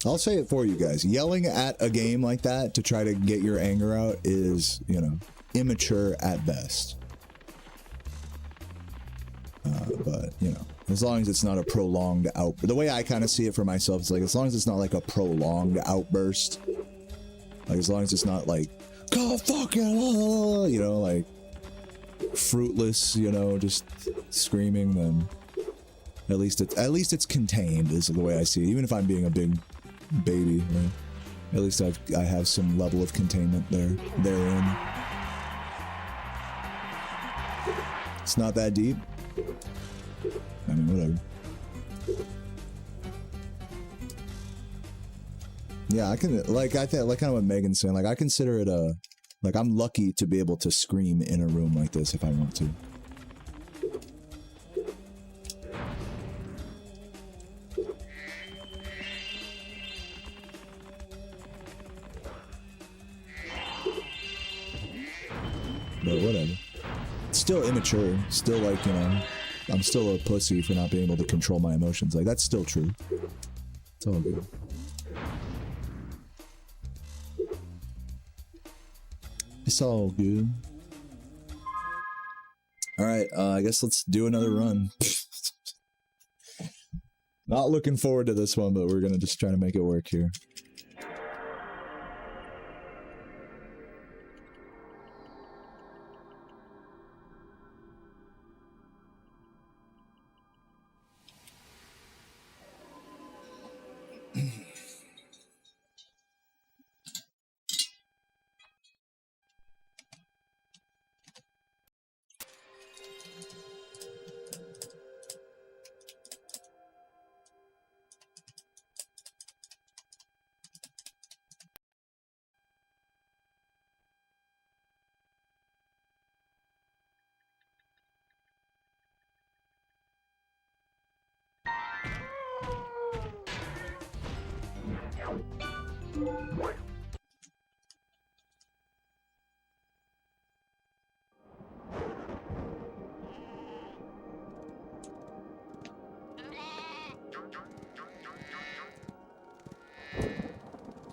I'll say it for you guys. Yelling at a game like that to try to get your anger out is, you know, immature at best. But, you know, as long as it's not a prolonged outburst. The way I kind of see it for myself is like, as long as it's not like a prolonged outburst. Like, as long as it's not like, God fuck it, you know, like, fruitless, you know, just screaming, then at least it's contained is the way I see it. Even if I'm being a big baby, right? At least I have some level of containment therein. It's not that deep. I mean, whatever. Yeah, I can, like, I think, like kind of what Megan's saying, like, I consider it like, I'm lucky to be able to scream in a room like this if I want to. But whatever. It's still immature. Still, like, you know, I'm still a pussy for not being able to control my emotions. Like, that's still true. It's all good. It's all good. Alright, I guess let's do another run. Not looking forward to this one, but we're gonna just try to make it work here.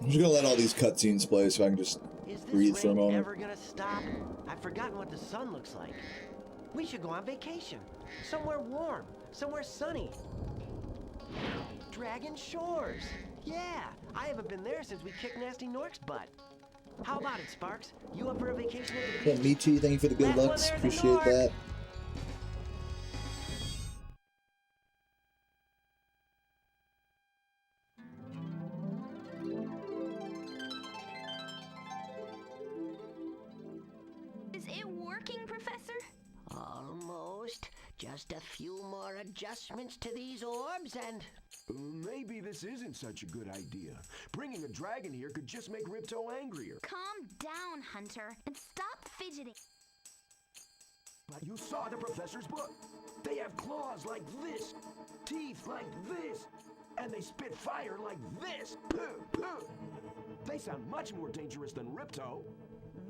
I'm just gonna let all these cutscenes play so I can just breathe for a moment. Is this rain ever gonna stop? I've forgotten what the sun looks like. We should go on vacation. Somewhere warm. Somewhere sunny. Dragon Shores. Yeah, I haven't been there since we kicked Nasty Nork's butt. How about it, Sparks? You up for a vacation at the beach? Yeah, me too. Thank you for the good That's lucks. when there's a Appreciate Nork. that. Is it working, Professor? Almost. Just Just a few more adjustments to these orbs and... Maybe this isn't such a good idea. Bringing a dragon here could just make Ripto angrier. Calm down, Hunter, and stop fidgeting. But you saw the professor's book. They have claws like this, teeth like this, and they spit fire like this. They sound much more dangerous than Ripto.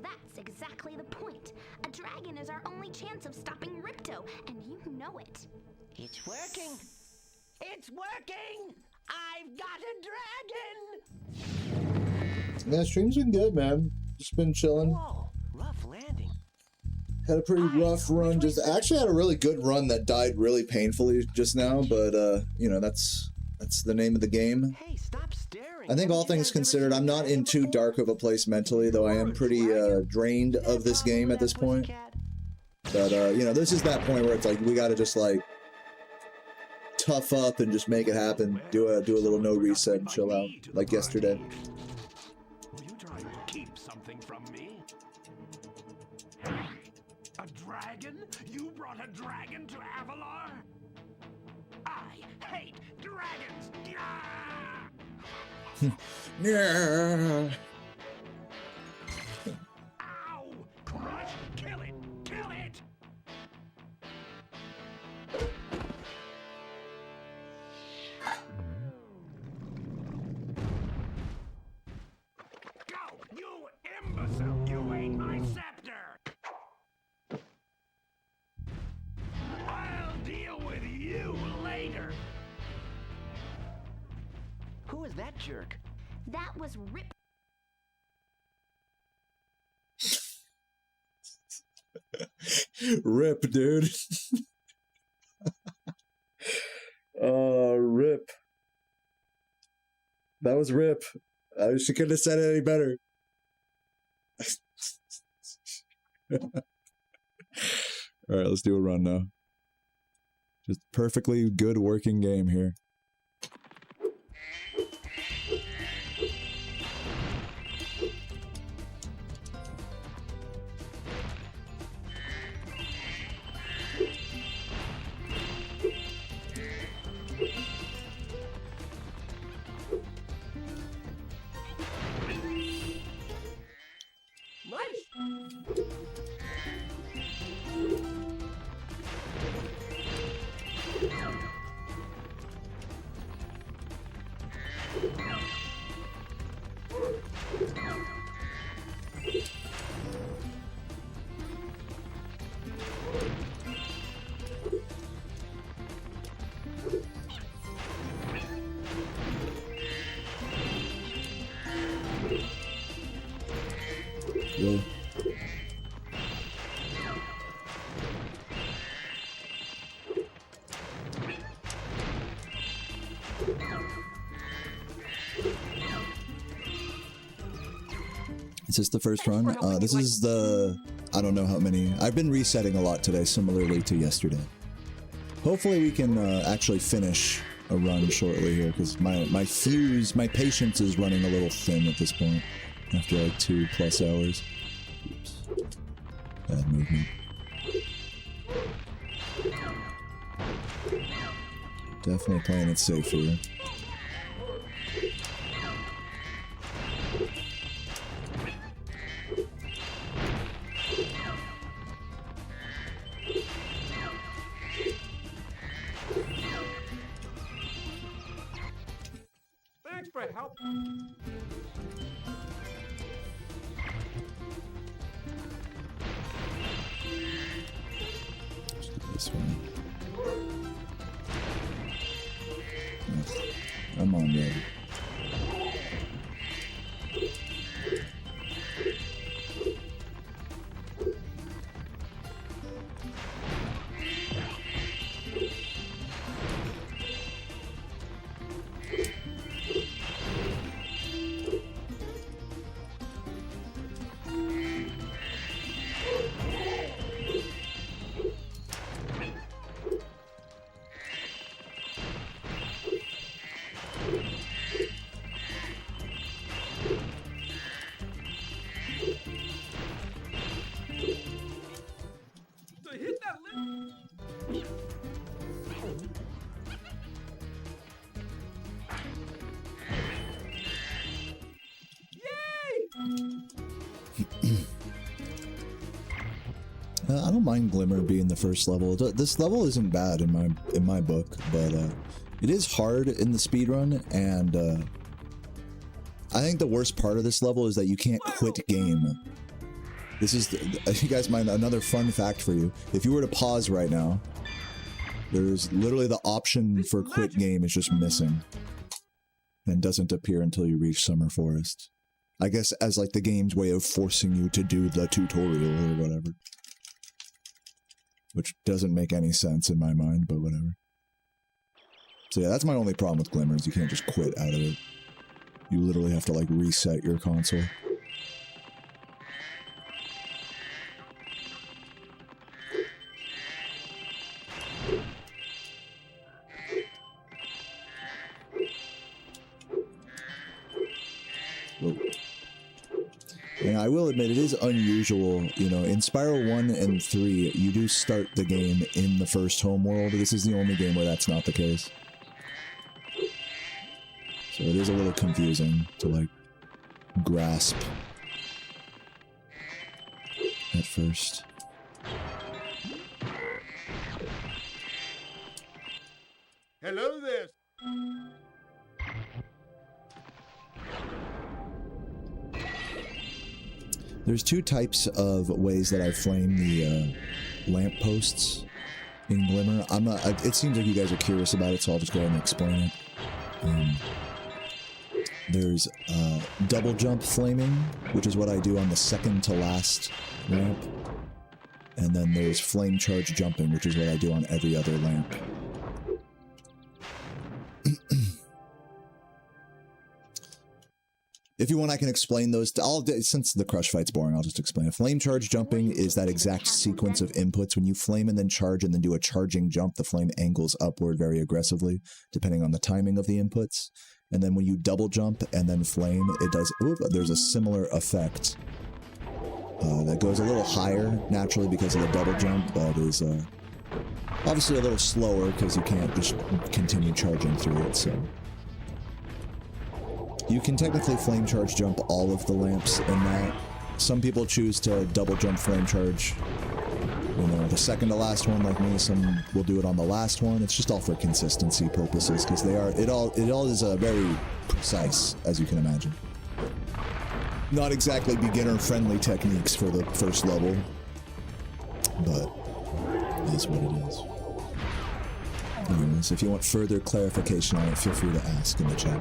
That's exactly the point. A dragon is our only chance of stopping Ripto, and you know it. It's working! It's working! I've got a dragon! Yeah, stream's been good, man. Just been chilling. Whoa, rough landing. Had a pretty rough run. Just actually had a really good run that died really painfully just now, but you know, that's the name of the game. Hey, stop staring. I think all Haven't you things guys ever considered, seen I'm a not dragon in too before? dark of a place mentally, though I am pretty drained of this game at this point. But you know, this is that point where it's like we got to just like tough up and just make it happen. Do a little no reset and chill out like yesterday. Were you trying to keep something from me? A dragon? You brought a dragon to Avalar? I hate dragons! Yeah. Ow! Crush! Kill it! Kill it! Go! You imbecile! You ate my scepter! I'll deal with you later! Who is that jerk? That was Rip. Rip, dude. Rip. That was Rip. She couldn't have said it any better. All right, let's do a run now. Just perfectly good working game here. Really? Is this the first run? This is the... I don't know how many. I've been resetting a lot today, similarly to yesterday. Hopefully we can actually finish a run shortly here, because my patience is running a little thin at this point, after like 2+ hours. Oops. Bad movement. Definitely playing it safe here. Thanks for help. Let's do this one. Yes. I'm on ready. I don't mind Glimmer being the first level. This level isn't bad in my book, but it is hard in the speedrun, and I think the worst part of this level is that you can't quit game. This is, you guys mind, another fun fact for you. If you were to pause right now, there's literally the option for quit game is just missing. And doesn't appear until you reach Summer Forest. I guess as like the game's way of forcing you to do the tutorial or whatever. Which doesn't make any sense in my mind, but whatever. So yeah, that's my only problem with Glimmer, is you can't just quit out of it. You literally have to like reset your console. Whoa. And I will admit, it is unusual, you know, in Spyro 1 and 3, you do start the game in the first home world. This is the only game where that's not the case. So it is a little confusing to, like, grasp at first. Hello there. There's two types of ways that I flame the lampposts in Glimmer. It seems like you guys are curious about it, so I'll just go ahead and explain it. There's double jump flaming, which is what I do on the second to last lamp. And then there's flame charge jumping, which is what I do on every other lamp. If you want, I can explain those. Since the crush fight's boring, I'll just explain it. Flame charge jumping is that exact sequence of inputs. When you flame and then charge and then do a charging jump, the flame angles upward very aggressively, depending on the timing of the inputs. And then when you double jump and then flame, it does, there's a similar effect that goes a little higher naturally because of the double jump, but is obviously a little slower because you can't just continue charging through it, so. You can technically flame charge jump all of the lamps in that. Some people choose to double jump flame charge, you know, the second to last one like me. Some will do it on the last one. It's just all for consistency purposes because it all is very precise, as you can imagine. Not exactly beginner friendly techniques for the first level, but it is what it is. Anyways, if you want further clarification on it, feel free to ask in the chat.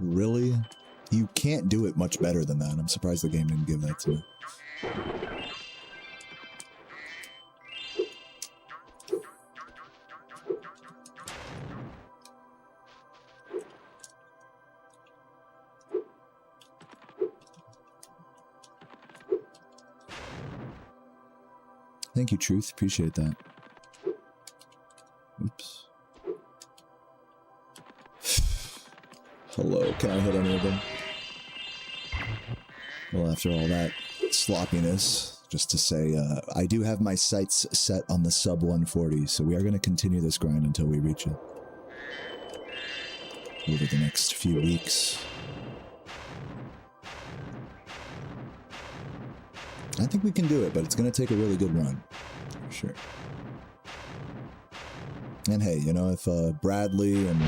Really? You can't do it much better than that. I'm surprised the game didn't give that to me. Thank you, Truth. Appreciate that. Oops. Hello, can I hit any of them? Well, after all that sloppiness, just to say, I do have my sights set on the sub 140, so we are going to continue this grind until we reach it. Over the next few weeks. I think we can do it, but it's going to take a really good run. For sure. And hey, you know, if Bradley and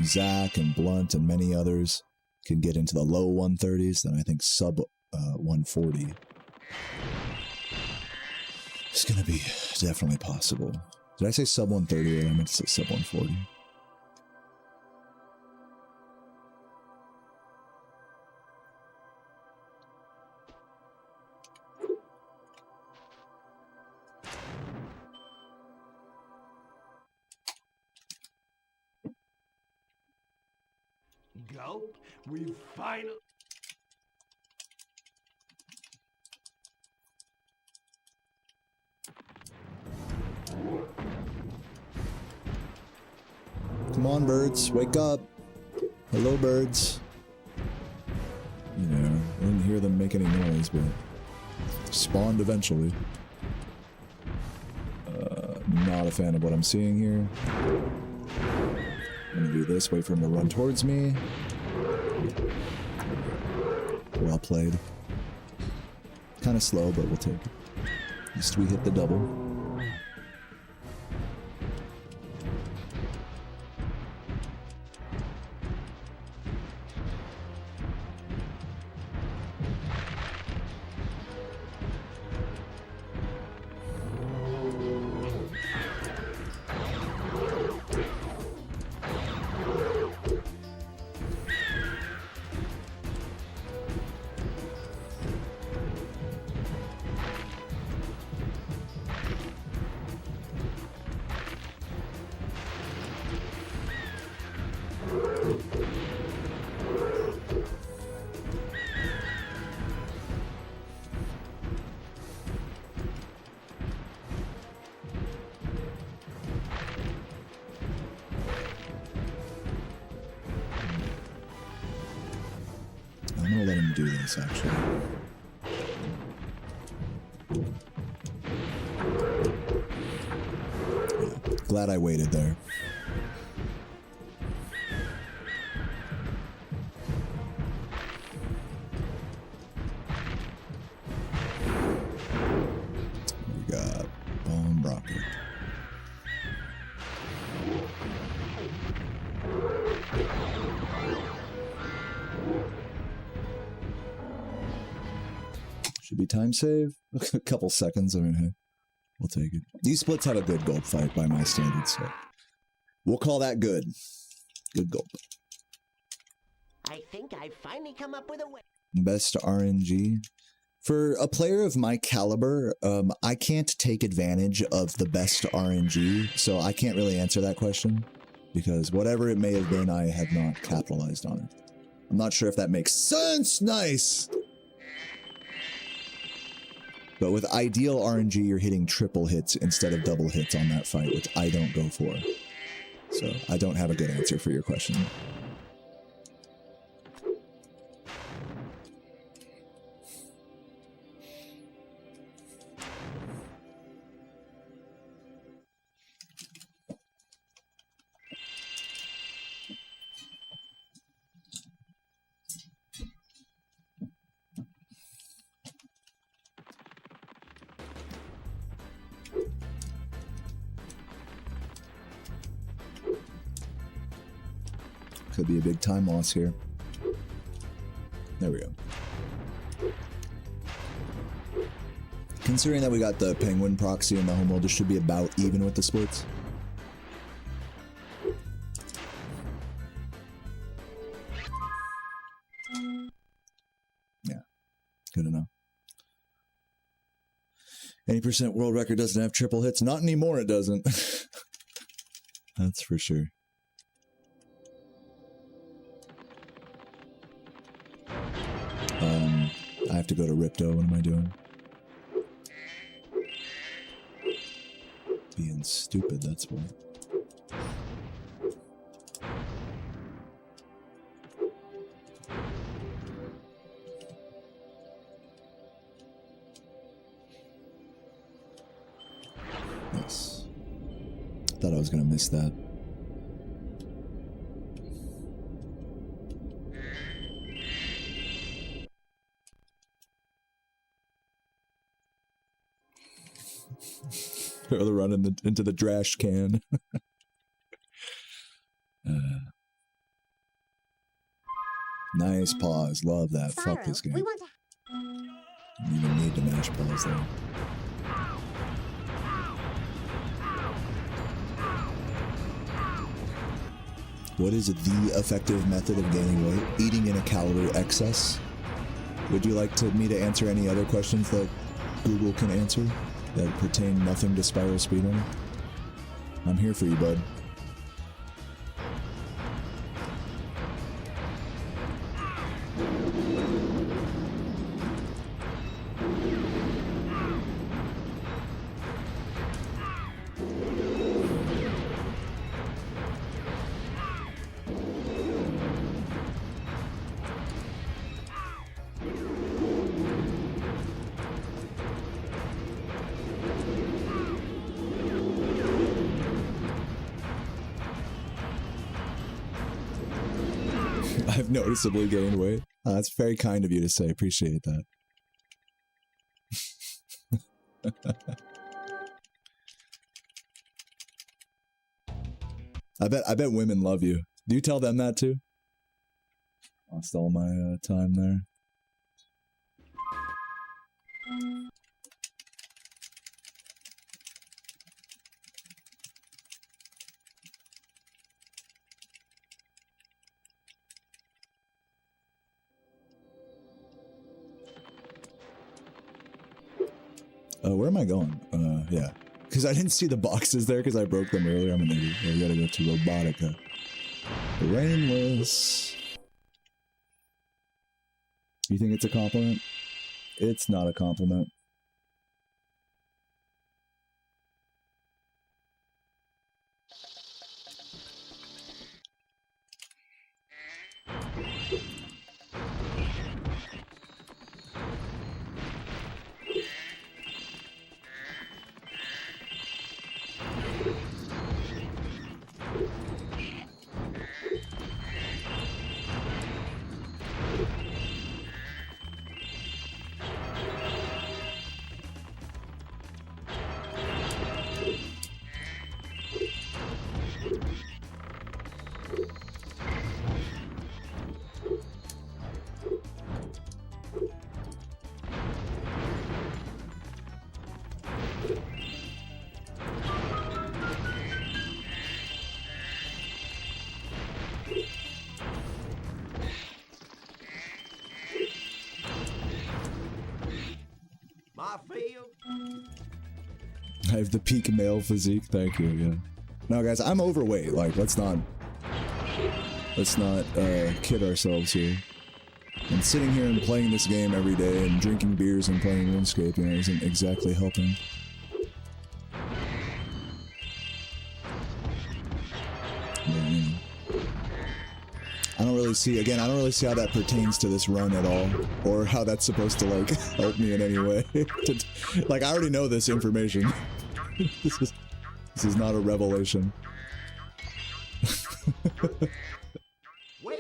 Zach and Blunt and many others can get into the low 130s, then I think sub 140 It's gonna be definitely possible. Did I say sub 130 or I meant to say sub 140? Gulp, we finally... Come on, birds, wake up. Hello, birds. You know, I didn't hear them make any noise, but spawned eventually. Not a fan of what I'm seeing here. I'm gonna do this, wait for him to run towards me. Well played. Kind of slow, but we'll take it. At least we hit the double. I'm gonna let him do this, actually. Yeah, glad I waited there. We got bomb rocket. Should be time save. A couple seconds. I mean, hey, we'll take it. These splits had a good gulp fight by my standards, so we'll call that good. Good gulp. I think I finally come up with a way. Best RNG. For a player of my caliber, I can't take advantage of the best RNG, so I can't really answer that question, because whatever it may have been, I had not capitalized on it. I'm not sure if that makes sense. Nice! But with ideal RNG, you're hitting triple hits instead of double hits on that fight, which I don't go for. So I don't have a good answer for your question. Could be a big time loss here. There we go. Considering that we got the penguin proxy in the home world, this should be about even with the splits. Yeah, good enough. 80% world record doesn't have triple hits. Not anymore, it doesn't. That's for sure. I have to go to Ripto. What am I doing? Being stupid, that's why. Nice. Thought I was gonna miss that. Throw the run into the trash can. Nice pause. Love that. Fuck this game. We want to... You don't even need to mash pause there. What is the effective method of gaining weight? Eating in a calorie excess. Would you like me to answer any other questions that Google can answer that pertain nothing to Spyro Speedrun? I'm here for you, bud. I've noticeably gained weight. That's very kind of you to say. Appreciate that. I bet women love you. Do you tell them that too? Lost all my time there. Where am I going? Yeah. Because I didn't see the boxes there because I broke them earlier. I'm an idiot. Yeah, we gotta go to Robotica. Rainless. You think it's a compliment? It's not a compliment. I have the peak male physique. Thank you. Yeah. No, guys, I'm overweight. Like, let's not kid ourselves here. And sitting here and playing this game every day and drinking beers and playing RuneScape, you know, isn't exactly helping. But, you know, I don't really see how that pertains to this run at all, or how that's supposed to, like, help me in any way. Like, I already know this information. This is not a revelation. Wait,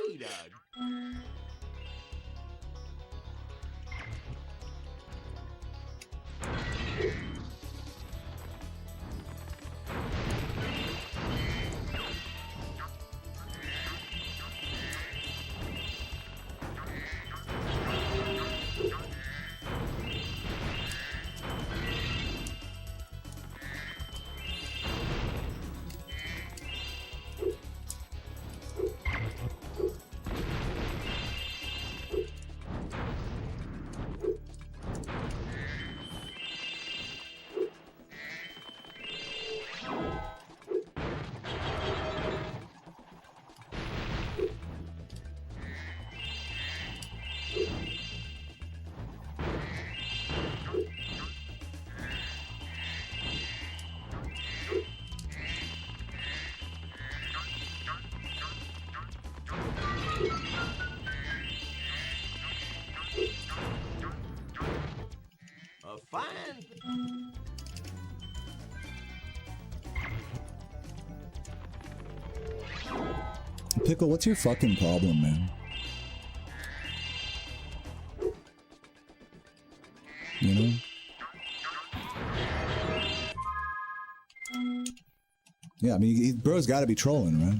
fine. Pickle, what's your fucking problem, man? You know? Yeah, I mean, bro's gotta be trolling, right?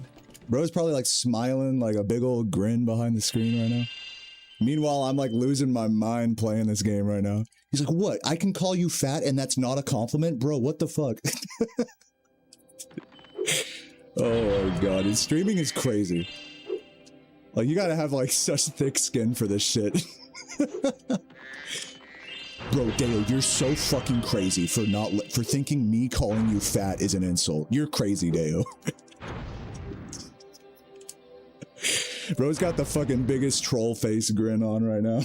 Bro's probably like smiling like a big old grin behind the screen right now. Meanwhile, I'm like losing my mind playing this game right now. He's like, what? I can call you fat and that's not a compliment? Bro, what the fuck? Oh my god, dude, streaming is crazy. Like, you gotta have, like, such thick skin for this shit. Bro, Dale, you're so fucking crazy for for thinking me calling you fat is an insult. You're crazy, Dale. Bro's got the fucking biggest troll face grin on right now.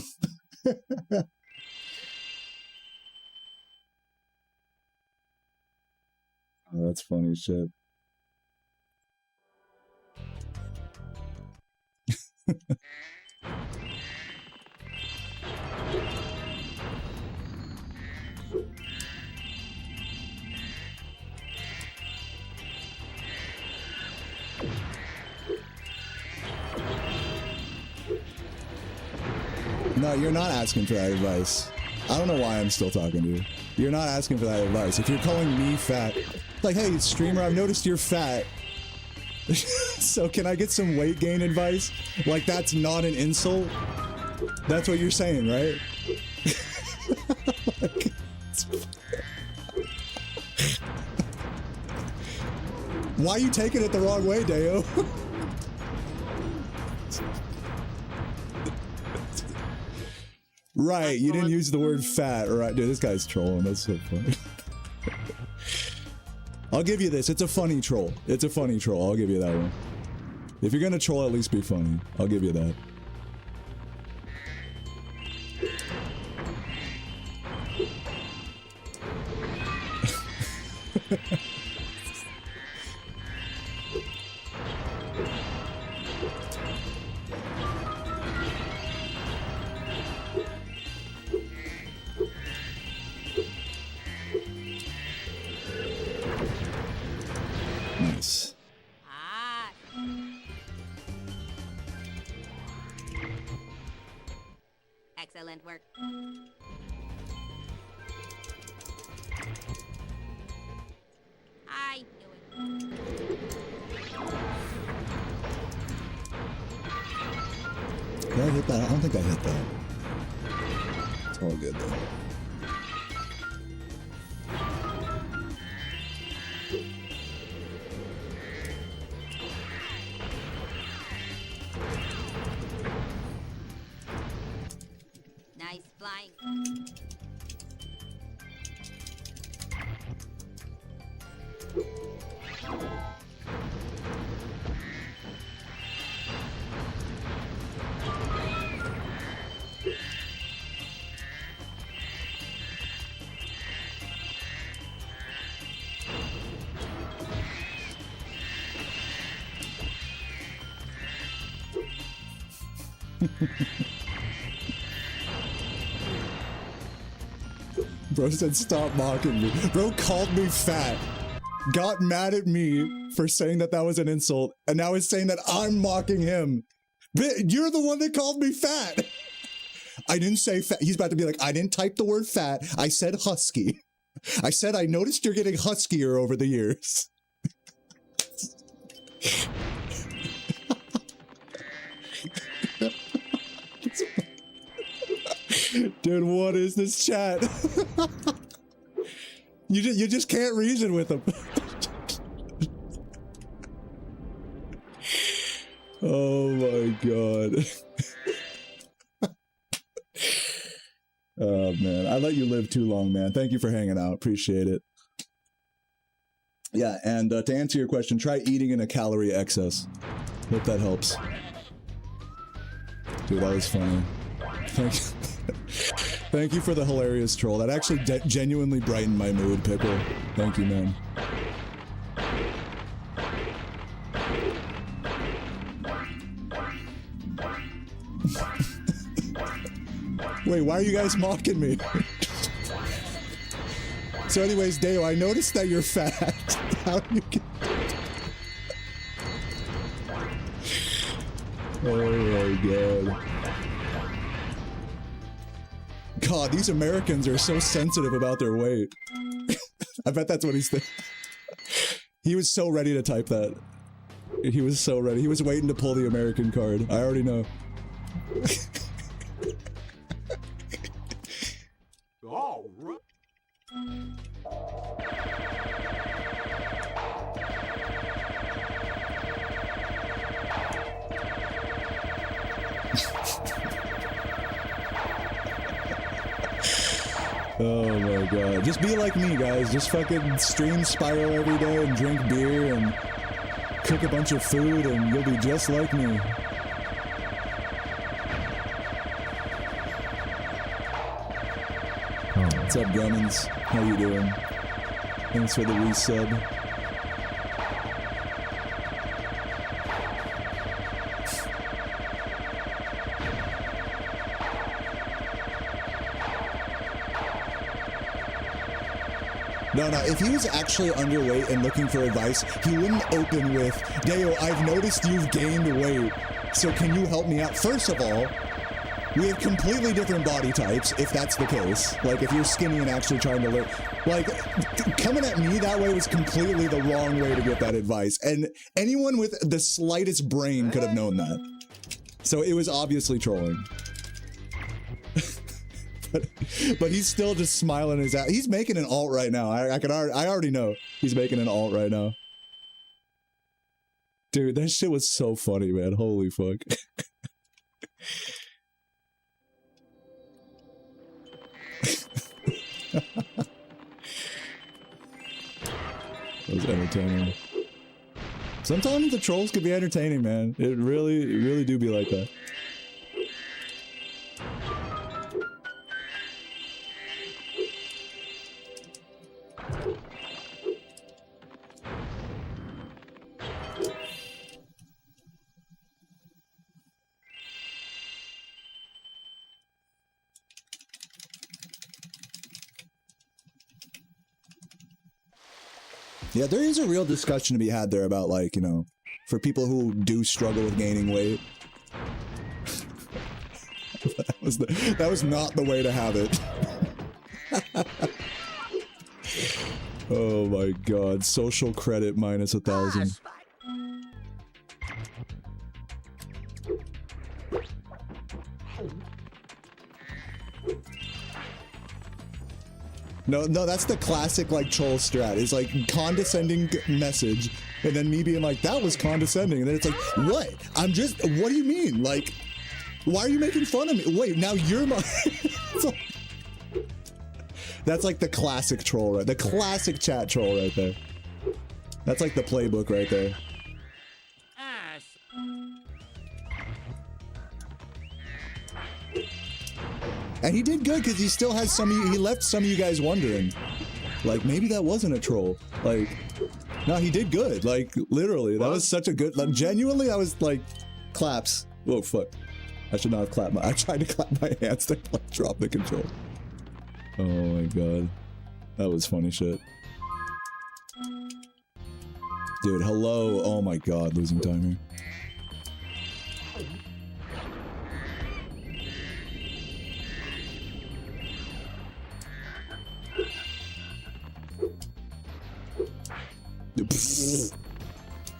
Oh, that's funny shit. No, you're not asking for that advice. I don't know why I'm still talking to you. You're not asking for that advice. If you're calling me fat, like, hey, streamer, I've noticed you're fat. So can I get some weight gain advice? Like, that's not an insult? That's what you're saying, right? Like, why are you taking it the wrong way, Deo? Right, you didn't use the word fat, right? Dude, this guy's trolling. That's so funny. I'll give you this. It's a funny troll. It's a funny troll. I'll give you that one. If you're gonna troll, at least be funny. I'll give you that. Nice. Ah. Excellent work. I knew it. Did I hit that? I don't think I hit that. It's all good though. Nice flying. Bro said stop mocking me. Bro called me fat. Got mad at me for saying that that was an insult. And now is saying that I'm mocking him. You're the one that called me fat. I didn't say fat. He's about to be like, I didn't type the word fat. I said husky. I said, I noticed you're getting huskier over the years. Dude, what is this chat? You just can't reason with him. Oh my god. Oh man, I let you live too long, man. Thank you for hanging out. Appreciate it. Yeah, and to answer your question, try eating in a calorie excess. Hope that helps. Dude, that was funny. Thank you for the hilarious troll. That actually genuinely brightened my mood, Pickle. Thank you, man. Wait, why are you guys mocking me? So anyways, Deo, I noticed that you're fat. How do you get... Oh my god. God, these Americans are so sensitive about their weight. I bet that's what he's thinking. He was so ready to type that. He was so ready. He was waiting to pull the American card. I already know. All right. Oh my god. Just be like me, guys. Just fucking stream Spyro every day and drink beer and cook a bunch of food and you'll be just like me. What's up, Brummins? How you doing? Thanks for the resub. No, if he was actually underweight and looking for advice, he wouldn't open with, Deo, I've noticed you've gained weight, so can you help me out? First of all, we have completely different body types, if that's the case. Like, if you're skinny and actually trying to look... Like, coming at me that way was completely the wrong way to get that advice. And anyone with the slightest brain could have known that. So it was obviously trolling. But he's still just smiling his ass. He's making an alt right now. I already know he's making an alt right now. Dude, that shit was so funny, man. Holy fuck. That was entertaining. Sometimes the trolls could be entertaining, man. It really do be like that. Yeah, there is a real discussion to be had there about, like, you know, for people who do struggle with gaining weight. that was not the way to have it. Oh my god, social credit minus 1,000. No, that's the classic, like, troll strat. It's like condescending message, and then me being like, that was condescending. And then it's like, what? What do you mean? Like, why are you making fun of me? Wait, now you're my... That's like the classic troll, right? The classic chat troll right there. That's like the playbook right there. And he did good because he still has some of you, he left some of you guys wondering. Like, maybe that wasn't a troll. Like, no, he did good. Like, literally, that was such a good, like, genuinely, I was like, claps. Oh, fuck. I should not have clapped I tried to clap my hands to like, drop the control. Oh my god. That was funny shit. Dude, hello. Oh my god, losing time here.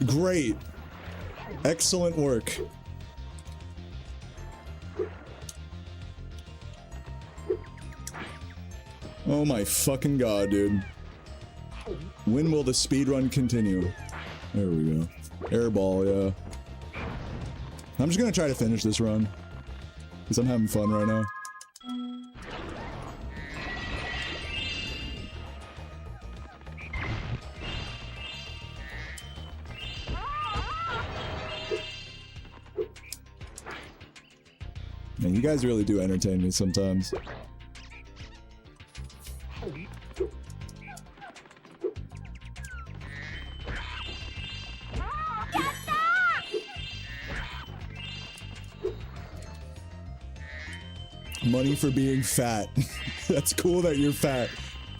Great. Excellent work. Oh my fucking god, dude. When will the speedrun continue? There we go. Airball, yeah. I'm just gonna try to finish this run. Because I'm having fun right now. Man, you guys really do entertain me sometimes. Money for being fat. That's cool that you're fat.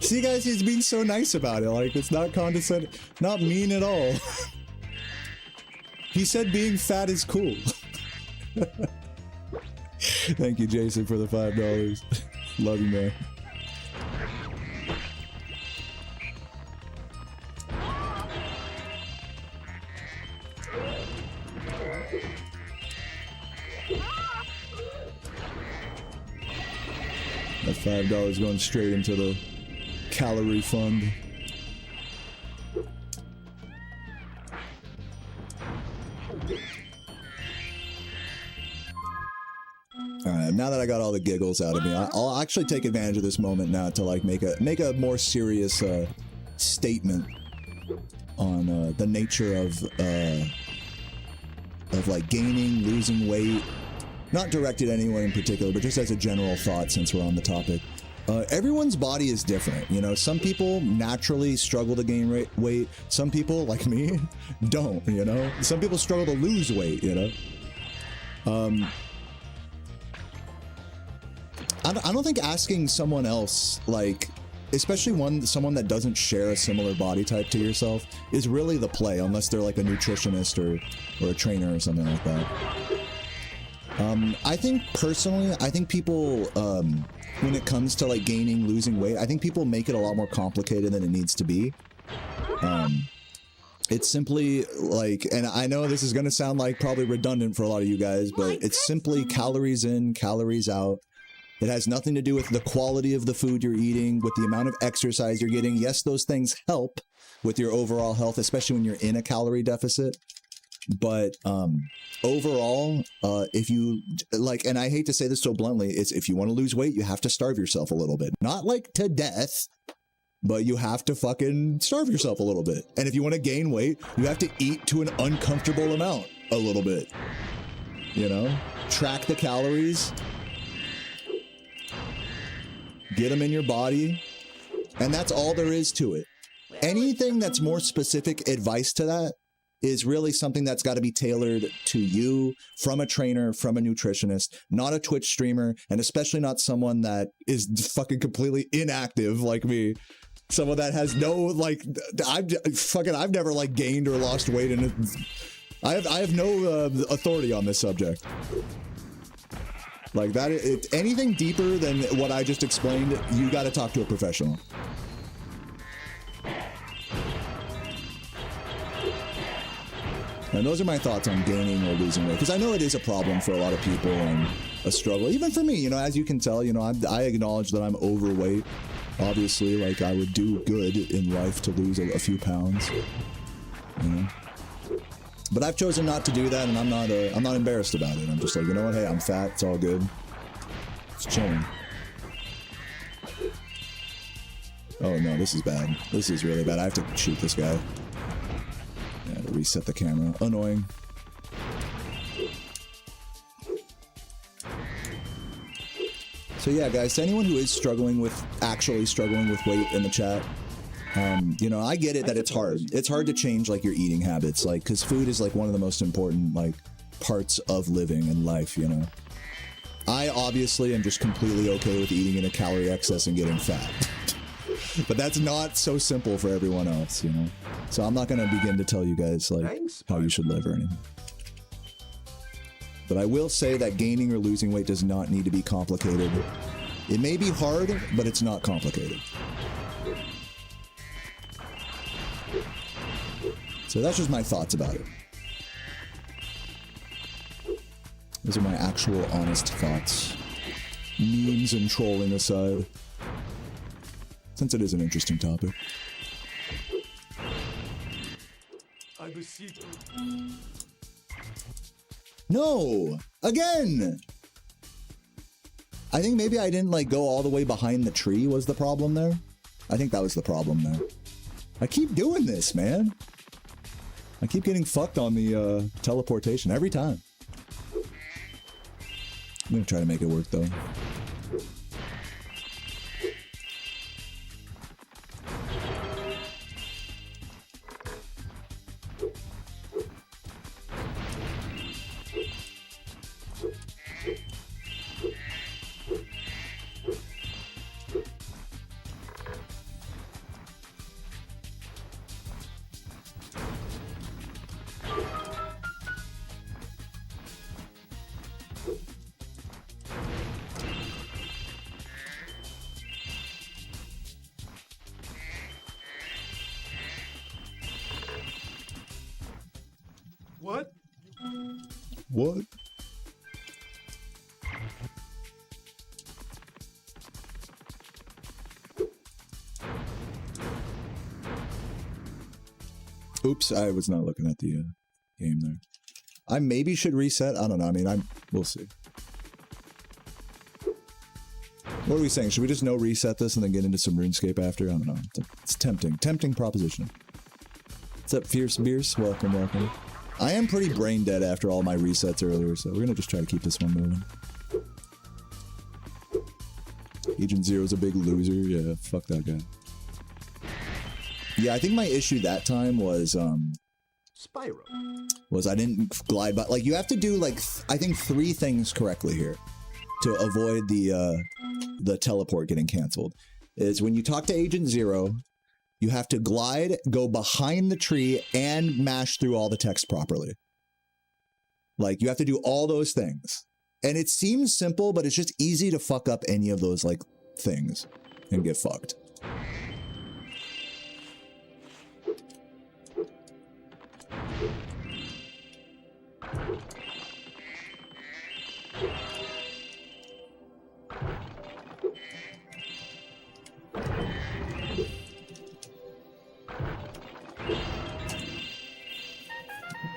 See, guys, he's being so nice about it. Like, it's not condescending, not mean at all. He said being fat is cool. Thank you, Jason, for the $5. Love you, man. That $5 going straight into the calorie fund. Alright, time. Now that I got all the giggles out of me, I'll actually take advantage of this moment now to like make a more serious statement on the nature of like gaining, losing weight. Not directed at anyone in particular, but just as a general thought since we're on the topic. Everyone's body is different. You know, some people naturally struggle to gain weight. Some people, like me, don't, you know? Some people struggle to lose weight, you know? I don't think asking someone else, like, especially someone that doesn't share a similar body type to yourself, is really the play, unless they're like a nutritionist or a trainer or something like that. I think personally, people, when it comes to like gaining, losing weight, I think people make it a lot more complicated than it needs to be. It's simply like, and I know this is going to sound like probably redundant for a lot of you guys, but it's simply calories in, calories out. It has nothing to do with the quality of the food you're eating, with the amount of exercise you're getting. Yes, those things help with your overall health, especially when you're in a calorie deficit. But overall, if you like, and I hate to say this so bluntly, it's if you want to lose weight, you have to starve yourself a little bit. Not like to death, but you have to fucking starve yourself a little bit. And if you want to gain weight, you have to eat to an uncomfortable amount a little bit. You know, track the calories, get them in your body, and that's all there is to it. Anything that's more specific advice to that is really something that's got to be tailored to you from a trainer, from a nutritionist, not a Twitch streamer, and especially not someone that is fucking completely inactive like me. Someone that has no, like, I've never like gained or lost weight, and I have no authority on this subject. Like that, anything deeper than what I just explained, you got to talk to a professional. And those are my thoughts on gaining or losing weight, because I know it is a problem for a lot of people and a struggle, even for me. You know, as you can tell, you know, I acknowledge that I'm overweight. Obviously, like, I would do good in life to lose a few pounds, you know. But I've chosen not to do that, and I'm not embarrassed about it. I'm just like, you know what? Hey, I'm fat. It's all good. It's chilling. Oh no, this is bad. This is really bad. I have to shoot this guy. Yeah, to reset the camera. Annoying. So yeah, guys, to anyone who is actually struggling with weight in the chat, you know, I get it that it's hard. It's hard to change like your eating habits, like, because food is like one of the most important like parts of living and life, you know. I obviously am just completely okay with eating in a calorie excess and getting fat. But that's not so simple for everyone else, you know. So I'm not going to begin to tell you guys like how you should live or anything. But I will say that gaining or losing weight does not need to be complicated. It may be hard, but it's not complicated. So that's just my thoughts about it. Those are my actual honest thoughts. Memes and trolling aside. Since it is an interesting topic. No! Again! I think maybe I didn't like go all the way behind the tree was the problem there. I think that was the problem there. I keep doing this, man. I keep getting fucked on the teleportation every time. I'm gonna try to make it work though. What? What? Oops, I was not looking at the game there. I maybe should reset. I don't know. I mean, we'll see. What are we saying? Should we just no reset this and then get into some RuneScape after? I don't know. It's tempting. Tempting proposition. What's up, Fierce Beers? Welcome, welcome. I am pretty brain dead after all my resets earlier, so we're gonna just try to keep this one moving. Agent Zero's a big loser. Yeah, fuck that guy. Yeah, I think my issue that time was Spyro. I didn't glide by. Like, you have to do like I think 3 things correctly here to avoid the teleport getting canceled. Is when you talk to Agent Zero, you have to glide, go behind the tree, and mash through all the text properly. Like, you have to do all those things. And it seems simple, but it's just easy to fuck up any of those, like, things and get fucked.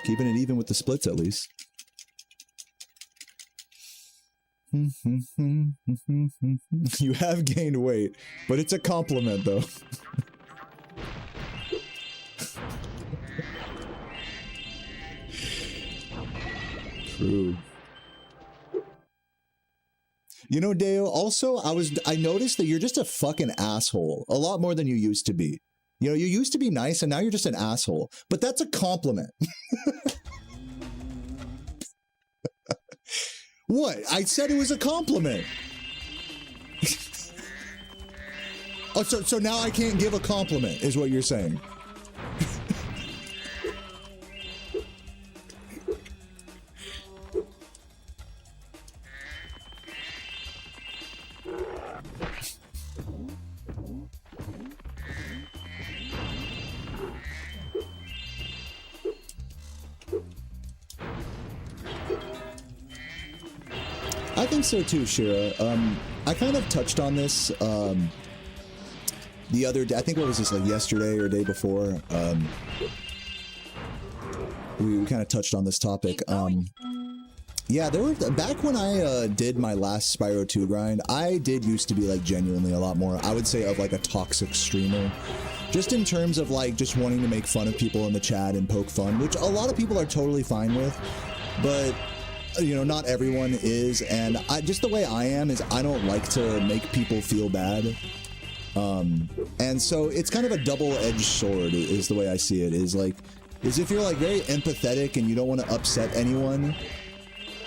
Keeping it even with the splits, at least. You have gained weight, but it's a compliment, though. True. You know, Deo, also, I noticed that you're just a fucking asshole. A lot more than you used to be. You know, you used to be nice, and now you're just an asshole. But that's a compliment. What? I said it was a compliment. Oh, so now I can't give a compliment, is what you're saying. I think so too, Shira. I kind of touched on this the other day. I think what was this, like yesterday or day before? We kind of touched on this topic. Yeah, there were back when I did my last Spyro 2 grind. I did used to be like genuinely a lot more, I would say, of like a toxic streamer. Just in terms of like just wanting to make fun of people in the chat and poke fun, which a lot of people are totally fine with, but you know, not everyone is, and just the way I am is I don't like to make people feel bad. And so it's kind of a double-edged sword is the way I see it, is if you're like very empathetic and you don't want to upset anyone,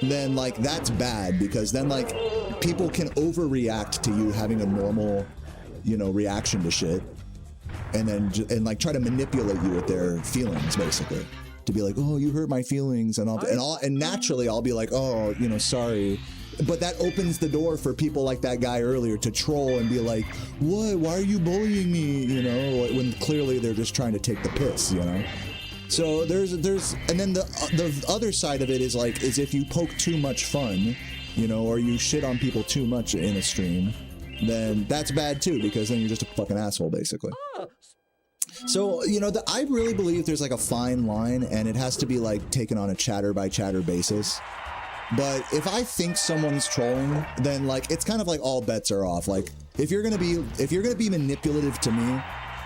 then like that's bad, because then like people can overreact to you having a normal, you know, reaction to shit, and then like try to manipulate you with their feelings, basically. To be like, oh, you hurt my feelings, and and naturally I'll be like, oh, you know, sorry. But that opens the door for people like that guy earlier to troll and be like, what? Why are you bullying me? You know, when clearly they're just trying to take the piss, you know? So there's, and then the other side of it is like, is if you poke too much fun, you know, or you shit on people too much in a stream, then that's bad too, because then you're just a fucking asshole, basically. So, you know, I really believe there's like a fine line, and it has to be like taken on a chatter by chatter basis. But if I think someone's trolling, then like it's kind of like all bets are off. Like if you're gonna be manipulative to me,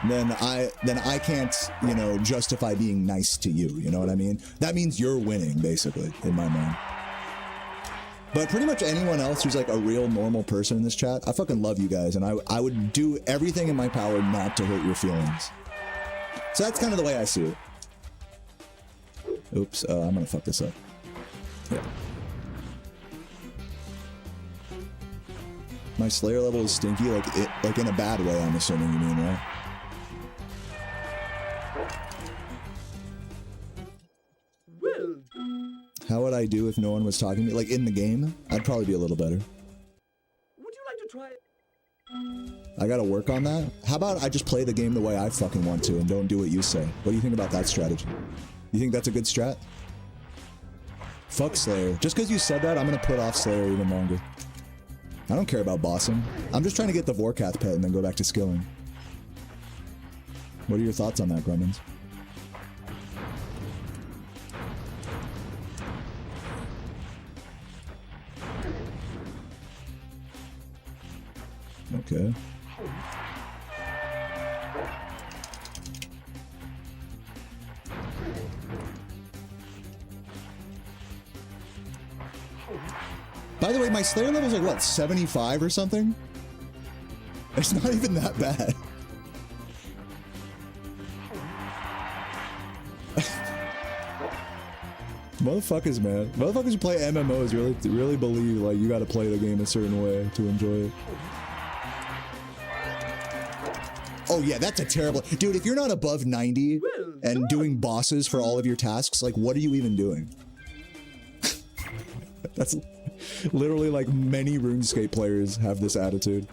then I can't, you know, justify being nice to you. You know what I mean? That means you're winning, basically, in my mind. But pretty much anyone else who's like a real normal person in this chat, I fucking love you guys, and I would do everything in my power not to hurt your feelings. So that's kind of the way I see it. Oops, I'm gonna fuck this up. Yeah. My Slayer level is stinky, like in a bad way, I'm assuming you mean, right? How would I do if no one was talking to me? Like in the game, I'd probably be a little better. Would you like to try it? I gotta work on that. How about I just play the game the way I fucking want to and don't do what you say? What do you think about that strategy? You think that's a good strat? Fuck Slayer. Just because you said that, I'm gonna put off Slayer even longer. I don't care about bossing. I'm just trying to get the Vorkath pet and then go back to skilling. What are your thoughts on that, Grumins? Okay. By the way, my Slayer level is like, what, 75 or something? It's not even that bad. Motherfuckers, man. Motherfuckers who play MMOs really believe, like, you gotta play the game a certain way to enjoy it. Oh yeah, that's a terrible... Dude, if you're not above 90 and doing bosses for all of your tasks, like, what are you even doing? That's literally like many RuneScape players have this attitude.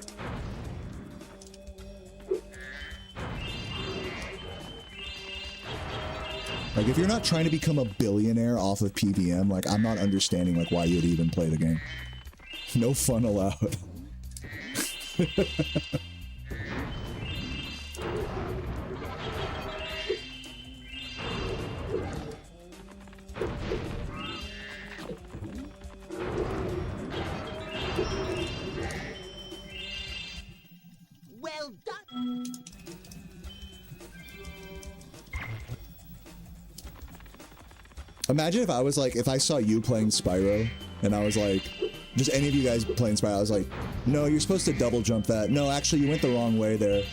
Like, if you're not trying to become a billionaire off of PVM, like, I'm not understanding, like, why you'd even play the game. No fun allowed. Well done. Imagine if I was like, if I saw you playing Spyro, and I was like, just any of you guys playing Spyro, I was like, no, you're supposed to double jump that. No, actually, you went the wrong way there.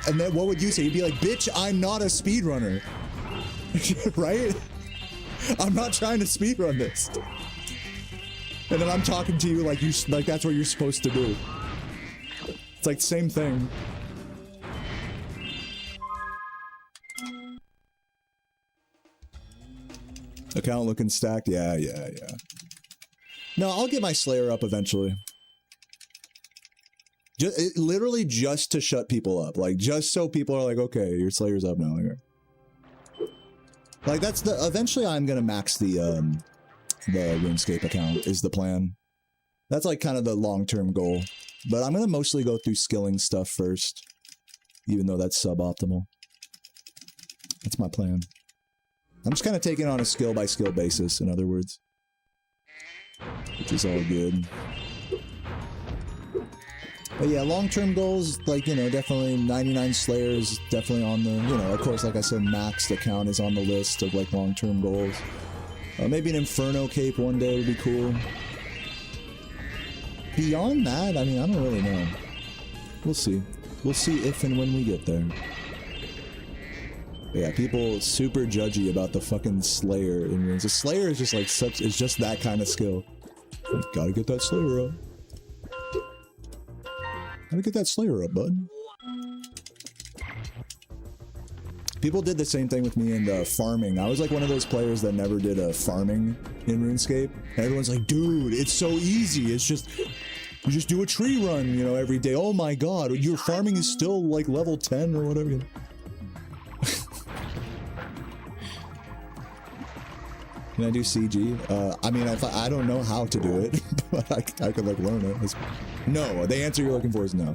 And then what would you say? You'd be like, bitch, I'm not a speedrunner. Right? I'm not trying to speedrun this. And then I'm talking to you like like that's what you're supposed to do. It's like the same thing. Account looking stacked? Yeah. No, I'll get my Slayer up eventually. Literally just to shut people up. Like, just so people are like, okay, your Slayer's up now. Like, that's the... Eventually I'm gonna max the RuneScape account, is the plan. That's like kind of the long-term goal. But I'm gonna mostly go through skilling stuff first. Even though that's suboptimal. That's my plan. I'm just kind of taking it on a skill-by-skill basis, in other words. Which is all good. But yeah, long-term goals, like, you know, definitely 99 Slayers, definitely on the, you know, of course, like I said, maxed account is on the list of, like, long-term goals. Maybe an Inferno Cape one day would be cool. Beyond that, I mean, I don't really know. We'll see. We'll see if and when we get there. But yeah, people super judgy about the fucking Slayer in Runes. The Slayer is just like such, it's just that kind of skill. Like, gotta get that Slayer up. Gotta get that Slayer up, bud. People did the same thing with me in farming. I was like one of those players that never did farming in RuneScape. And everyone's like, dude, it's so easy. It's just, you just do a tree run, you know, every day. Oh my god, your farming is still like level 10 or whatever. Can I do CG? I mean, I don't know how to do it, but I could like learn it. No, the answer you're looking for is no.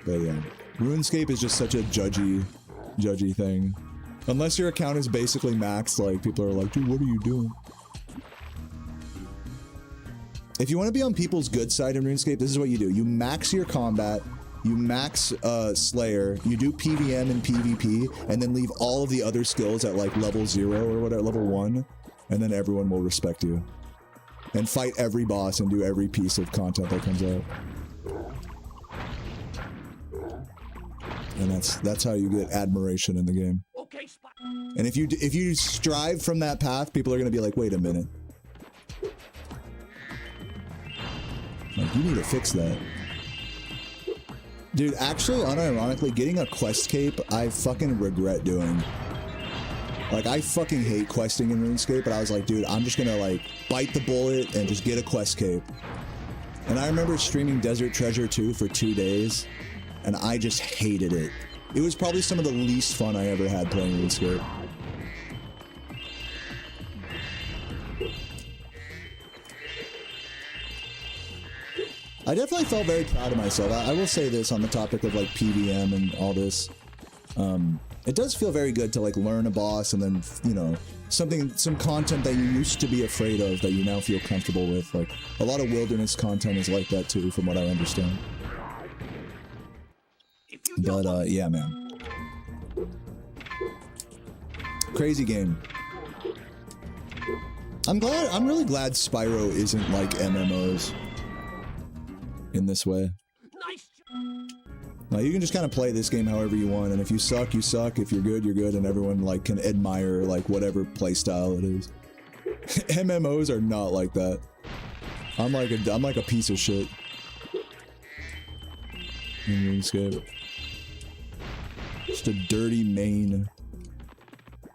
But yeah, RuneScape is just such a judgy thing. Unless your account is basically maxed, like people are like, dude, what are you doing? If you want to be on people's good side in RuneScape, this is what you do. You max your combat, you max Slayer, you do PVM and PvP, and then leave all of the other skills at like level 0 or whatever, level 1, and then everyone will respect you. And fight every boss and do every piece of content that comes out. And that's how you get admiration in the game. Okay, Spot. And if you strive from that path, people are gonna be like, wait a minute. Like, you need to fix that. Dude, actually, unironically, getting a quest cape, I fucking regret doing. Like, I fucking hate questing in RuneScape, but I was like, dude, I'm just gonna, like, bite the bullet and just get a quest cape. And I remember streaming Desert Treasure 2 for 2 days, and I just hated it. It was probably some of the least fun I ever had playing RuneScape. I definitely felt very proud of myself. I will say this on the topic of like PVM and all this. It does feel very good to like learn a boss and then, you know, some content that you used to be afraid of that you now feel comfortable with. Like a lot of wilderness content is like that too, from what I understand. But yeah, man. Crazy game. I'm really glad Spyro isn't like MMOs in this way. Like, you can just kind of play this game however you want, and if you suck, you suck. If you're good, you're good, and everyone like can admire like whatever playstyle it is. MMOs are not like that. I'm like a piece of shit in RuneScape. Just a dirty main.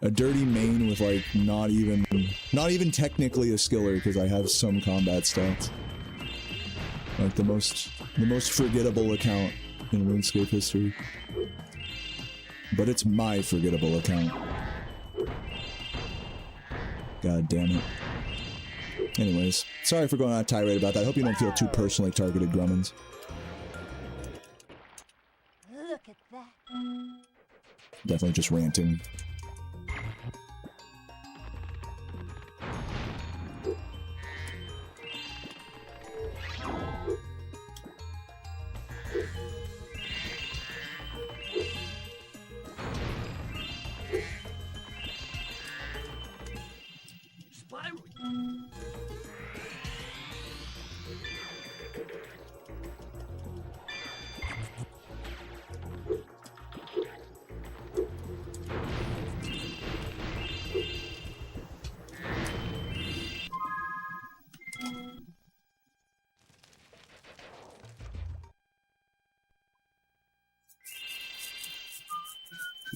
A dirty main with like not even technically a skiller because I have some combat stats. Like the most forgettable account in RuneScape history. But it's my forgettable account. God damn it. Anyways, sorry for going on a tirade about that. I hope you don't feel too personally targeted, Grummins. Look at that. Definitely just ranting.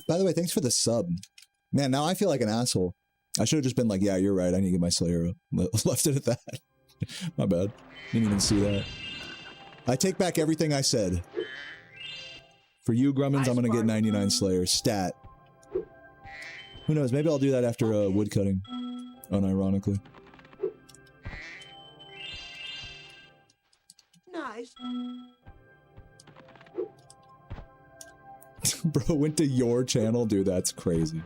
By the way, thanks for the sub. Man, now I feel like an asshole. I should have just been like, yeah, you're right. I need to get my Slayer up. Left it at that. My bad. Didn't even see that. I take back everything I said. For you, Grummins, I'm going to get 99 Slayer. Stat. Who knows? Maybe I'll do that after woodcutting. Unironically. Nice. Bro went to your channel? Dude, that's crazy.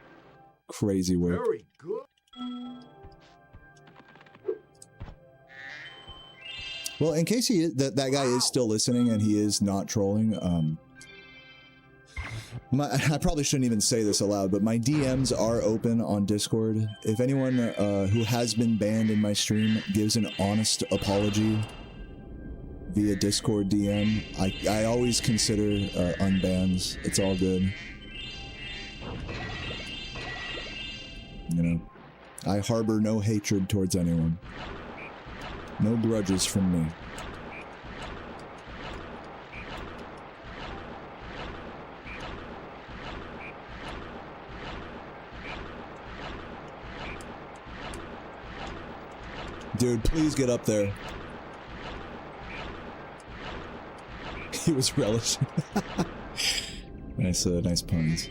Crazy work. Very good. Well, in case that guy is still listening and he is not trolling, I probably shouldn't even say this aloud, but my DMs are open on Discord. If anyone who has been banned in my stream gives an honest apology via Discord DM, I always consider unbans. It's all good. You know, I harbor no hatred towards anyone. No grudges from me. Dude, please get up there. He was relishing. Nice puns.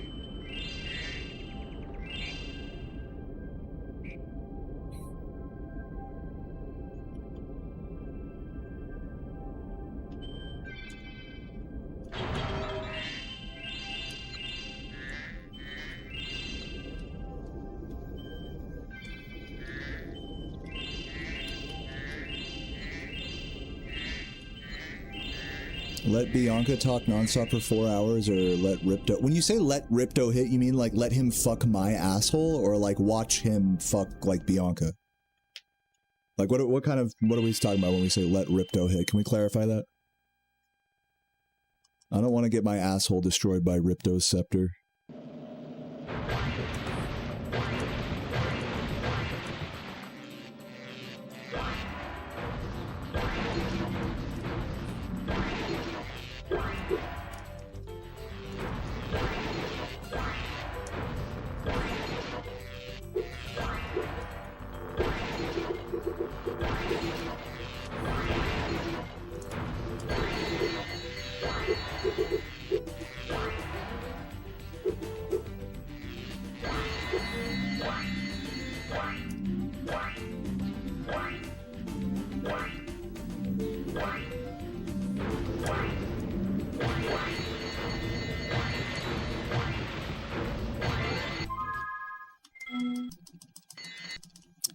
Let Bianca talk nonstop for 4 hours, or let Ripto... When you say let Ripto hit, you mean like let him fuck my asshole, or like watch him fuck like Bianca? Like what are we talking about when we say let Ripto hit? Can we clarify that? I don't want to get my asshole destroyed by Ripto's scepter.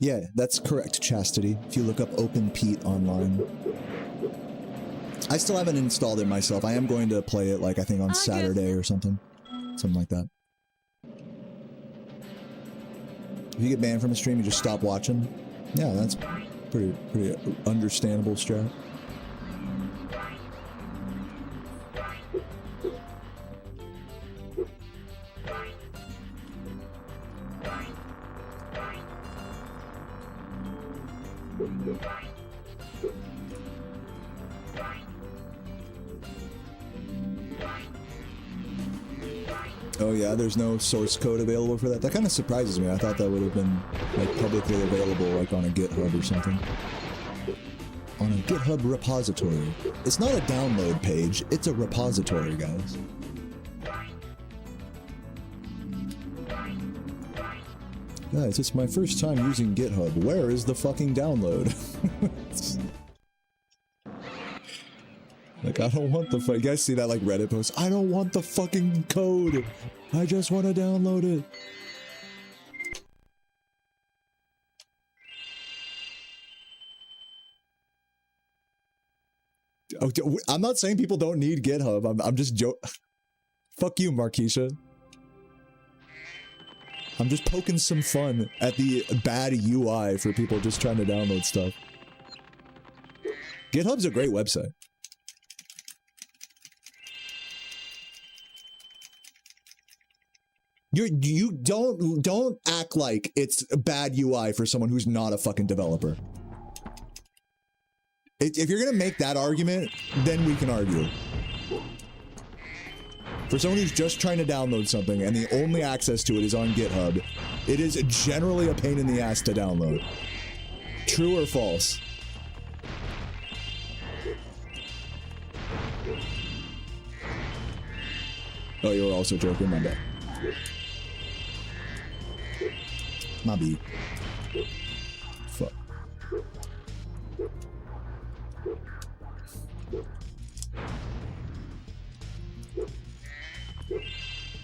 Yeah, that's correct, Chastity. If you look up Open Pete online. I still haven't installed it myself. I am going to play it, like, I think on Saturday or something. Something like that. If you get banned from a stream, you just stop watching. Yeah, that's pretty understandable strat. Oh yeah, there's no source code available for that. That kind of surprises me. I thought that would have been like publicly available, like on a GitHub or something. On a GitHub repository. It's not a download page, it's a repository, guys. Guys, it's my first time using GitHub. Where is the fucking download? Like, I don't want the you guys see that, like, Reddit post? I don't want the fucking code! I just want to download it! Oh, I'm not saying people don't need GitHub. I'm just Fuck you, Marquisha. I'm just poking some fun at the bad UI for people just trying to download stuff. GitHub's a great website. You don't act like it's a bad UI for someone who's not a fucking developer. If you're gonna make that argument, then we can argue. For someone who's just trying to download something and the only access to it is on GitHub, it is generally a pain in the ass to download. True or false? Oh, you were also joking, my bad. My B. Fuck.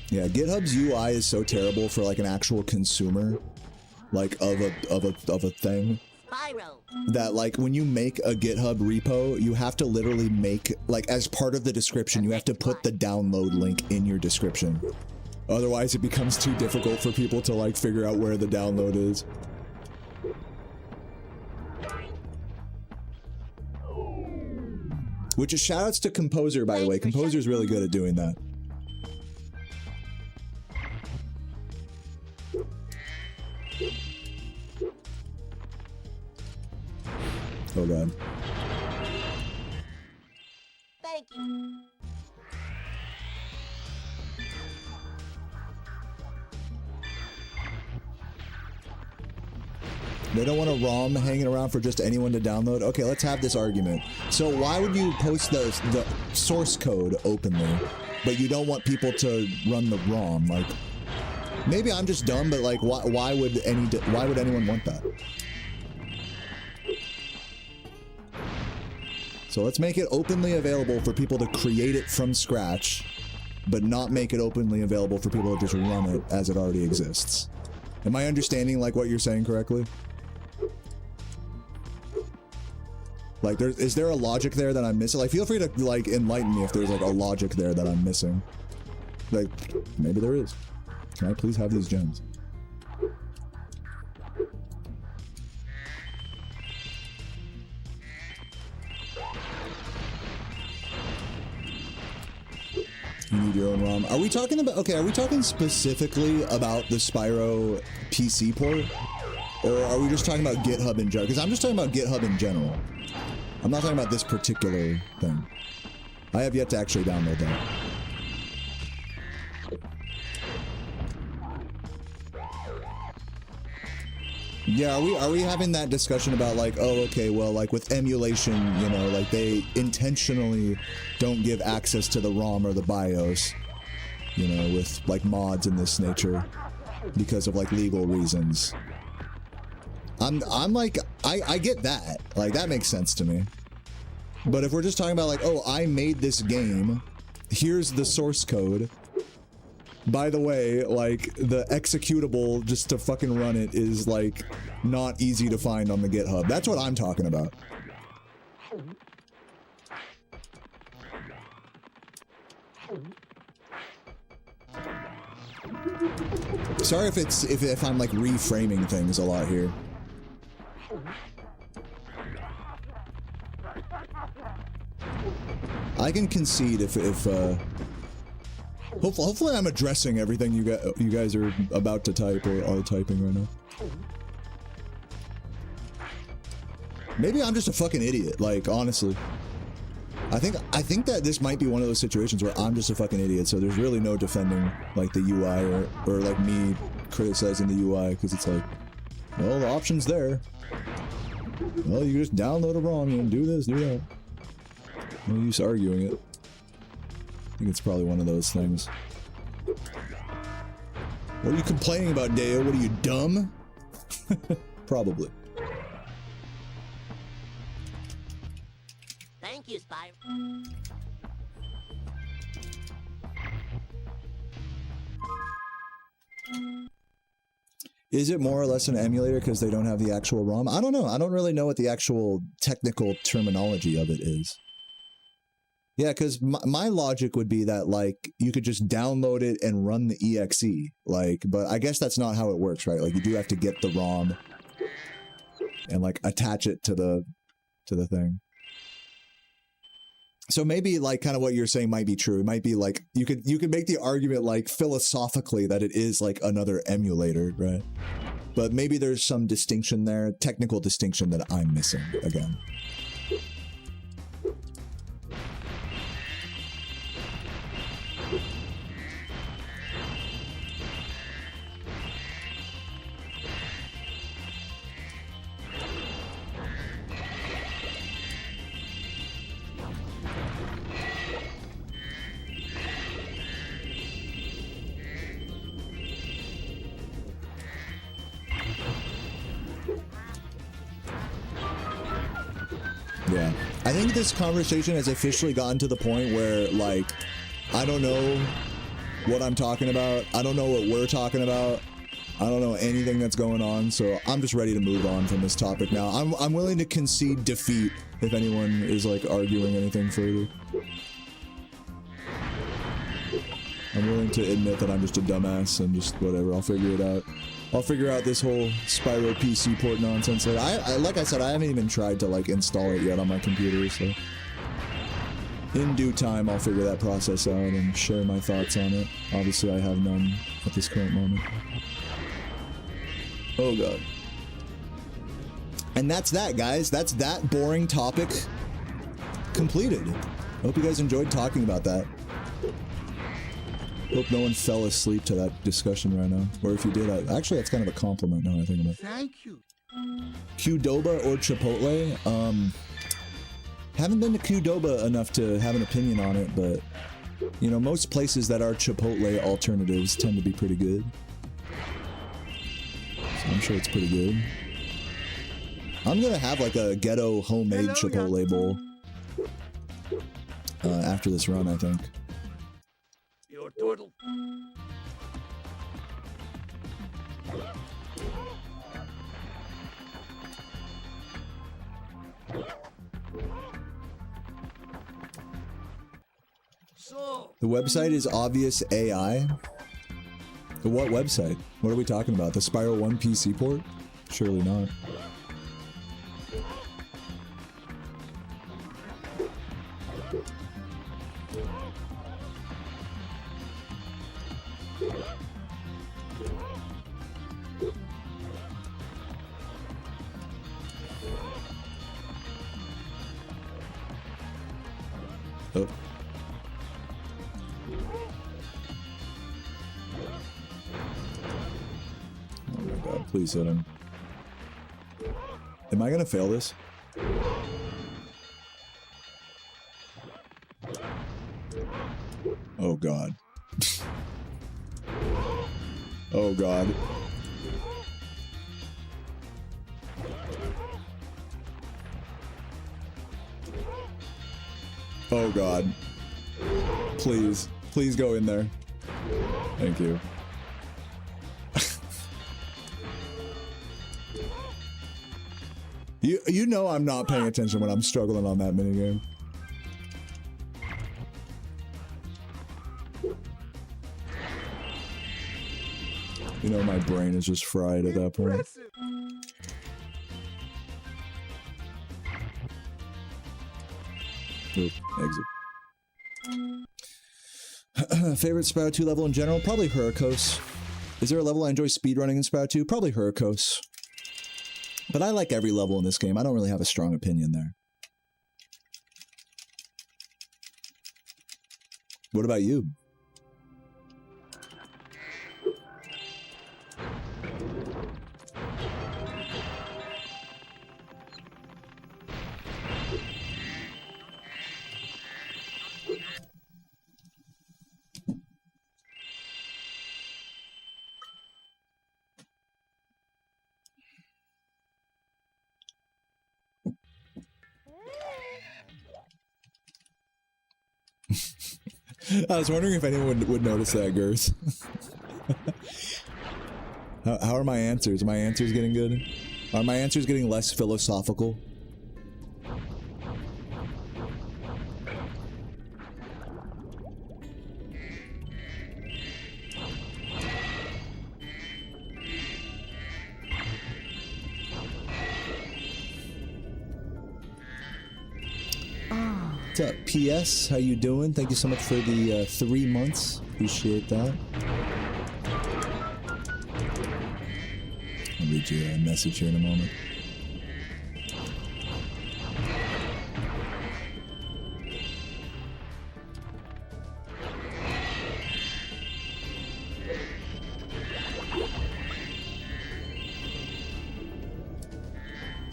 Yeah, GitHub's UI is so terrible for like an actual consumer, like of a thing. Spyro. That like when you make a GitHub repo, you have to literally make like as part of the description, you have to put the download link in your description. Otherwise, it becomes too difficult for people to like figure out where the download is. Which is shoutouts to Composer, by the way. Composer's really good at doing that. Oh god. Thank you. They don't want a ROM hanging around for just anyone to download? Okay, let's have this argument. So why would you post the source code openly, but you don't want people to run the ROM? Like, maybe I'm just dumb, but like, why would anyone want that? So let's make it openly available for people to create it from scratch, but not make it openly available for people to just run it as it already exists. Am I understanding like what you're saying correctly? Like, is there a logic there that I'm missing? Like, feel free to, like, enlighten me if there's, like, a logic there that I'm missing. Like, maybe there is. Can I please have these gems? You need your own ROM. Are we talking about, okay, are we talking specifically about the Spyro PC port? Or are we just talking about GitHub in general? Because I'm just talking about GitHub in general. I'm not talking about this particular thing. I have yet to actually download that. Yeah, are we having that discussion about like, oh, okay, well, like with emulation, you know, like they intentionally don't give access to the ROM or the BIOS, you know, with like mods in this nature because of like legal reasons. I'm like, I get that. Like, that makes sense to me. But if we're just talking about like, oh, I made this game, here's the source code. By the way, like, the executable just to fucking run it is like not easy to find on the GitHub. That's what I'm talking about. Sorry if I'm like reframing things a lot here. I can concede if hopefully I'm addressing everything you guys are about to type or are typing right now. Maybe I'm just a fucking idiot, like honestly. I think that this might be one of those situations where I'm just a fucking idiot, so there's really no defending like the UI or like me criticizing the UI, because it's like, well, the option's there. Well, you just download a ROM and do this, do that. No use arguing it. I think it's probably one of those things. What are you complaining about, Deo? What are you, dumb? Probably. Thank you, Spyro. Is it more or less an emulator because they don't have the actual ROM? I don't know. I don't really know what the actual technical terminology of it is. Yeah, because my logic would be that, like, you could just download it and run the exe. Like, but I guess that's not how it works, right? Like, you do have to get the ROM and, like, attach it to the thing. So maybe, like, kind of what you're saying might be true. It might be, like, you could make the argument, like, philosophically that it is, like, another emulator, right? But maybe there's some distinction there, technical distinction that I'm missing, again. Yeah. I think this conversation has officially gotten to the point where, like, I don't know what I'm talking about. I don't know what we're talking about. I don't know anything that's going on, so I'm just ready to move on from this topic now. I'm willing to concede defeat if anyone is, like, arguing anything further. I'm willing to admit that I'm just a dumbass and just whatever, I'll figure it out. I'll figure out this whole Spyro PC port nonsense. Like I said, I haven't even tried to, like, install it yet on my computer, so in due time I'll figure that process out and share my thoughts on it. Obviously I have none at this current moment. Oh god. And that's that, guys. That's that boring topic completed. Hope you guys enjoyed talking about that. Hope no one fell asleep to that discussion right now. Or if you did, actually that's kind of a compliment now I think about it. Thank you. Qdoba or Chipotle? Haven't been to Qdoba enough to have an opinion on it, but you know, most places that are Chipotle alternatives tend to be pretty good. So I'm sure it's pretty good. I'm gonna have like a ghetto homemade Chipotle bowl after this run, I think. Your turtle. So, The website is Obvious AI. What website? What are we talking about? The Spyro 1 PC port? Surely not. Oh. Oh my god, please hit him. Am I gonna fail this? Oh god. Oh god. Oh god. Please. Please go in there. Thank you. You know I'm not paying attention when I'm struggling on that minigame. You know my brain is just fried at that point. Oop, exit. Favorite Spyro 2 level in general? Probably Hurricos. Is there a level I enjoy speedrunning in Spyro 2? Probably Hurricos. But I like every level in this game. I don't really have a strong opinion there. What about you? I was wondering if anyone would notice that, Girth. How are my answers? Are my answers getting good? Are my answers getting less philosophical? What's up, PS? How you doing? Thank you so much for the 3 months. Appreciate that. I'll read you a message here in a moment.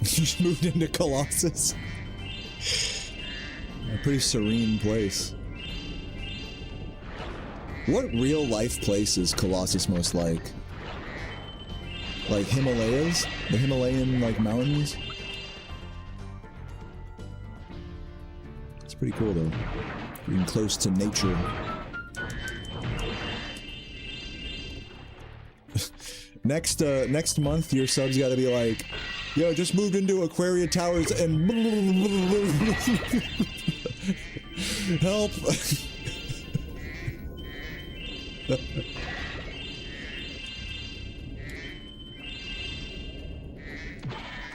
You just moved into Colossus. A pretty serene place. What real life place is Colossus most like? Like Himalayas? The Himalayan, like, mountains? It's pretty cool, though. Being close to nature. Next month, your sub's gotta be like, yo, just moved into Aquaria Towers and... Help!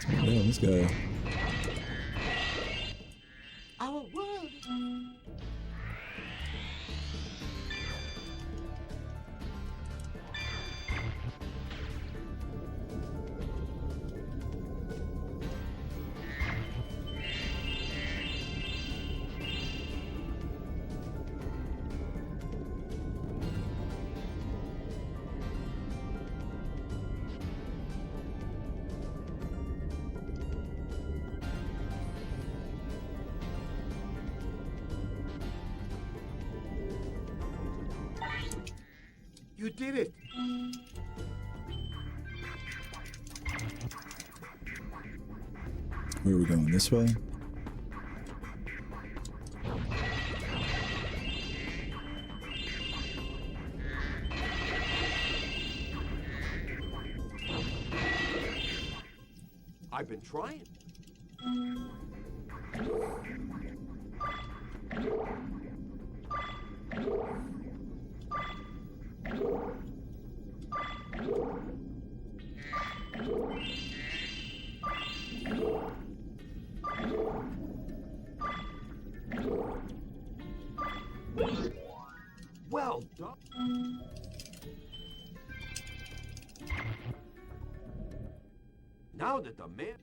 Damn, this guy. Our world. You did it! Where are we going? This way? I've been trying. Well done. Now that the man...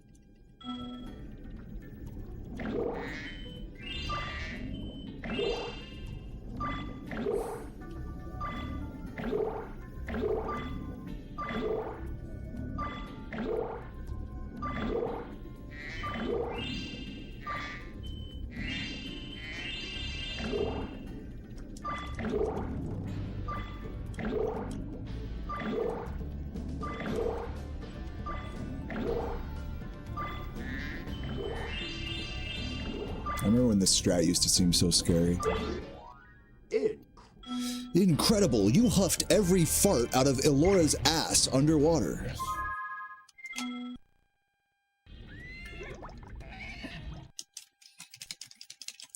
I remember when this strat used to seem so scary. Incredible! You huffed every fart out of Elora's ass underwater.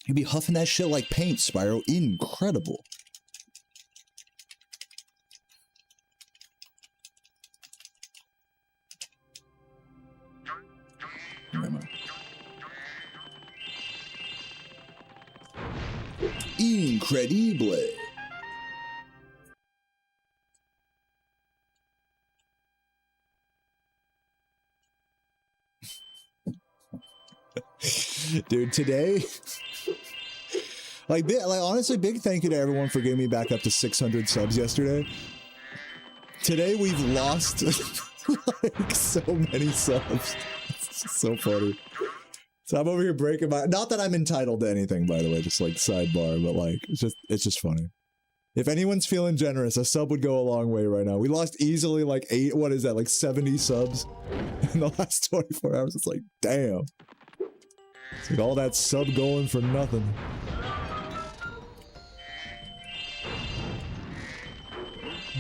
You'd be huffing that shit like paint, Spyro. Incredible. Never mind. Incredible. Dude, today, like honestly, big thank you to everyone for getting me back up to 600 subs yesterday. Today we've lost like so many subs. It's just so funny. So I'm over here breaking my, not that I'm entitled to anything, by the way, just like sidebar, but like it's just funny. If anyone's feeling generous, a sub would go a long way right now. We lost easily like 70 subs in the last 24 hours. It's like, damn. It's like all that sub going for nothing.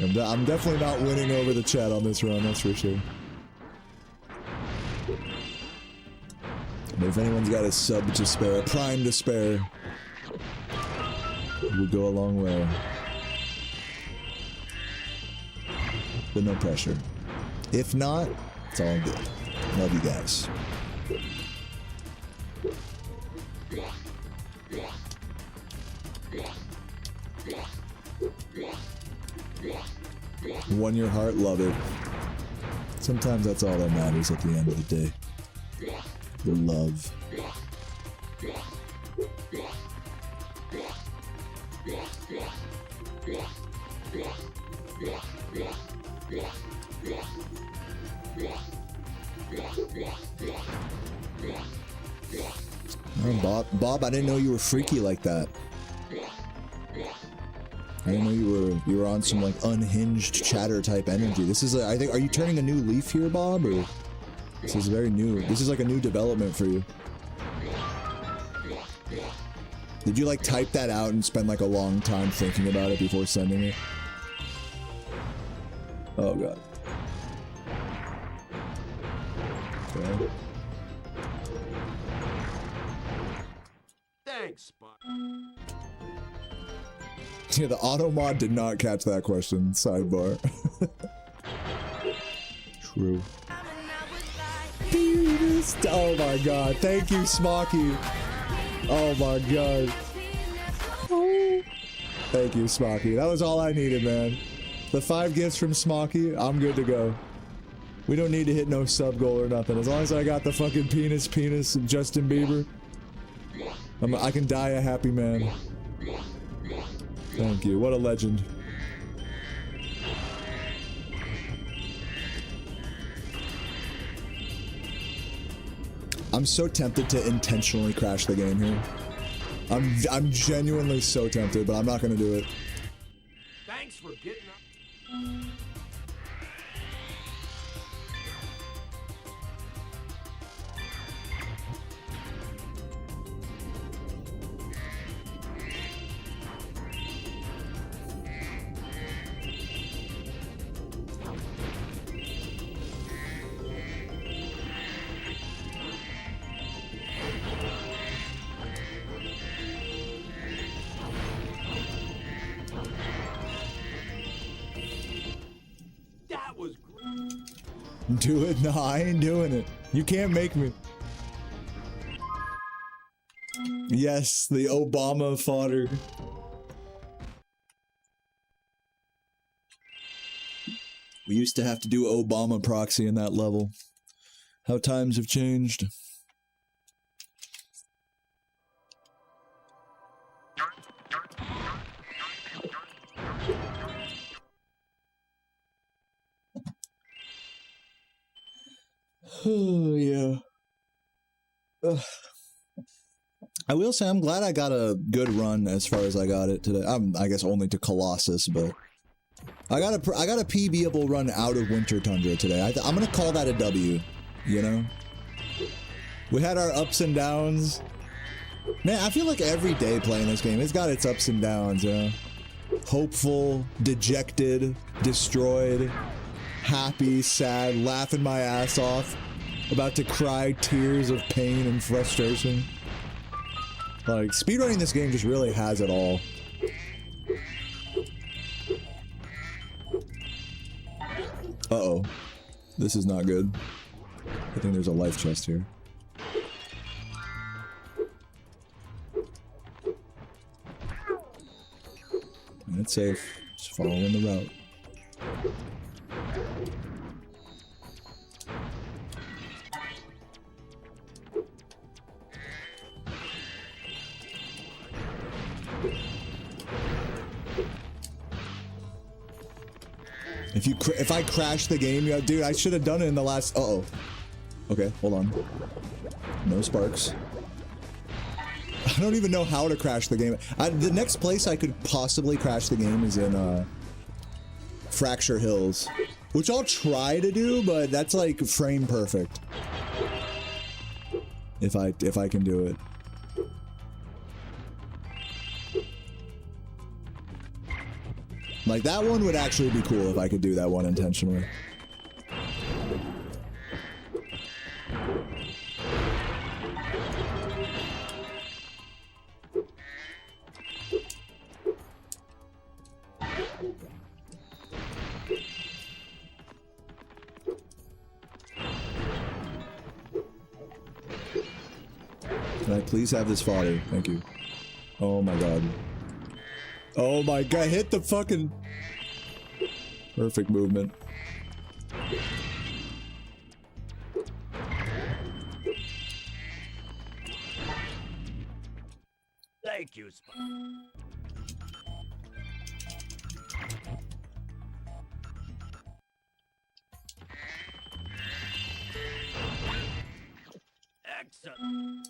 I'm definitely not winning over the chat on this run, that's for sure. But if anyone's got a sub to spare, a prime to spare, it would go a long way. But no pressure. If not, it's all good. Love you guys. Won your heart, love it. Sometimes that's all that matters at the end of the day. The love. Oh, Bob, I didn't know you were freaky like that. I didn't know you were on some like unhinged chatter type energy. This is I think, are you turning a new leaf here, Bob, or this is very new? This is like a new development for you. Did you like type that out and spend like a long time thinking about it before sending it? Oh god. Okay. Thanks, Spot. Yeah, the auto mod did not catch that question. Sidebar. True. Oh my god. Thank you, Smoky. Oh my god. Thank you, Smoky. That was all I needed, man. The 5 gifts from Smoky, I'm good to go. We don't need to hit no sub goal or nothing. As long as I got the fucking penis Justin Bieber, I can die a happy man. Thank you. What a legend. I'm so tempted to intentionally crash the game here. I'm genuinely so tempted, but I'm not gonna do it. Thanks for getting up. Do it? No, I ain't doing it. You can't make me. Yes, the Obama fodder. We used to have to do Obama proxy in that level. How times have changed. Oh, yeah. Ugh. I will say I'm glad I got a good run as far as I got it today. I guess only to Colossus, but I got a PBable run out of Winter Tundra today. I'm gonna call that a W, you know? We had our ups and downs. Man, I feel like every day playing this game, it's got its ups and downs, you know? Hopeful, dejected, destroyed, happy, sad, laughing my ass off, about to cry tears of pain and frustration. Like, speedrunning this game just really has it all. Uh-oh. This is not good. I think there's a life chest here. It's safe. Just following the route. If I crash the game, dude, I should have done it in the last. Uh-oh. Okay, hold on. No sparks. I don't even know how to crash the game. The next place I could possibly crash the game is in Fracture Hills, which I'll try to do, but that's like frame perfect. If I can do it. Like, that one would actually be cool if I could do that one intentionally. Can I please have this fodder? Thank you. Oh my god. Oh my god, hit the fucking... Perfect movement. Thank you, Spyro. Excellent.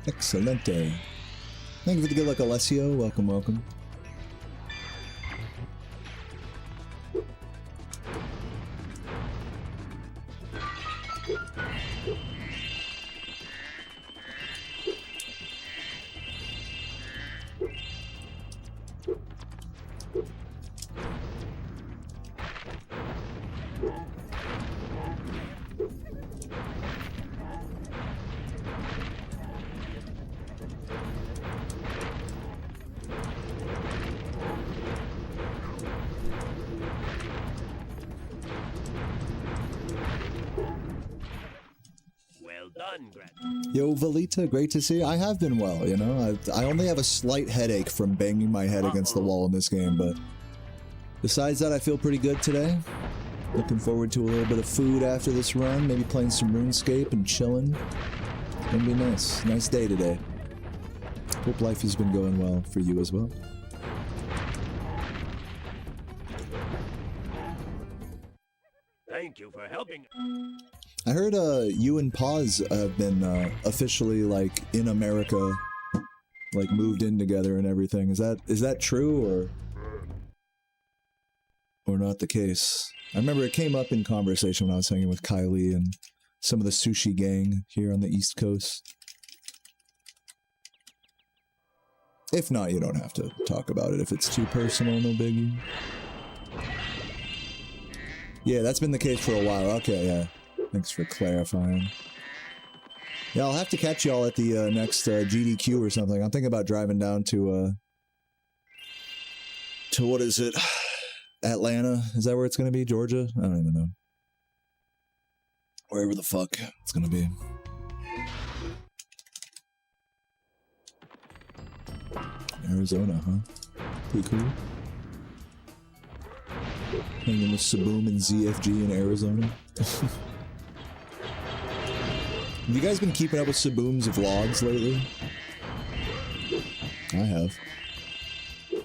Excelente. Thank you for the good luck, Alessio. Welcome, welcome. Yo, Valita, great to see you. I have been well, you know. I only have a slight headache from banging my head against the wall in this game, but besides that, I feel pretty good today. Looking forward to a little bit of food after this run, maybe playing some RuneScape and chilling. Gonna be nice. Nice day today. Hope life has been going well for you as well. Thank you for helping. I heard you and Paz have been officially like in America, like moved in together and everything. Is that true or not the case? I remember it came up in conversation when I was hanging with Kylie and some of the sushi gang here on the East Coast. If not, you don't have to talk about it. If it's too personal, no biggie. Yeah, that's been the case for a while. Okay, yeah. Thanks for clarifying. Yeah, I'll have to catch y'all at the next GDQ or something. I'm thinking about driving down to what is it? Atlanta? Is that where it's going to be? Georgia? I don't even know. Wherever the fuck it's going to be. Arizona, huh? Pretty cool. Hanging with Saboom and ZFG in Arizona. Have you guys been keeping up with Saboom's vlogs lately? I have.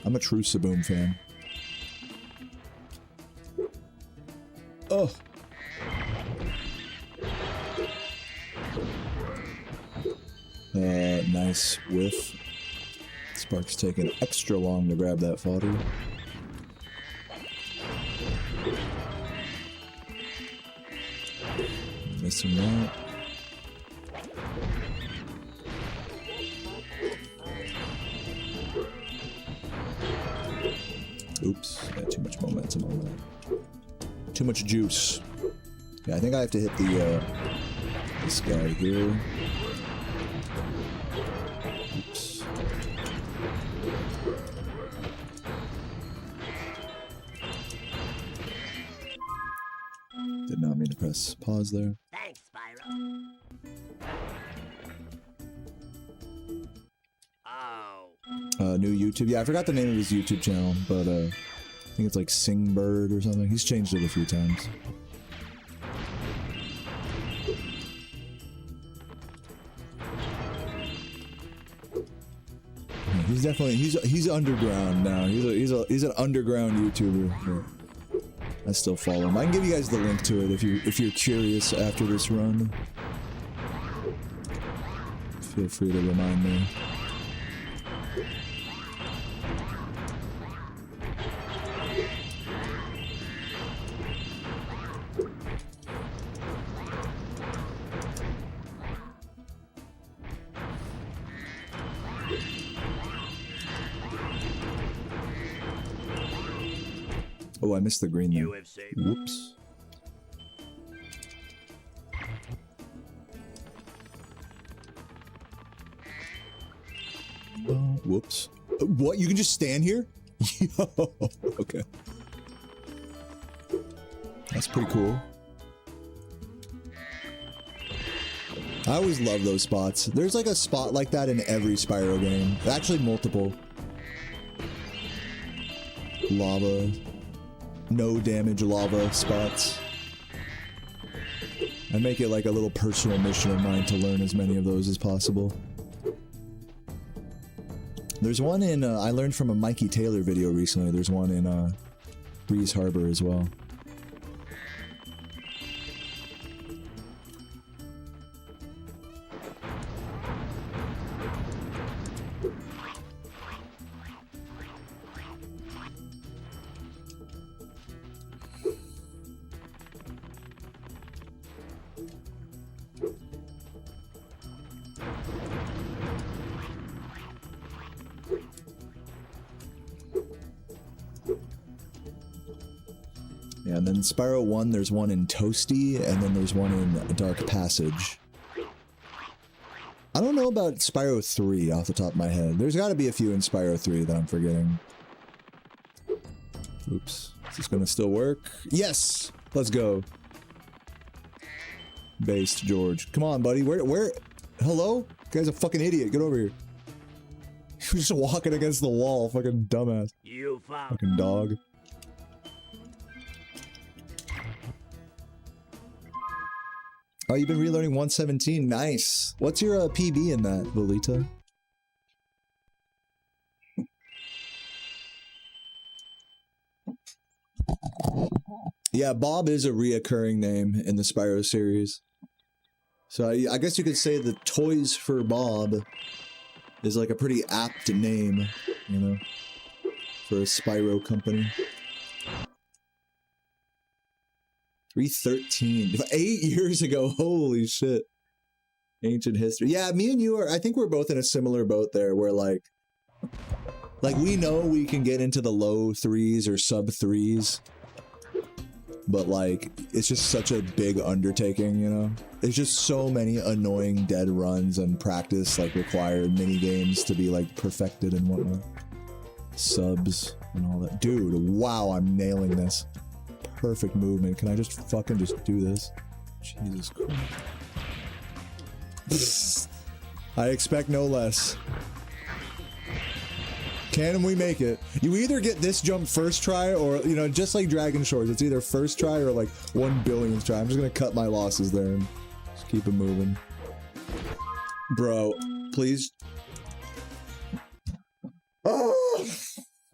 I'm a true Saboom fan. Oh! Nice whiff. Spark's taking extra long to grab that fodder. Missing that. Oops, got too much momentum on that. Too much juice. Yeah, I think I have to hit the, this guy here. Oops. mean to press pause there. Thanks, Spyro. Oh. New YouTube. Yeah, I forgot the name of his YouTube channel, but I think it's like Singbird or something. He's changed it a few times. Yeah, he's definitely he's underground now. He's an underground YouTuber. I still follow him. I can give you guys the link to it if you're curious after this run. Feel free to remind me. Oh, I missed the green there. Whoops. Whoops. What? You can just stand here? Yo, okay. That's pretty cool. I always love those spots. There's like a spot like that in every Spyro game. Actually, multiple. Lava. No damage lava spots. I make it like a little personal mission of mine to learn as many of those as possible. There's one in, I learned from a Mikey Taylor video recently, there's one in Breeze Harbor as well. Yeah, and then Spyro 1, there's one in Toasty, and then there's one in Dark Passage. I don't know about Spyro 3 off the top of my head. There's got to be a few in Spyro 3 that I'm forgetting. Oops. Is this gonna still work? Yes! Let's go. Based George. Come on, buddy. Where? Hello? You guy's a fucking idiot. Get over here. You're just walking against the wall. Fucking dumbass. You found. Fucking dog. Oh, you've been relearning 117. Nice. What's your PB in that, Lolita? Yeah, Bob is a reoccurring name in the Spyro series. So I guess you could say the Toys for Bob is like a pretty apt name, you know, for a Spyro company. 313. 8 years ago. Holy shit. Ancient history. Yeah, me and you are, I think we're both in a similar boat there where like we know we can get into the low 3s or sub 3s. But like, it's just such a big undertaking, you know? There's just so many annoying dead runs and practice like required mini games to be like perfected and whatnot. Subs and all that. Dude, wow, I'm nailing this. Perfect movement. Can I just fucking just do this? Jesus Christ. I expect no less. Can we make it? You either get this jump first try or, you know, just like Dragon Shores, it's either first try or like 1 billionth try. I'm just gonna cut my losses there and just keep it moving. Bro, please. Oh!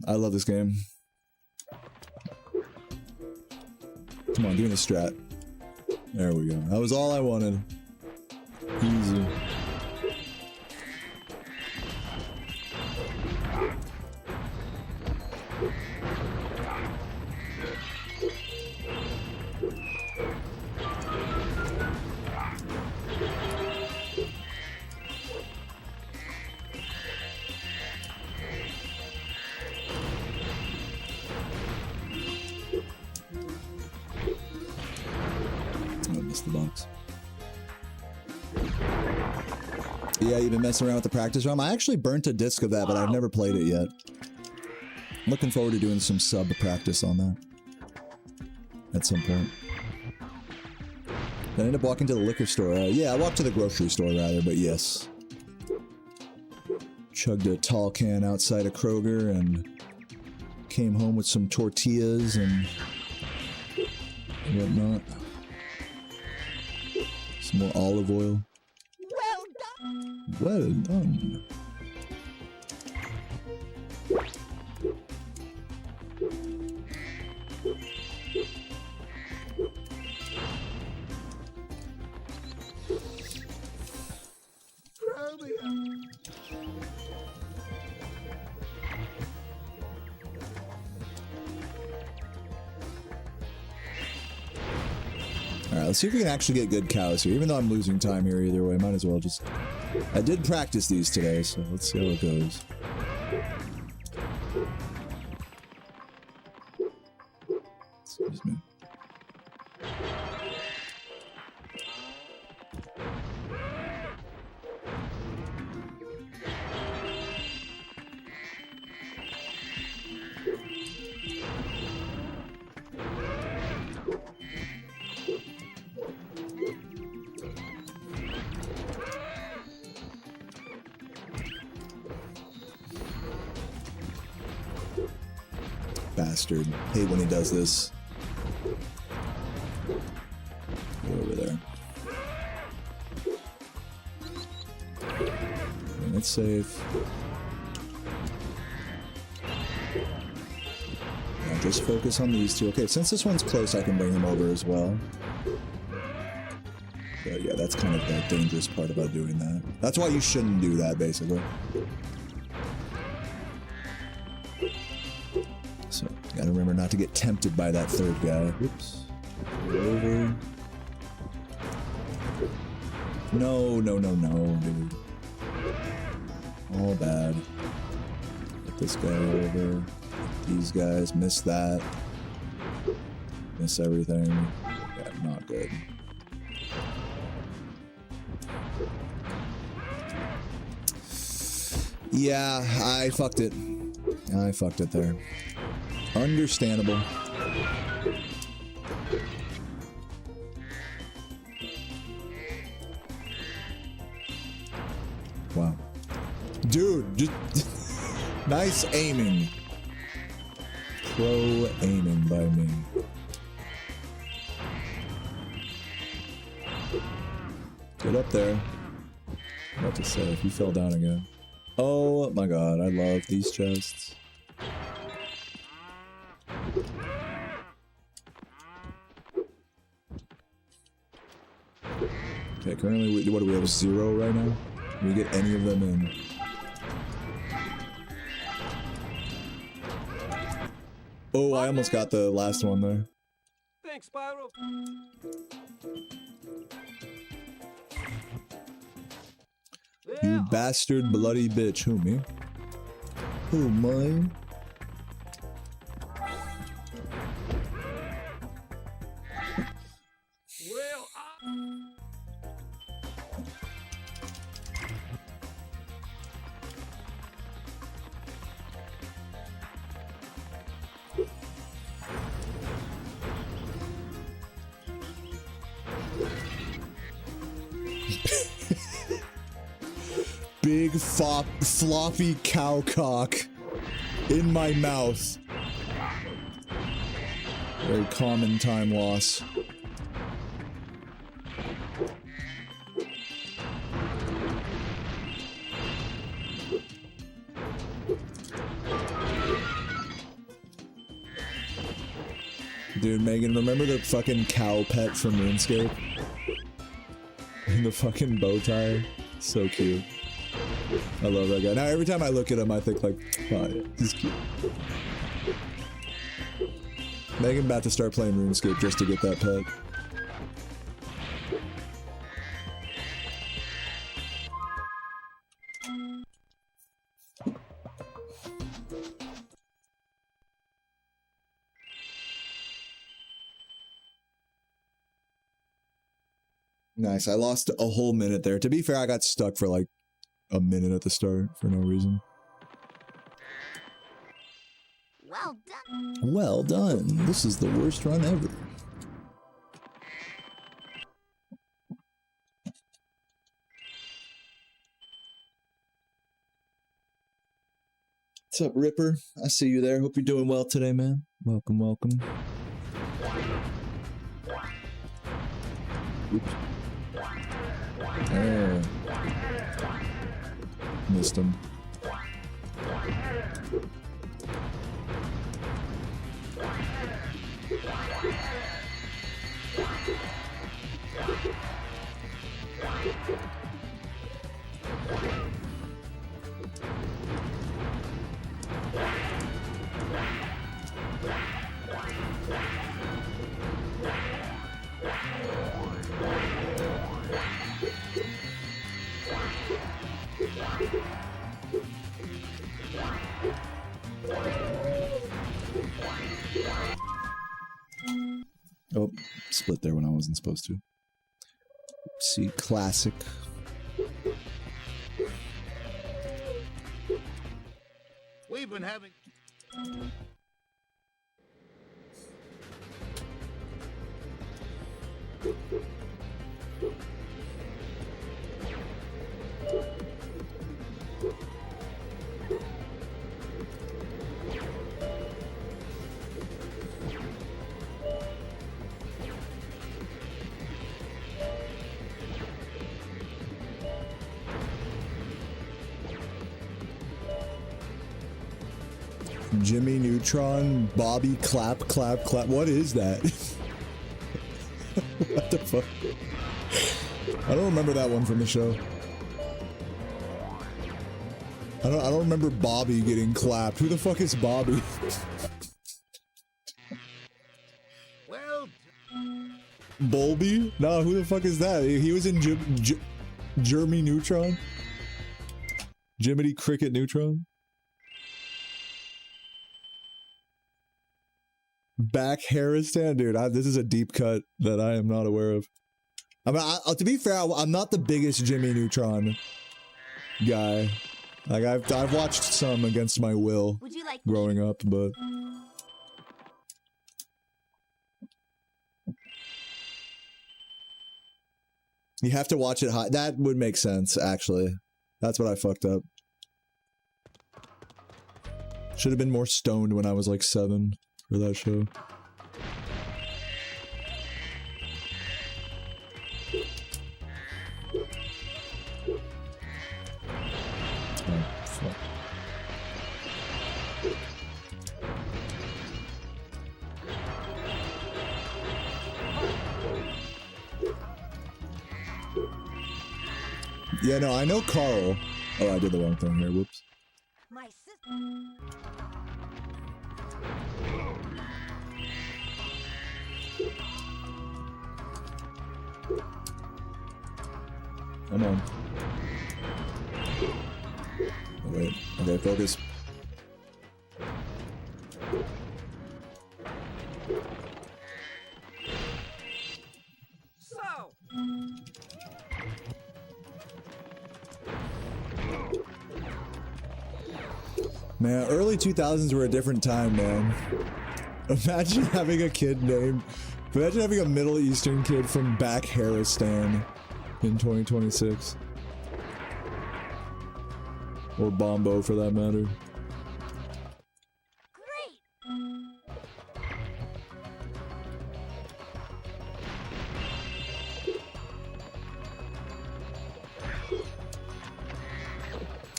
I love this game. Come on, do the strat. There we go. That was all I wanted. Easy. The box. Yeah, you've been messing around with the practice ROM. I actually burnt a disc of that, but I've never played it yet. Looking forward to doing some sub practice on that at some point. I ended up walking to the liquor store. Yeah, I walked to the grocery store rather, but yes. Chugged a tall can outside of Kroger and came home with some tortillas and whatnot. Some more olive oil. Well done. Well done. Alright, let's see if we can actually get good cows here. Even though I'm losing time here either way, might as well just... I did practice these today, so let's see how it goes. Excuse me. Bastard. Hate when he does this. Go over there. And it's safe. Now just focus on these two. Okay, since this one's close, I can bring him over as well. But yeah, that's kind of the dangerous part about doing that. That's why you shouldn't do that, basically. So, gotta remember not to get tempted by that third guy. Whoops. Go over. No, dude. All bad. Get this guy over. These guys, miss that. Miss everything. Yeah, not good. Yeah, I fucked it. I fucked it there. Understandable. Wow. Dude, just nice aiming. Pro aiming by me. Get up there. I'm about to say, if you fell down again. Oh my god, I love these chests. Okay, currently, what do we have? 0 right now? Can we get any of them in? Oh, I almost got the last one there. Thanks, Spyro. You bastard bloody bitch. Who, me? Who, mine? Well, Big floppy cow cock in my mouth. Very common time loss. Dude, Megan, remember the fucking cow pet from RuneScape? The fucking bow tie? So cute. I love that guy. Now every time I look at him, I think like, oh yeah, he's cute. Megan about to start playing RuneScape just to get that pet. Nice, I lost a whole minute there. To be fair, I got stuck for like a minute at the start for no reason. Well done. Well done. This is the worst run ever. What's up, Ripper? I see you there. Hope you're doing well today, man. Welcome, welcome. Oops. Oh. Missed him. Oh, split there when I wasn't supposed to. See, classic. We've been having... Jimmy Neutron, Bobby Clap, Clap, Clap. What is that? What the fuck? I don't remember that one from the show. I don't remember Bobby getting clapped. Who the fuck is Bobby? Well... Bolby? No, who the fuck is that? He was in Jeremy Neutron? Jiminy Cricket Neutron? Back Harristan? Dude, this is a deep cut that I am not aware of. I mean, to be fair, I'm not the biggest Jimmy Neutron guy. Like, I've watched some against my will Would you like growing up, but... You have to watch it high. That would make sense, actually. That's what I fucked up. Should have been more stoned when I was like 7 for that show. Oh, fuck. Yeah, no, I know Carl. Oh, I did the wrong thing here. Whoops. My sister. Come on. Oh, wait. Okay, focus. So. Man, early 2000s were a different time, man. Imagine having a kid named... Imagine having a Middle Eastern kid from Back Harristan in 2026. Or Bombo, for that matter.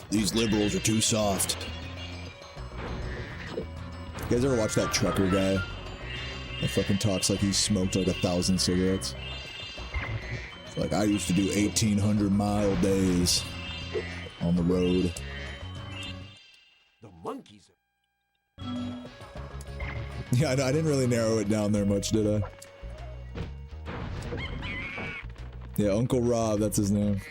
These liberals are too soft. You guys ever watch that trucker guy? That fucking talks like he smoked like 1,000 cigarettes. It's like, I used to do 1,800-mile days on the road. The monkeys are... Yeah, I didn't really narrow it down there much, did I? Yeah, Uncle Rob, that's his name.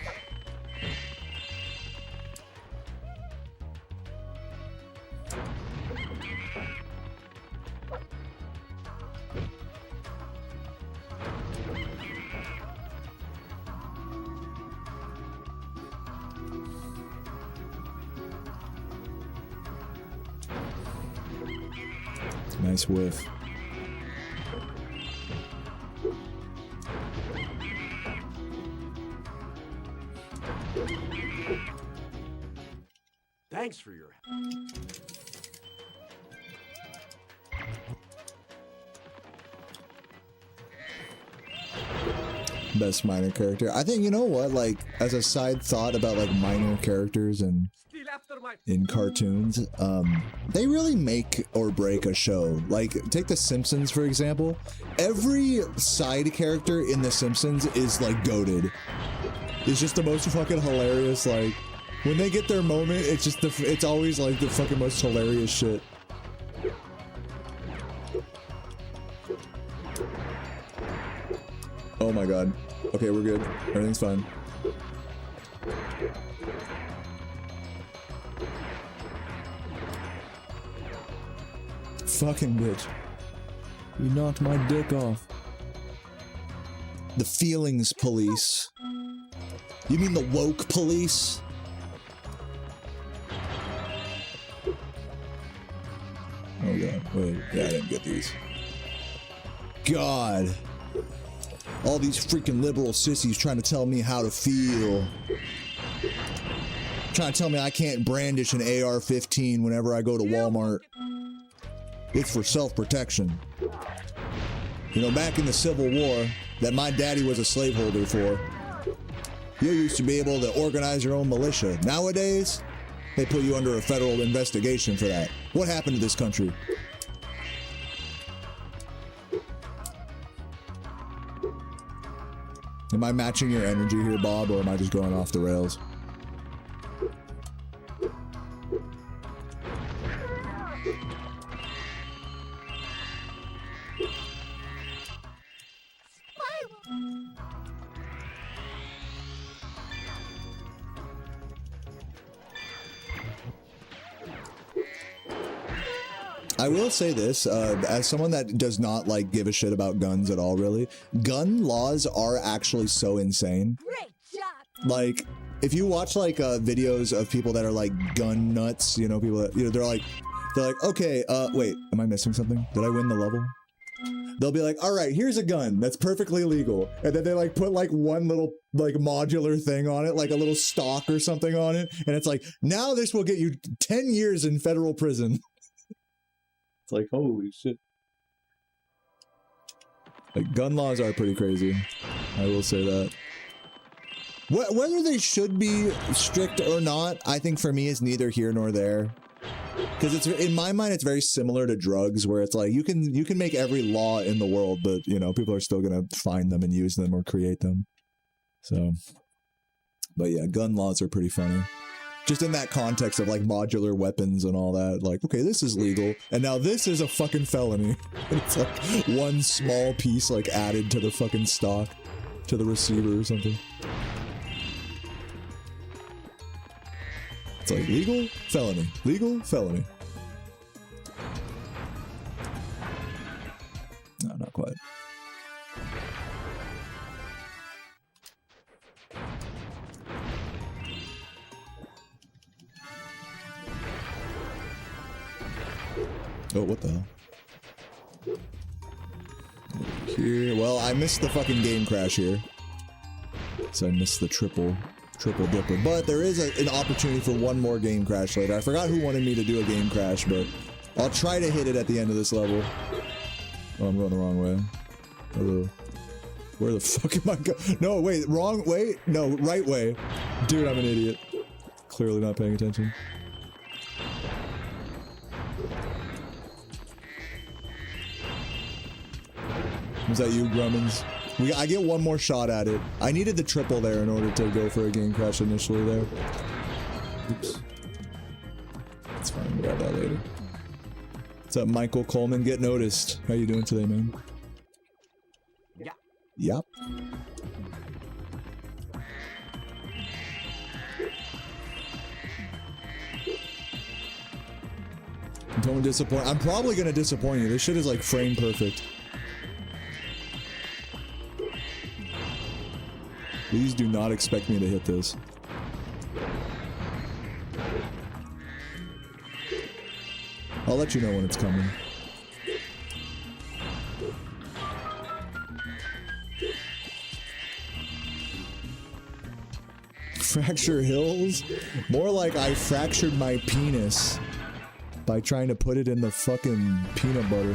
Nice whiff. Thanks for your help. best minor character. I think, you know what, like, as a side thought about like minor characters and in cartoons, they really make or break a show. Like, take The Simpsons, for example. Every side character in The Simpsons is like goated. It's just the most fucking hilarious, like, when they get their moment, it's just it's always like the fucking most hilarious shit. Oh my god. Okay, we're good. Everything's fine. Fucking bitch. You knocked my dick off. The feelings police. You mean the woke police? Oh god, wait, yeah, I didn't get these. God. All these freaking liberal sissies trying to tell me how to feel. Trying to tell me I can't brandish an AR-15 whenever I go to Walmart. It's for self-protection. You know, back in the Civil War, that my daddy was a slaveholder for, you used to be able to organize your own militia. Nowadays, they put you under a federal investigation for that. What happened to this country? Am I matching your energy here, Bob, or am I just going off the rails? I will say this, as someone that does not like give a shit about guns at all, really, gun laws are actually so insane. Great job. Like, if you watch like videos of people that are like gun nuts, you know, people that, you know, they're like, okay, wait, am I missing something? Did I win the level? They'll be like, all right, here's a gun that's perfectly legal, and then they like put like one little like modular thing on it, like a little stock or something on it, and it's like, now this will get you 10 years in federal prison. It's like, holy shit. Like, gun laws are pretty crazy. I will say that. Whether they should be strict or not, I think for me is neither here nor there. Because it's, in my mind, it's very similar to drugs, where it's like, you can make every law in the world, but, you know, people are still gonna find them and use them or create them. So, but yeah, gun laws are pretty funny. Just in that context of like modular weapons and all that, like, okay, this is legal, and now this is a fucking felony. It's like one small piece like added to the fucking stock, to the receiver or something. It's like legal, felony, legal, felony. No, not quite. Oh, what the hell? Here, well, I missed the fucking game crash here. So I missed the triple dipper. But there is an opportunity for one more game crash later. I forgot who wanted me to do a game crash, but I'll try to hit it at the end of this level. Oh, I'm going the wrong way. Hello. Where the fuck am I going? No, wait, wrong way? No, right way. Dude, I'm an idiot. Clearly not paying attention. Was that you, Grummins? I get one more shot at it. I needed the triple there in order to go for a game crash initially there. Oops. It's fine, we'll grab that later. What's up, Michael Coleman? Get noticed. How you doing today, man? Yeah. Yep. Don't disappoint. I'm probably gonna disappoint you. This shit is like frame perfect. Please do not expect me to hit this. I'll let you know when it's coming. Fracture Hills? More like I fractured my penis by trying to put it in the fucking peanut butter.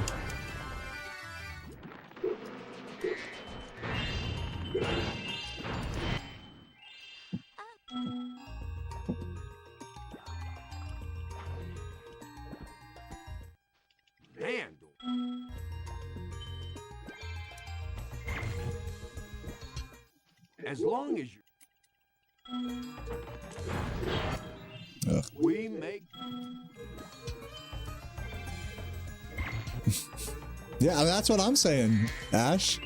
handle. As long as you... Ugh. We make... Yeah, I mean, that's what I'm saying, Ash.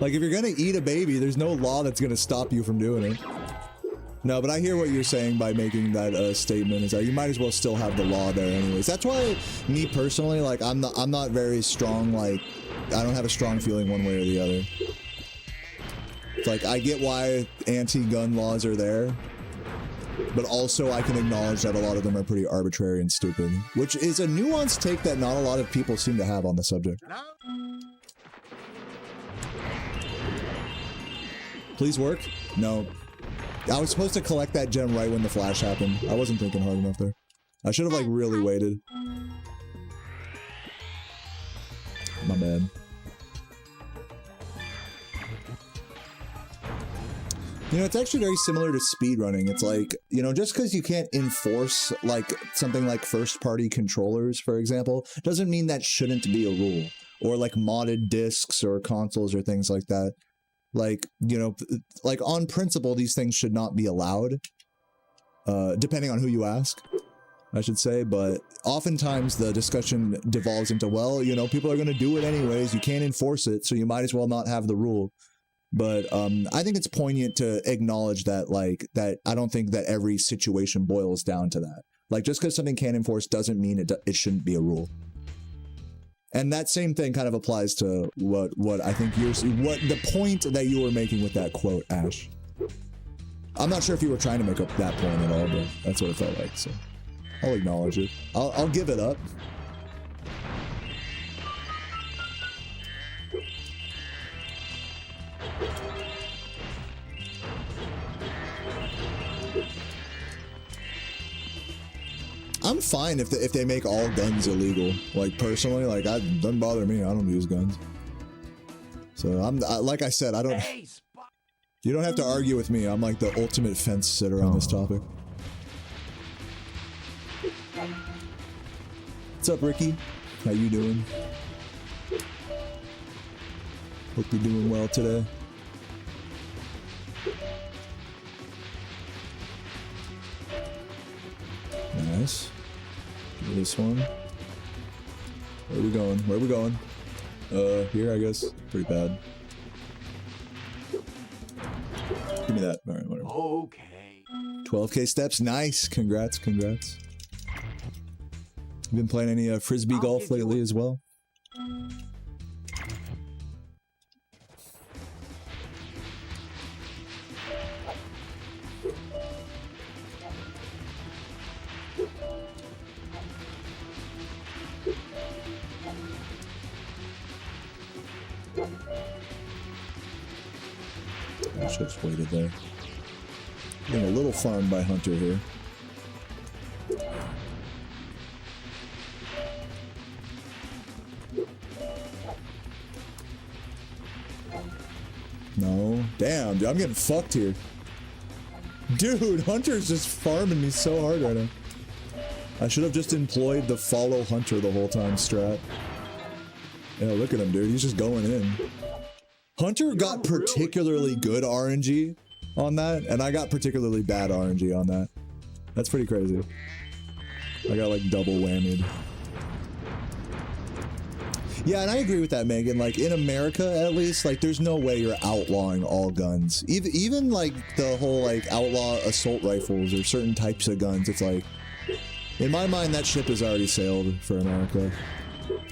Like, if you're gonna eat a baby, there's no law that's gonna stop you from doing it. No, but I hear what you're saying by making that statement, is that you might as well still have the law there anyways. That's why, me personally, like, I'm not very strong, like, I don't have a strong feeling one way or the other. Like, I get why anti-gun laws are there, but also I can acknowledge that a lot of them are pretty arbitrary and stupid, which is a nuanced take that not a lot of people seem to have on the subject. Please work? No. I was supposed to collect that gem right when the flash happened. I wasn't thinking hard enough there. I should have, like, really waited. My bad. You know, it's actually very similar to speedrunning. It's like, you know, just because you can't enforce, like, something like first-party controllers, for example, doesn't mean that shouldn't be a rule. Or, like, modded discs or consoles or things like that. Like, you know, like, on principle, these things should not be allowed. Depending on who you ask, I should say. But oftentimes, the discussion devolves into, well, you know, people are going to do it anyways. You can't enforce it, so you might as well not have the rule. But I think it's poignant to acknowledge that, like, that I don't think that every situation boils down to that. Like, just because something can't enforce doesn't mean it shouldn't be a rule. And that same thing kind of applies to what I think what the point that you were making with that quote, Ash. I'm not sure if you were trying to make up that point at all, but that's what it felt like. So I'll acknowledge it. I'll give it up. I'm fine if they make all guns illegal. Like, personally, like, it doesn't bother me. I don't use guns. So like I said, I don't. You don't have to argue with me. I'm like the ultimate fence sitter on this topic. What's up, Ricky? How you doing? Hope you're doing well today. Nice. This one. Where are we going? Where are we going? Here, I guess. Pretty bad. Give me that. Alright, whatever. Okay. 12K steps. Nice. Congrats, congrats. You been playing any frisbee golf lately as well? I should have just waited there. Getting a little farmed by Hunter here. No. Damn, dude, I'm getting fucked here. Dude, Hunter's just farming me so hard right now. I should have just employed the follow Hunter the whole time strat. Yeah, look at him, dude. He's just going in. Hunter got particularly good RNG on that, and I got particularly bad RNG on that. That's pretty crazy. I got like double whammied. Yeah, and I agree with that, Megan. Like, in America, at least, like, there's no way you're outlawing all guns. Even like, the whole, like, outlaw assault rifles or certain types of guns, it's like, in my mind, that ship has already sailed for America.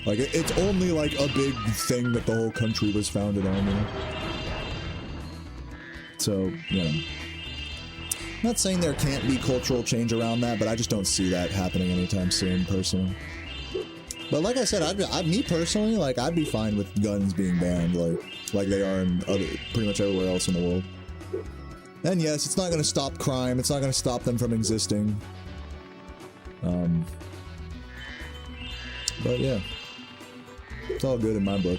Like, it's only, like, a big thing that the whole country was founded on, you know? So, you know. I'm not saying there can't be cultural change around that, but I just don't see that happening anytime soon, personally. But like I said, me personally, like, I'd be fine with guns being banned, like they are in pretty much everywhere else in the world. And yes, it's not going to stop crime. It's not going to stop them from existing. But yeah, it's all good in my book.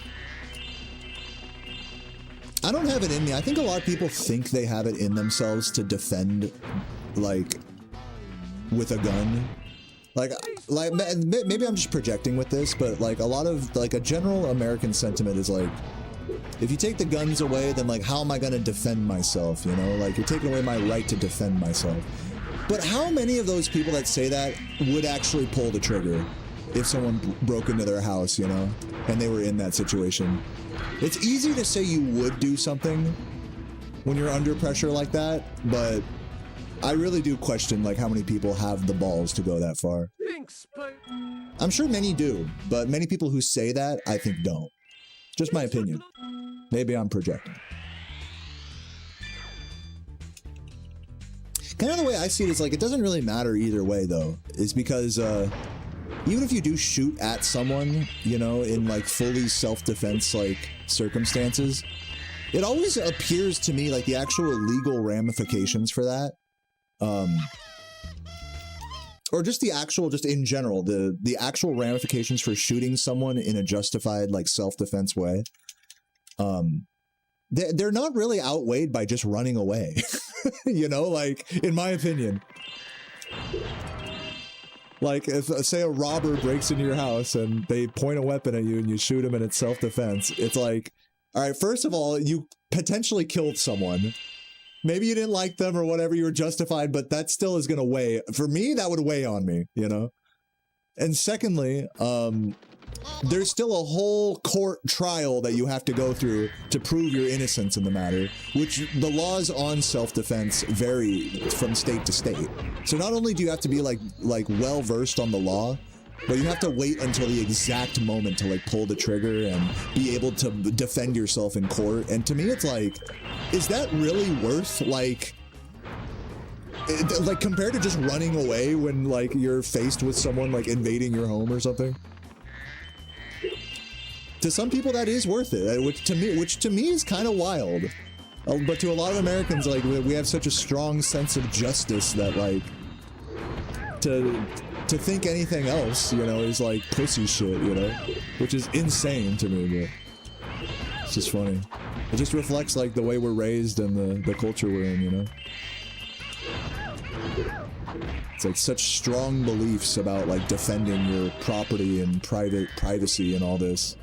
I don't have it in me. I think a lot of people think they have it in themselves to defend, like, with a gun. Like, like maybe I'm just projecting with this, but like a lot of like a general American sentiment is like, if you take the guns away, then like how am I gonna defend myself? You know, like you're taking away my right to defend myself. But how many of those people that say that would actually pull the trigger if someone broke into their house, you know, and they were in that situation? It's easy to say you would do something when you're under pressure like that, but I really do question like how many people have the balls to go that far. Thanks, Spyro. I'm sure many do, but many people who say that, I think don't. Just my opinion. Maybe I'm projecting. Kind of the way I see it is like, it doesn't really matter either way though, is because even if you do shoot at someone, you know, in like fully self-defense like circumstances, it always appears to me like the actual legal ramifications for that, or just the actual, just in general, the actual ramifications for shooting someone in a justified like self-defense way, they're not really outweighed by just running away. You know, like in my opinion, like if say a robber breaks into your house and they point a weapon at you and you shoot him and it's self-defense, it's like, all right, first of all, you potentially killed someone. Maybe you didn't like them or whatever, you were justified, but that still is going to weigh. For me, that would weigh on me, you know? And secondly, there's still a whole court trial that you have to go through to prove your innocence in the matter, which the laws on self-defense vary from state to state. So not only do you have to be like well-versed on the law, but you have to wait until the exact moment to like pull the trigger and be able to defend yourself in court. And to me, it's like, is that really worth like compared to just running away when like you're faced with someone like invading your home or something? To some people that is worth it, which to me is kind of wild. But to a lot of Americans, like we have such a strong sense of justice that like to think anything else, you know, is like pussy shit, you know, which is insane to me, but it's just funny. It just reflects like the way we're raised and the culture we're in, you know. It's like such strong beliefs about like defending your property and privacy and all this.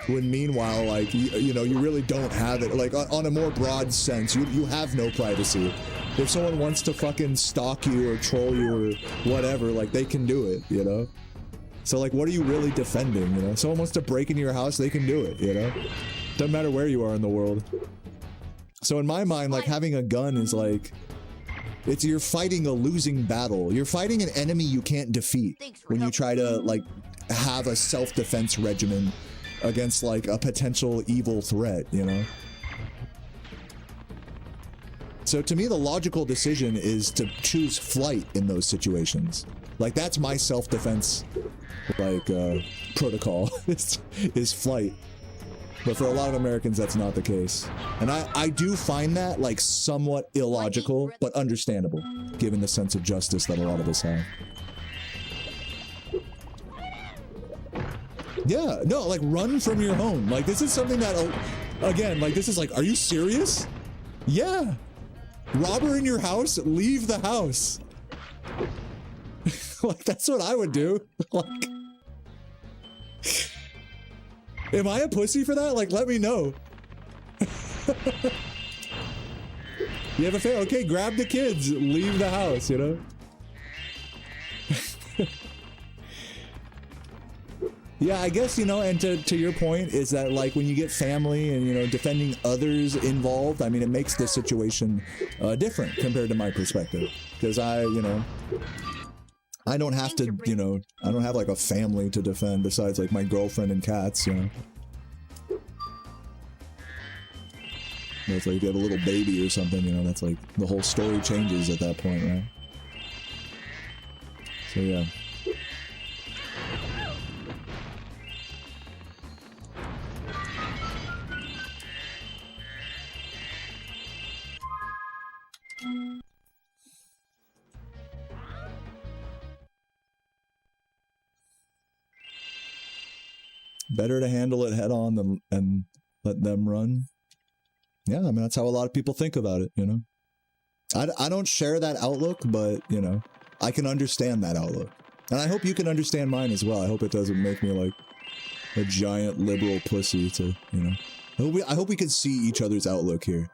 When meanwhile, like, you know, you really don't have it. Like on a more broad sense, you have no privacy. If someone wants to fucking stalk you or troll you or whatever, like they can do it, you know? So like, what are you really defending, you know? Someone wants to break into your house, they can do it, you know? Doesn't matter where you are in the world. So in my mind, like having a gun is like, you're fighting a losing battle. You're fighting an enemy you can't defeat when you try to like have a self-defense regimen against like a potential evil threat, you know? So to me, the logical decision is to choose flight in those situations. Like that's my self-defense, like protocol is flight. But for a lot of Americans, that's not the case. And I do find that like somewhat illogical, but understandable, given the sense of justice that a lot of us have. Yeah, no, like run from your home. Like this is something that, again, like this is like, are you serious? Yeah. Robber in your house, leave the house. Like that's what I would do. Like, am I a pussy for that? Like, let me know. You have a family? Okay, grab the kids, leave the house, you know? Yeah, I guess, you know, and to your point is that like when you get family and, you know, defending others involved, I mean, it makes the situation different compared to my perspective. Because you know, I don't have to, you know, I don't have like a family to defend besides like my girlfriend and cats, you know. It's like if you have a little baby or something, you know, that's like the whole story changes at that point, right? So yeah. Better to handle it head on than and let them run. Yeah, I mean, that's how a lot of people think about it, you know? I don't share that outlook, but, you know, I can understand that outlook. And I hope you can understand mine as well. I hope it doesn't make me like a giant liberal pussy to, you know. I hope we can see each other's outlook here.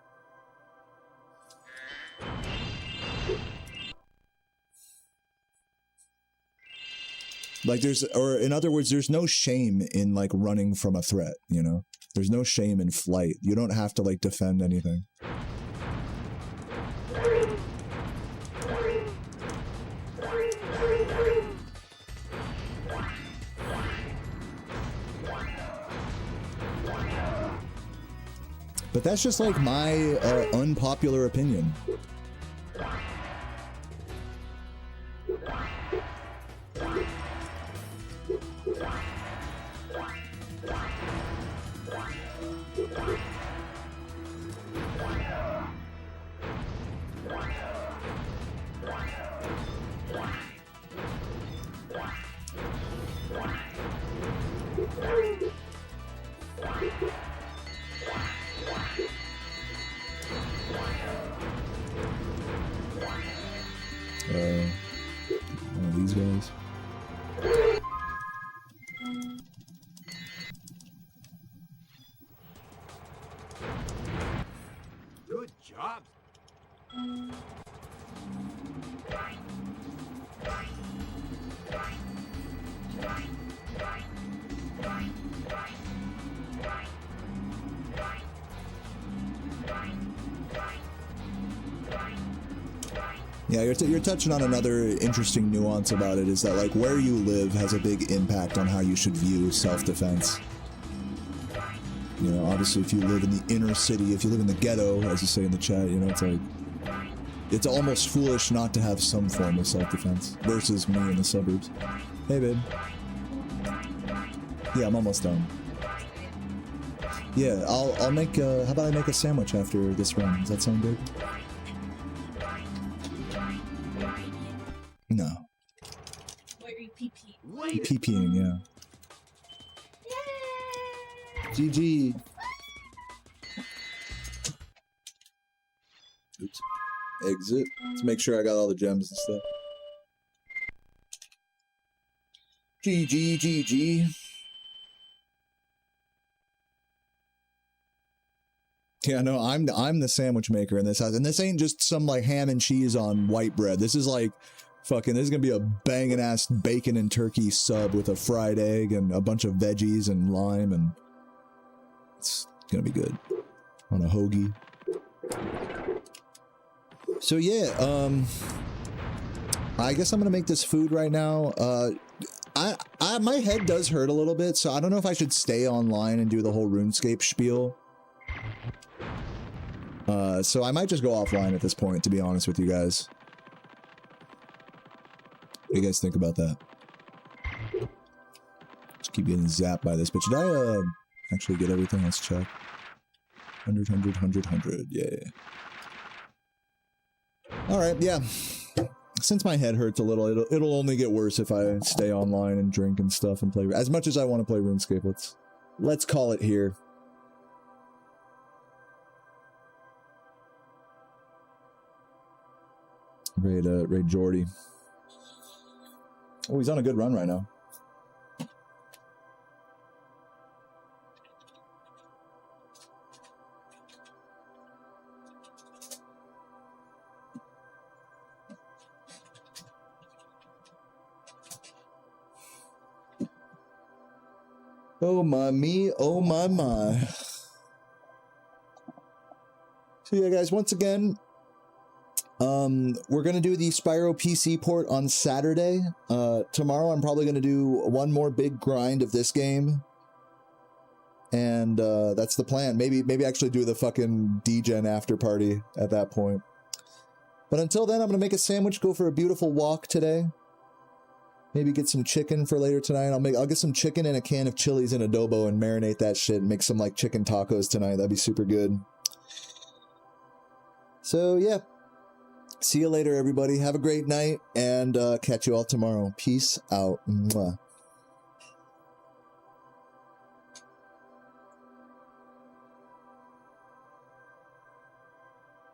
Like or in other words, there's no shame in like running from a threat, you know? There's no shame in flight. You don't have to like defend anything. But that's just like my unpopular opinion. One of these guys. Good job. Yeah, you're touching on another interesting nuance about it, is that like where you live has a big impact on how you should view self-defense. You know, obviously if you live in the inner city, if you live in the ghetto, as you say in the chat, you know, it's like, it's almost foolish not to have some form of self-defense versus me in the suburbs. Hey, babe. Yeah, I'm almost done. Yeah, I'll make, how about I make a sandwich after this run? Does that sound good? No. What are you pee-pee? Pee-peeing, yeah. GG. Oops. Exit. Let's make sure I got all the gems and stuff. GG, GG. Yeah, no, I'm the sandwich maker in this house, and this ain't just some like ham and cheese on white bread. This is like fucking. This is gonna be a banging ass bacon and turkey sub with a fried egg and a bunch of veggies and lime, and it's gonna be good on a hoagie. So yeah, I guess I'm gonna make this food right now. My head does hurt a little bit, so I don't know if I should stay online and do the whole RuneScape spiel. So I might just go offline at this point, to be honest with you guys. What do you guys think about that? Just keep getting zapped by this, but should I, actually get everything? Let's check. 100, 100, 100, 100, yeah. Alright, yeah. Since my head hurts a little, it'll only get worse if I stay online and drink and stuff and play. As much as I want to play RuneScape, let's call it here. Raid Jordy. Oh, he's on a good run right now. Oh my me, oh my my. So yeah guys, once again, we're gonna do the Spyro PC port on Saturday. Tomorrow I'm probably gonna do one more big grind of this game. And that's the plan. Maybe actually do the fucking D-Gen after party at that point. But until then, I'm gonna make a sandwich, go for a beautiful walk today. Maybe get some chicken for later tonight. I'll get some chicken and a can of chilies and adobo and marinate that shit and make some like chicken tacos tonight. That'd be super good. So yeah. See you later, everybody. Have a great night, and catch you all tomorrow. Peace out. Mwah.